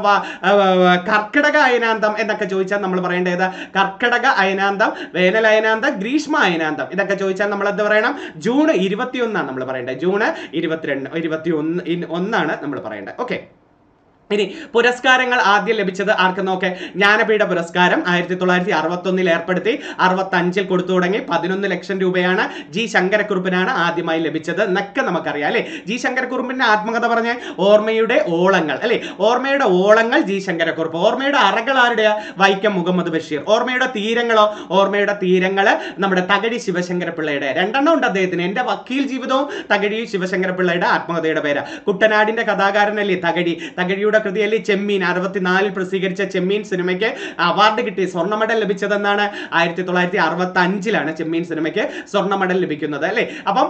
കർക്കിടക അയനാന്തം എന്നൊക്കെ ചോദിച്ചാൽ നമ്മൾ പറയേണ്ടത് കർക്കിടക അയനാന്തം, വേനൽ അയനാന്തം, ഗ്രീഷ്മ അയനാന്തം ഇതൊക്കെ ചോദിച്ചാൽ നമ്മൾ എന്ത് പറയണം? ജൂൺ 21 നമ്മൾ പറയേണ്ടത്. ജൂൺ 21 നമ്മൾ പറയേണ്ടത്. ഓക്കെ, ഇനി പുരസ്കാരങ്ങൾ ആദ്യം ലഭിച്ചത് ആർക്ക് നോക്കെ? ജ്ഞാനപീഠ പുരസ്കാരം 1961 ഏർപ്പെടുത്തി. 65 കൊടുത്തു തുടങ്ങി. 11 ലക്ഷം രൂപയാണ് ജി ശങ്കരക്കുറുപ്പിനാണ് ആദ്യമായി ലഭിച്ചത് എന്നൊക്കെ നമുക്കറിയാം അല്ലെ. ജി ശങ്കരക്കുറുപ്പിന്റെ ആത്മകഥ പറഞ്ഞ ഓർമ്മയുടെ ഓളങ്ങൾ അല്ലെ. ഓർമ്മയുടെ ഓളങ്ങൾ ജി ശങ്കരക്കുറുപ്പ്. ഓർമ്മയുടെ അറകൾ ആരുടെയാ? വൈക്കം മുഹമ്മദ് ബഷീർ. ഓർമ്മയുടെ തീരങ്ങളോ? ഓർമ്മയുടെ തീരങ്ങള് നമ്മുടെ തകഴി ശിവശങ്കരപിള്ളയുടെ. 2 ഉണ്ട് അദ്ദേഹത്തിന്. എന്റെ വക്കീൽ ജീവിതവും തകഴി ശിവശങ്കരപിള്ളയുടെ ആത്മകഥയുടെ പേരാ. കുട്ടനാടിന്റെ കഥാകാരനല്ലേ തകഴി. തകഴിയുടെ കൃതിയല്ലേ ചെമ്മീൻ. 64 പ്രസിദ്ധീകരിച്ച ചെമ്മീൻ സിനിമയ്ക്ക് അവാർഡ് കിട്ടി. സ്വർണ്ണ മെഡൽ ലഭിച്ചതെന്നാണ് 1965 ചെമ്മീൻ സിനിമയ്ക്ക് സ്വർണ്ണ മെഡൽ ലഭിക്കുന്നത് അല്ലെ. അപ്പം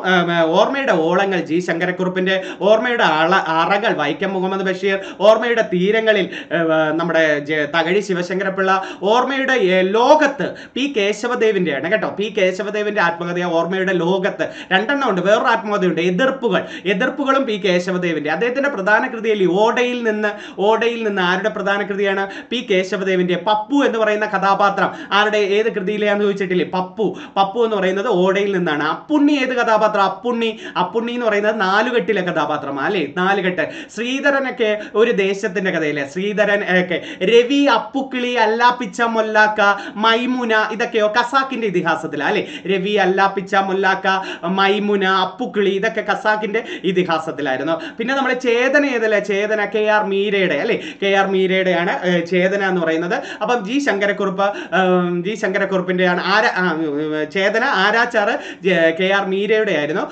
ഓർമ്മയുടെ ഓളങ്ങൾ ജി ശങ്കരക്കുറുപ്പിന്റെ, ഓർമ്മയുടെ അറകൾ വൈക്കം മുഹമ്മദ് ബഷീർ, ഓർമ്മയുടെ തീരങ്ങളിൽ നമ്മുടെ തകഴി ശിവശങ്കരപിള്ള, ഓർമ്മയുടെ ലോകത്ത് പി കേശവദേവിന്റെയാണ് കേട്ടോ. പി കേശവദേവിന്റെ ആത്മകഥ ഓർമ്മയുടെ ലോകത്ത്. 2 ഉണ്ട്. വേറൊരു ആത്മകഥയുണ്ട് എതിർപ്പുകളും പി കേശവദേവിന്റെ. അദ്ദേഹത്തിന്റെ പ്രധാന കൃതിയിൽ ഓടയിൽ നിന്ന് ആരുടെ പ്രധാന കൃതിയാണ്? പി കേശവദേവിന്റെ. പപ്പു എന്ന് പറയുന്ന കഥാപാത്രം ആരുടെ ഏത് കൃതിയിലാന്ന് ചോദിച്ചിട്ടില്ലേ? പപ്പു എന്ന് പറയുന്നത് ഓടയിൽ നിന്നാണ്. അപ്പുണ്ണി ഏത് കഥാപാത്രം? അപ്പുണ്ണി എന്ന് പറയുന്നത് 4 കെട്ടിലെ കഥാപാത്രമാണ് അല്ലെ. 4 കെട്ട്. ശ്രീധരനൊക്കെ ഒരു ദേശത്തിന്റെ കഥയിലെ ശ്രീധരൻ ഒക്കെ. രവി, അപ്പുക്കിളി, അല്ലാപ്പിച്ച മൊല്ലാക്ക, മൈമുന ഇതൊക്കെയോ കസാക്കിന്റെ ഇതിഹാസത്തില അല്ലെ. രവി, അല്ലാപ്പിച്ച മൊല്ലാക്ക, മൈമുന, അപ്പുക്കിളി ഇതൊക്കെ കസാക്കിന്റെ ഇതിഹാസത്തിലായിരുന്നു. പിന്നെ നമ്മുടെ ചേതന ഏതല്ല? ചേതന KR മീരയുടെ അല്ലെ. KR മീരയുടെയാണ് ചേതന എന്ന് പറയുന്നത്. അപ്പം ജി ശങ്കരക്കുറുപ്പിന്റെയാണ് ചേതന. ആരാച്ചാറ് KR മീരയുടെ ആയിരുന്നു.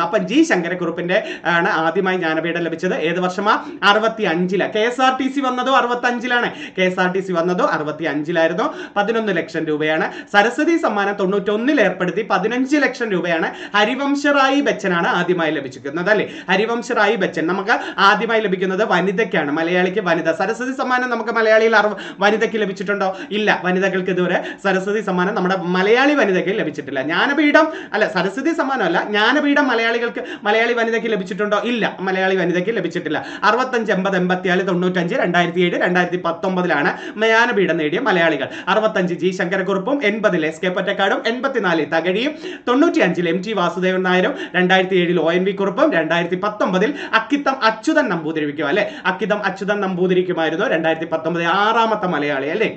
അപ്പം ജി ശങ്കരക്കുറുപ്പിന്റെ ആണ് ആദ്യമായി ജ്ഞാനപീഠം ലഭിച്ചത്. ഏത് വർഷമാ? 65. KSRTC വന്നതോ 65. KSRTC വന്നതോ 65. 11 ലക്ഷം രൂപയാണ്. സരസ്വതി സമ്മാനം 91 ഏർപ്പെടുത്തി. 15 ലക്ഷം രൂപയാണ്. ഹരിവംശറായി ബച്ചനാണ് ആദ്യമായി ലഭിച്ചിരിക്കുന്നത് അല്ലെ. ഹരിവംശറായി ബച്ചൻ നമുക്ക് ആദ്യമായി ലഭിക്കുന്നത് വനിതയ്ക്കാണ് വനിതയാണ്, മലയാളിക്ക് വനിത. സരസ്വതി സമ്മാനം നമുക്ക് മലയാളിയിൽ വനിതയ്ക്ക് ലഭിച്ചിട്ടുണ്ടോ? ഇല്ല, വനിതകൾക്ക് ഇതുവരെ സരസ്വതി സമ്മാനം നമ്മുടെ മലയാളി വനിതയ്ക്ക് ലഭിച്ചിട്ടില്ല. ജ്ഞാനപീഠം അല്ല, സരസ്വതി സമ്മാനം അല്ല, ജ്ഞാനപീഠം മലയാളി വനിതയ്ക്ക് ലഭിച്ചിട്ടുണ്ടോ? ഇല്ല, മലയാളി വനിതയ്ക്ക് ലഭിച്ചിട്ടില്ല. 65, 80, 84, 95, 2007, 2019 ജ്ഞാനപീഠം നേടിയ മലയാളികൾ 65 ജി ശങ്കരക്കുറുപ്പും, 80 എസ് കെ പൊറ്റക്കാടും, 84 തകഴിയും, 95 എം ടി വാസുദേവൻ നായരും, 2007 ഒ എൻ വി കുറുപ്പും, 2019 അക്കിത്തം അച്യുതൻ നമ്പൂതിരിക്കും അല്ലെ, അക്കിത്തം അച്യുതൻ നമ്പൂതിരിക്കുമായിരുന്നു 2019 6ാമത്തെ മലയാളി അല്ലേ.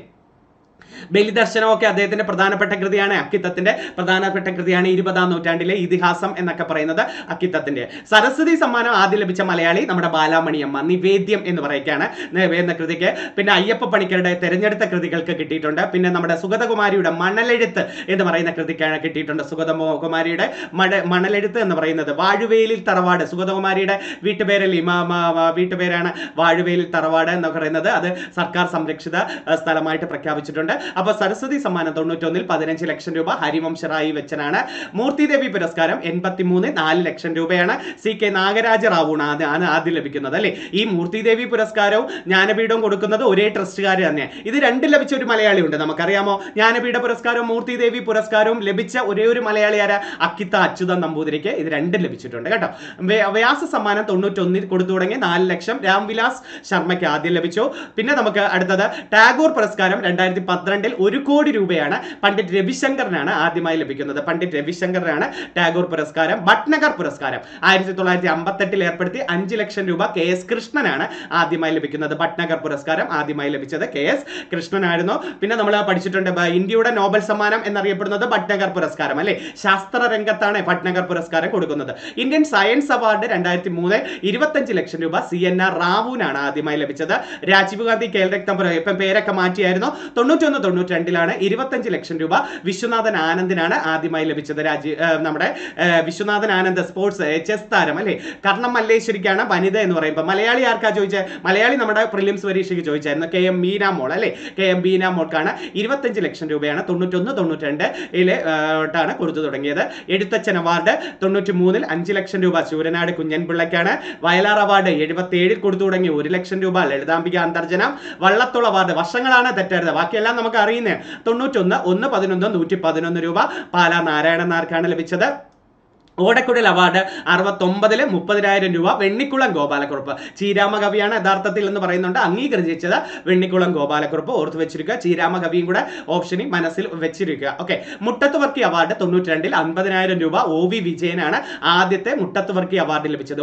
ബലിദർശനമൊക്കെ അദ്ദേഹത്തിന്റെ പ്രധാനപ്പെട്ട കൃതിയാണ്, അക്കിത്തത്തിന്റെ പ്രധാനപ്പെട്ട കൃതിയാണ്. 20ാം നൂറ്റാണ്ടിലെ ഇതിഹാസം എന്നൊക്കെ പറയുന്നത് അക്കിത്തത്തിന്റെ. സരസ്വതി സമ്മാനം ആദ്യം ലഭിച്ച മലയാളി നമ്മുടെ ബാലാമണിയമ്മ, നിവേദ്യം എന്ന് പറയുകയാണ് എന്ന കൃതിക്ക്. പിന്നെ അയ്യപ്പ പണിക്കരുടെ തെരഞ്ഞെടുത്ത കൃതികൾക്ക് കിട്ടിയിട്ടുണ്ട്. പിന്നെ നമ്മുടെ സുഗതകുമാരിയുടെ മണലെഴുത്ത് എന്ന് പറയുന്ന കൃതിക്കാണ് കിട്ടിയിട്ടുണ്ട്. സുഗതകുമാരിയുടെ മണലെഴുത്ത് എന്ന് പറയുന്നത് വാഴുവേലിൽ തറവാട്, സുഗതകുമാരിയുടെ വീട്ടുപേരാണ് വാഴുവേലിൽ തറവാട് എന്ന് പറയുന്നത്. അത് സർക്കാർ സംരക്ഷിത സ്ഥലമായിട്ട് പ്രഖ്യാപിച്ചിട്ടുണ്ട്. അപ്പോൾ സരസ്വതി സമ്മാനം 91 15 ലക്ഷം രൂപ ഹരിവംശ റായി വെച്ചനാണ്. മൂർത്തിദേവി പുരസ്കാരം 83 4 ലക്ഷം രൂപയാണ്. സി കെ നാഗരാജ റാവുണ് ആദ്യം ലഭിക്കുന്നത് അല്ലേ. ഈ മൂർത്തിദേവി പുരസ്കാരവും ജ്ഞാനപീഠവും കൊടുക്കുന്നത് ഒരേ ട്രസ്റ്റുകാർ തന്നെയാണ്. ഇത് രണ്ടും ലഭിച്ച ഒരു മലയാളി ഉണ്ട്, നമുക്കറിയാമോ? ജ്ഞാനപീഠ പുരസ്കാരവും മൂർത്തിദേവി പുരസ്കാരവും ലഭിച്ച ഒരേ ഒരു മലയാളി ആരാ? അക്കിത്ത അച്യുതൻ നമ്പൂതിരിക്ക് ഇത് രണ്ടും ലഭിച്ചിട്ടുണ്ട് കേട്ടോ. വ്യാസ സമ്മാനം 91 കൊടുത്തു തുടങ്ങി 4 ലക്ഷം രാംവിലാസ് ശർമ്മയ്ക്ക് ആദ്യം ലഭിച്ചു. പിന്നെ നമുക്ക് അടുത്തത് ടാഗോർ പുരസ്കാരം 2012 1 കോടി രൂപയാണ് പണ്ഡിറ്റ് രവിശങ്കറിനാണ് ആദ്യമായി ലഭിക്കുന്നത്. പണ്ഡിറ്റ് രവിശങ്കറിനാണ് ടാഗോർ പുരസ്കാരം. ഭട്നഗർ പുരസ്കാരം 1958 ഏർപ്പെടുത്തി 5 ലക്ഷം രൂപ കെ എസ് കൃഷ്ണനാണ് ആദ്യമായി ലഭിക്കുന്നത്. ഭട്നഗർ പുരസ്കാരം ആദ്യമായി ലഭിച്ചത് കെ എസ് കൃഷ്ണനായിരുന്നു. പിന്നെ നമ്മൾ പഠിച്ചിട്ടുണ്ട് ഇന്ത്യയുടെ നോബൽ സമ്മാനം എന്നറിയപ്പെടുന്നത് ഭട്നഗർ പുരസ്കാരം അല്ലെ. ശാസ്ത്ര രംഗത്താണ് ഭട്നഗർ പുരസ്കാരം കൊടുക്കുന്നത്. ഇന്ത്യൻ സയൻസ് അവാർഡ് 2003 25 ലക്ഷം രൂപ CNR റാവുവിനാണ് ആദ്യമായി ലഭിച്ചത്. രാജീവ് ഗാന്ധി ഖേൽരത്ന ഇപ്പം പേരൊക്കെ മാറ്റിയായിരുന്നു. 91-92 25 ലക്ഷം രൂപ വിശ്വനാഥൻ ആനന്ദിനാണ് ആദ്യമായി ലഭിച്ചത്. നമ്മുടെ വിശ്വനാഥൻ ആനന്ദ് സ്പോർട്സ് ചെസ് താരം അല്ലെ. കർണം മല്ലേശ്വരിക്കാണ് വനിത എന്ന് പറയുമ്പോൾ. മലയാളി ആർക്കാ ചോദിച്ചത്? മലയാളി നമ്മുടെ പ്രിലിംസ് പരീക്ഷയ്ക്ക് ചോദിച്ചായിരുന്നു, KM ബീന മോൾ അല്ലെ. KM ബീന മോൾക്കാണ് 25 ലക്ഷം രൂപയാണ് 91-92 കൊടുത്തു തുടങ്ങിയത്. എഴുത്തച്ഛൻ അവാർഡ് 93 5 ലക്ഷം രൂപ ശൂരനാട് കുഞ്ഞൻപിള്ളയ്ക്കാണ്. വയലാർ അവാർഡ് 77 കൊടുത്തു തുടങ്ങി 1 ലക്ഷം രൂപ ലളിതാംബിക അന്തർജനം. വള്ളത്തോൾ അവാർഡ് വർഷങ്ങളാണ് തെറ്റരുത്, ബാക്കിയെല്ലാം നമുക്ക് അറിയുന്നത്. 91 111 111 രൂപ പാലാ നാരായണൻ നായർക്കാണ് ലഭിച്ചത്. ഓടക്കുഴൽ അവാർഡ് 69 30,000 രൂപ വെണ്ണിക്കുളം ഗോപാലക്കുറുപ്പ്. ചീരാമ കവിയാണ് യഥാർത്ഥത്തിൽ എന്ന് പറയുന്നുണ്ട്, അംഗീകരിച്ചത് വെണ്ണിക്കുളം ഗോപാലക്കുറുപ്പ്. ഓർത്ത് വെച്ചിരിക്കുക, ചീരാമ കവിയും കൂടെ ഓപ്ഷനിൽ മനസ്സിൽ വെച്ചിരിക്കുക. ഓക്കെ. മുട്ടത്തുവർക്കി അവാർഡ് 92 50,000 രൂപ OV വിജയനാണ് ആദ്യത്തെ മുട്ടത്തുവർക്കി അവാർഡ് ലഭിച്ചത്.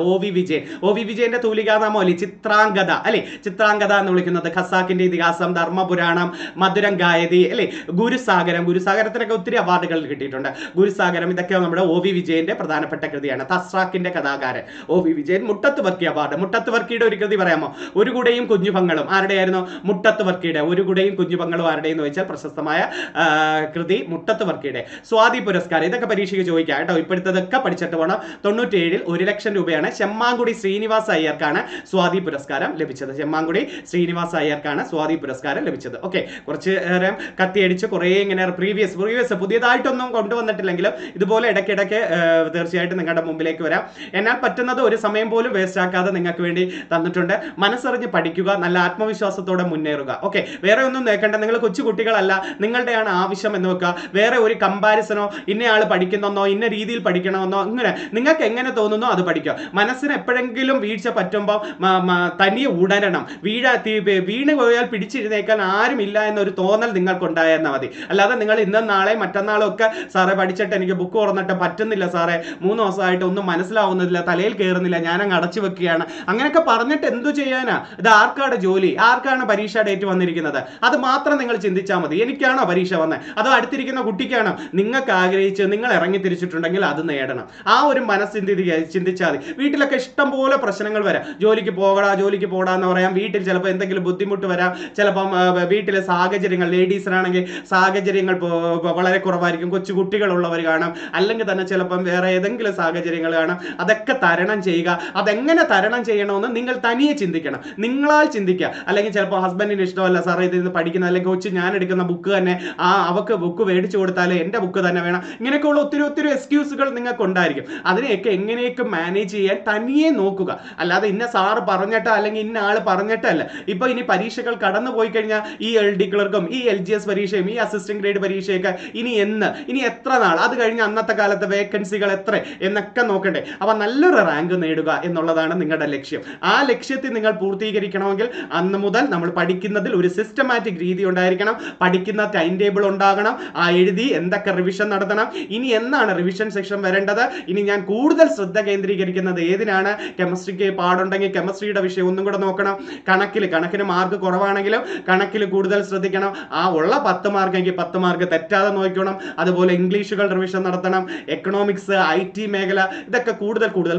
OV വിജയന്റെ തൂലികാനാമോ അല്ലെ ചിത്രാംഗത അല്ലെ. ചിത്രാംഗത എന്ന് വിളിക്കുന്നത് ഖസാക്കിന്റെ ഇതിഹാസം, ധർമ്മപുരാണം, മധുരം ഗായതി അല്ലെ, ഗുരുസാഗരത്തിനൊക്കെ ഒത്തിരി അവാർഡുകൾ കിട്ടിയിട്ടുണ്ട്. ഗുരുസാഗരം ഇതൊക്കെ നമ്മുടെ OV വിജയന്റെ പ്രധാനപ്പെട്ട കൃതിയാണ്. തസ്രാക്കിന്റെ കഥാകാരൻ OV വിജയൻ. മുട്ടത്തുവർക്കി അവാർഡ്, മുട്ടത്തുവർക്കിയുടെ ഒരു കൃതി പറയാമോ? ഒരു കുടയും കുഞ്ഞുപങ്ങളും ആരുടെയായിരുന്നു? മുട്ടത്തുവർക്കിയുടെ. ഒരു കുടയും കുഞ്ഞുപങ്ങളും ആരുടെയെന്ന് ചോദിച്ചാൽ പ്രശസ്തമായ കൃതി മുട്ടത്തുവർക്കിയുടെ. സ്വാതി പുരസ്കാരം ഇതൊക്കെ പരീക്ഷയ്ക്ക് ചോദിക്കാം കേട്ടോ, ഇപ്പോഴത്തതൊക്കെ പഠിച്ചിട്ട് പോകണം. 97 1 ലക്ഷം രൂപയാണ് ചെമ്മാങ്കുടി ശ്രീനിവാസ അയ്യർക്കാണ് സ്വാതി പുരസ്കാരം ലഭിച്ചത്. ചെമ്മാങ്കുടി ശ്രീനിവാസ അയ്യർക്കാണ് സ്വാതി പുരസ്കാരം ലഭിച്ചത്. ഓക്കെ. കുറച്ച് നേരം കത്തിയടിച്ച് കുറേ ഇങ്ങനെ പ്രീവിയസ് പുതിയതായിട്ടൊന്നും കൊണ്ടുവന്നിട്ടില്ലെങ്കിലും ഇതുപോലെ ഇടയ്ക്കിടയ്ക്ക് തീർച്ചയായിട്ടും നിങ്ങളുടെ മുമ്പിലേക്ക് വരാം. എന്നാൽ പറ്റുന്നത് ഒരു സമയം പോലും വേസ്റ്റ് ആക്കാതെ നിങ്ങൾക്ക് വേണ്ടി തന്നിട്ടുണ്ട്. മനസ്സറിഞ്ഞ് പഠിക്കുക, നല്ല ആത്മവിശ്വാസത്തോടെ മുന്നേറുക. ഓക്കെ. വേറെ ഒന്നും നോക്കണ്ട, നിങ്ങൾ കൊച്ചു കുട്ടികളല്ല, നിങ്ങളുടെയാണ് ആവശ്യം എന്ന് വെക്കുക. വേറെ ഒരു കമ്പാരിസനോ ഇന്നയാൾ പഠിക്കുന്നെന്നോ ഇന്ന രീതിയിൽ പഠിക്കണമെന്നോ അങ്ങനെ നിങ്ങൾക്ക് എങ്ങനെ തോന്നുന്നോ അത് പഠിക്കുക. മനസ്സിന് എപ്പോഴെങ്കിലും വീഴ്ച പറ്റുമ്പോൾ തനിയെ ഉടരണം. വീണ് പോയാൽ പിടിച്ചിരുന്നേക്കാൻ ആരുമില്ല എന്നൊരു തോന്നൽ നിങ്ങൾക്കുണ്ടായാൽ മതി. അല്ലാതെ നിങ്ങൾ ഇന്നും നാളെ മറ്റന്നാളും ഒക്കെ സാറേ പഠിച്ചിട്ട് എനിക്ക് ബുക്ക് തുറന്നിട്ട് പറ്റുന്നില്ല സാറേ, 3 ദിവസമായിട്ട് ഒന്നും മനസ്സിലാവുന്നില്ല, തലയിൽ കയറുന്നില്ല, ഞാനങ്ങ് അടച്ചു വെക്കുകയാണ്, അങ്ങനെയൊക്കെ പറഞ്ഞിട്ട് എന്തു ചെയ്യാനാ? ഇത് ആർക്കാണ് ജോലി? ആർക്കാണ് പരീക്ഷ ഡേറ്റ് വന്നിരിക്കുന്നത്? അത് മാത്രം നിങ്ങൾ ചിന്തിച്ചാൽ മതി. എനിക്കാണോ പരീക്ഷ വന്നത്, അതോ അടുത്തിരിക്കുന്ന കുട്ടിക്കാണോ? നിങ്ങൾക്ക് ആഗ്രഹിച്ച് നിങ്ങൾ ഇറങ്ങി തിരിച്ചിട്ടുണ്ടെങ്കിൽ അത് നേടണം. ആ ഒരു മനസ്സിന്തി ചിന്തിച്ചാൽ മതി. വീട്ടിലൊക്കെ ഇഷ്ടം പോലെ പ്രശ്നങ്ങൾ വരാം. ജോലിക്ക് പോടാ എന്ന് പറയാം. വീട്ടിൽ ചിലപ്പോൾ എന്തെങ്കിലും ബുദ്ധിമുട്ട് വരാം. ചിലപ്പം വീട്ടിലെ സാഹചര്യങ്ങൾ, ലേഡീസിനാണെങ്കിൽ സാഹചര്യങ്ങൾ വളരെ കുറവായിരിക്കും, കൊച്ചു കുട്ടികളുള്ളവർ കാണാം. അല്ലെങ്കിൽ തന്നെ ചിലപ്പം വേറെ വേറെ ഏതെങ്കിലും സാഹചര്യങ്ങൾ കാണാം. അതൊക്കെ തരണം ചെയ്യുക. അതെങ്ങനെ തരണം ചെയ്യണമെന്ന് നിങ്ങൾ തനിയെ ചിന്തിക്കണം. നിങ്ങളാൽ ചിന്തിക്കുക. അല്ലെങ്കിൽ ചിലപ്പോൾ ഹസ്ബൻഡിന് ഇഷ്ടമല്ല സാറേ ഇത് പഠിക്കുന്നത്, അല്ലെങ്കിൽ കൊച്ചു ഞാൻ എടുക്കുന്ന ബുക്ക് തന്നെ അവക്ക് ബുക്ക് മേടിച്ചു കൊടുത്താലേ എൻ്റെ ബുക്ക് തന്നെ വേണം. ഇങ്ങനെയൊക്കെയുള്ള ഒത്തിരി എക്സ്ക്യൂസുകൾ നിങ്ങൾക്ക് ഉണ്ടായിരിക്കും. അതിനെയൊക്കെ എങ്ങനെയൊക്കെ മാനേജ് ചെയ്യാൻ തനിയെ നോക്കുക. അല്ലാതെ ഇന്ന സാറ് പറഞ്ഞിട്ടോ അല്ലെങ്കിൽ ഇന്ന ആൾ പറഞ്ഞിട്ടല്ല. ഇപ്പൊ ഇനി പരീക്ഷകൾ കടന്നു പോയി കഴിഞ്ഞാൽ ഈ LD ക്ലർക്കും ഈ LGS പരീക്ഷയും ഈ അസിസ്റ്റന്റ് ഗ്രേഡ് പരീക്ഷയൊക്കെ ഇനി എത്ര നാൾ, അത് കഴിഞ്ഞ് അന്നത്തെ കാലത്തെ വേക്കൻസികൾ എത്ര എന്നൊക്കെ നോക്കണ്ടേ. അപ്പൊ നല്ലൊരു റാങ്ക് നേടുക എന്നുള്ളതാണ് നിങ്ങളുടെ ലക്ഷ്യം. ആ ലക്ഷ്യത്തിൽ നിങ്ങൾ പൂർത്തീകരിക്കണമെങ്കിൽ അന്ന് മുതൽ നമ്മൾ പഠിക്കുന്നതിൽ ഒരു സിസ്റ്റമാറ്റിക് രീതി ഉണ്ടായിരിക്കണം. പഠിക്കുന്ന ടൈം ടേബിൾ ഉണ്ടാകണം. എഴുതി എന്തൊക്കെ റിവിഷൻ നടത്തണം, ഇനി എന്നാണ് റിവിഷൻ സെക്ഷൻ വരേണ്ടത്, ഇനി ഞാൻ കൂടുതൽ ശ്രദ്ധ കേന്ദ്രീകരിക്കുന്നത് ഏതിനാണ്. കെമിസ്ട്രിക്ക് പാടുണ്ടെങ്കിൽ കെമിസ്ട്രിയുടെ വിഷയം ഒന്നും കൂടെ നോക്കണം. കണക്കിന് മാർക്ക് കുറവാണെങ്കിലും കണക്കിൽ കൂടുതൽ ശ്രദ്ധിക്കണം. ഉള്ള 10 മാർക്കെങ്കിൽ 10 മാർക്ക് തെറ്റാതെ നോക്കണം. അതുപോലെ ഇംഗ്ലീഷുകൾ റിവിഷൻ നടത്തണം. എക്കണോമിക്സ്, IT മേഖല ഇതൊക്കെ കൂടുതൽ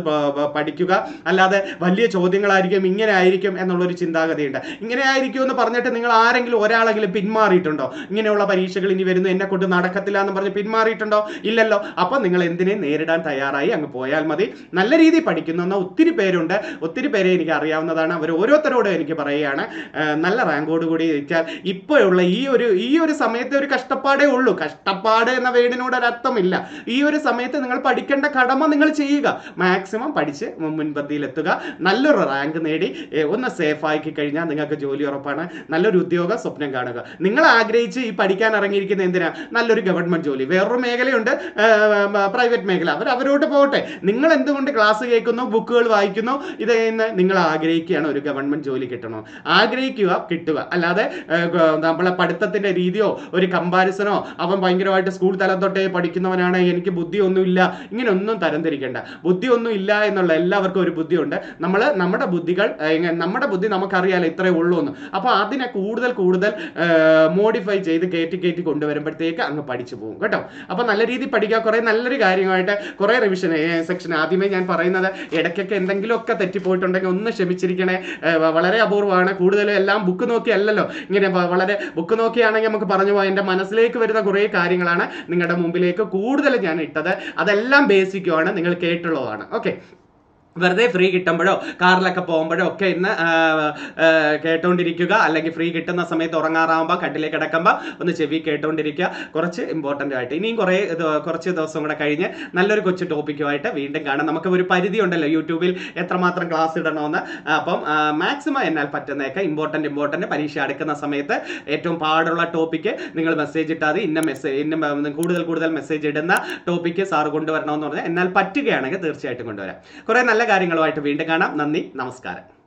പഠിക്കുക. അല്ലാതെ വലിയ ചോദ്യങ്ങളായിരിക്കും, ഇങ്ങനെ ആയിരിക്കും എന്നുള്ളൊരു ചിന്താഗതിയുണ്ട്. ഇങ്ങനെ ആയിരിക്കും എന്ന് പറഞ്ഞിട്ട് നിങ്ങൾ ആരെങ്കിലും ഒരാളെങ്കിലും പിന്മാറിയിട്ടുണ്ടോ? ഇങ്ങനെയുള്ള പരീക്ഷകൾ ഇനി വരുന്നു, എന്നെ കൊണ്ട് നടക്കത്തില്ല എന്ന് പറഞ്ഞ് പിന്മാറിയിട്ടുണ്ടോ? ഇല്ലല്ലോ. അപ്പൊ നിങ്ങൾ എന്തിനെ നേരിടാൻ തയ്യാറായി അങ്ങ് പോയാൽ മതി. നല്ല രീതിയിൽ പഠിക്കുന്ന ഒത്തിരി പേരുണ്ട്. ഒത്തിരി പേരെ എനിക്ക് അറിയാവുന്നതാണ്. അവർ ഓരോരുത്തരോടും എനിക്ക് പറയുകയാണ്, നല്ല റാങ്കോട് കൂടി വെച്ചാൽ ഇപ്പോഴുള്ള ഈ ഒരു സമയത്ത് ഒരു കഷ്ടപ്പാടേ ഉള്ളൂ. കഷ്ടപ്പാട് എന്ന വേടിനോട് ഒരർത്ഥമില്ല. ഈ ഒരു സമയത്ത് നിങ്ങൾ പഠിക്കേണ്ട കടമ നിങ്ങൾ ചെയ്യുക. മാക്സിമം പഠിച്ച് മുൻപന്തിയിലെത്തുക. നല്ലൊരു റാങ്ക് നേടി ഒന്ന് സേഫ് ആക്കി കഴിഞ്ഞാൽ നിങ്ങൾക്ക് ജോലി ഉറപ്പാണ്. നല്ലൊരു ഉദ്യോഗ സ്വപ്നം കാണുക. നിങ്ങൾ ആഗ്രഹിച്ച് ഈ പഠിക്കാൻ ഇറങ്ങിയിരിക്കുന്ന എന്തിനാ? നല്ലൊരു ഗവൺമെന്റ് ജോലി. വേറൊരു മേഖലയുണ്ട്, പ്രൈവറ്റ് മേഖല. അവരോട്ട് പോകട്ടെ. നിങ്ങൾ എന്തുകൊണ്ട് ക്ലാസ് കേൾക്കുന്നു, ബുക്കുകൾ വായിക്കുന്നു, ഇത് നിങ്ങൾ ആഗ്രഹിക്കുകയാണ് ഒരു ഗവൺമെന്റ് ജോലി കിട്ടണോ? ആഗ്രഹിക്കുക, കിട്ടുക. അല്ലാതെ നമ്മളെ പഠിത്തത്തിന്റെ രീതിയോ ഒരു കമ്പാരിസനോ അവൻ ഭയങ്കരമായിട്ട് സ്കൂൾ തലം തൊട്ടേ പഠിക്കുന്നവനാണ്, എനിക്ക് ബുദ്ധിയൊന്നുമില്ല, ഇങ്ങനെ ഒന്നും തരംതിരിക്കേണ്ട. ബുദ്ധിയൊന്നും ഇല്ല എന്നുള്ള എല്ലാവർക്കും ഒരു ബുദ്ധിയുണ്ട്. നമ്മുടെ ബുദ്ധി നമുക്കറിയാലോ ഇത്രയേ ഉള്ളൂ എന്ന്. അപ്പോൾ അതിനെ കൂടുതൽ മോഡിഫൈ ചെയ്ത് കയറ്റി കൊണ്ടുവരുമ്പോഴത്തേക്ക് അങ്ങ് പഠിച്ചു പോകും കേട്ടോ. അപ്പോൾ നല്ല രീതിയിൽ പഠിക്കുക. കുറേ നല്ലൊരു കാര്യമായിട്ട് കുറേ റിവിഷൻ സെക്ഷൻ ആദ്യമേ ഞാൻ പറയുന്നത്, ഇടയ്ക്കൊക്കെ എന്തെങ്കിലുമൊക്കെ തെറ്റിപ്പോയിട്ടുണ്ടെങ്കിൽ ഒന്ന് ക്ഷമിച്ചിരിക്കണേ. വളരെ അപൂർവമാണ്. കൂടുതലും എല്ലാം ബുക്ക് നോക്കിയല്ലല്ലോ. ഇങ്ങനെ വളരെ ബുക്ക് നോക്കിയാണെങ്കിൽ നമുക്ക് പറഞ്ഞു പോകാം. എൻ്റെ മനസ്സിലേക്ക് വരുന്ന കുറേ കാര്യങ്ങളാണ് നിങ്ങളുടെ മുമ്പിലേക്ക് കൂടുതൽ ഞാൻ ഇട്ടത്. അതെല്ലാം ബേസിക്കുമാണ്, നിങ്ങൾ കേട്ടുള്ളതാണ്. ഓക്കെ, വെറുതെ ഫ്രീ കിട്ടുമ്പോഴോ കാറിലൊക്കെ പോകുമ്പോഴോ ഒക്കെ ഇന്ന് കേട്ടോണ്ടിരിക്കുക. അല്ലെങ്കിൽ ഫ്രീ കിട്ടുന്ന സമയത്ത് ഉറങ്ങാറാകുമ്പോൾ കട്ടിലേക്ക് കിടക്കുമ്പോൾ ഒന്ന് ചെവി കേട്ടോണ്ടിരിക്കുക. കുറച്ച് ഇമ്പോർട്ടൻ്റ് ആയിട്ട് ഇനിയും കുറച്ച് ദിവസം കൂടെ കഴിഞ്ഞ് നല്ലൊരു കൊച്ചു ടോപ്പിക്കുമായിട്ട് വീണ്ടും കാണാം. നമുക്ക് ഒരു പരിധി ഉണ്ടല്ലോ യൂട്യൂബിൽ എത്രമാത്രം ക്ലാസ് ഇടണമെന്ന്. അപ്പം മാക്സിമം എന്നാൽ പറ്റുന്നതൊക്കെ ഇമ്പോർട്ടൻ്റ് പരീക്ഷ അടുക്കുന്ന സമയത്ത് ഏറ്റവും പാടുള്ള ടോപ്പിക്ക് നിങ്ങൾ മെസ്സേജ് ഇട്ടാൽ ഇന്ന കൂടുതൽ മെസ്സേജ് ഇടുന്ന ടോപ്പിക്ക് സാറ് കൊണ്ടുവരണമെന്ന് പറഞ്ഞാൽ എന്നാൽ പറ്റുകയാണെങ്കിൽ തീർച്ചയായിട്ടും കൊണ്ടുവരാം. കുറേ നല്ല കാര്യങ്ങളുമായിട്ട് വീണ്ടും കാണാം. നന്ദി, നമസ്കാരം.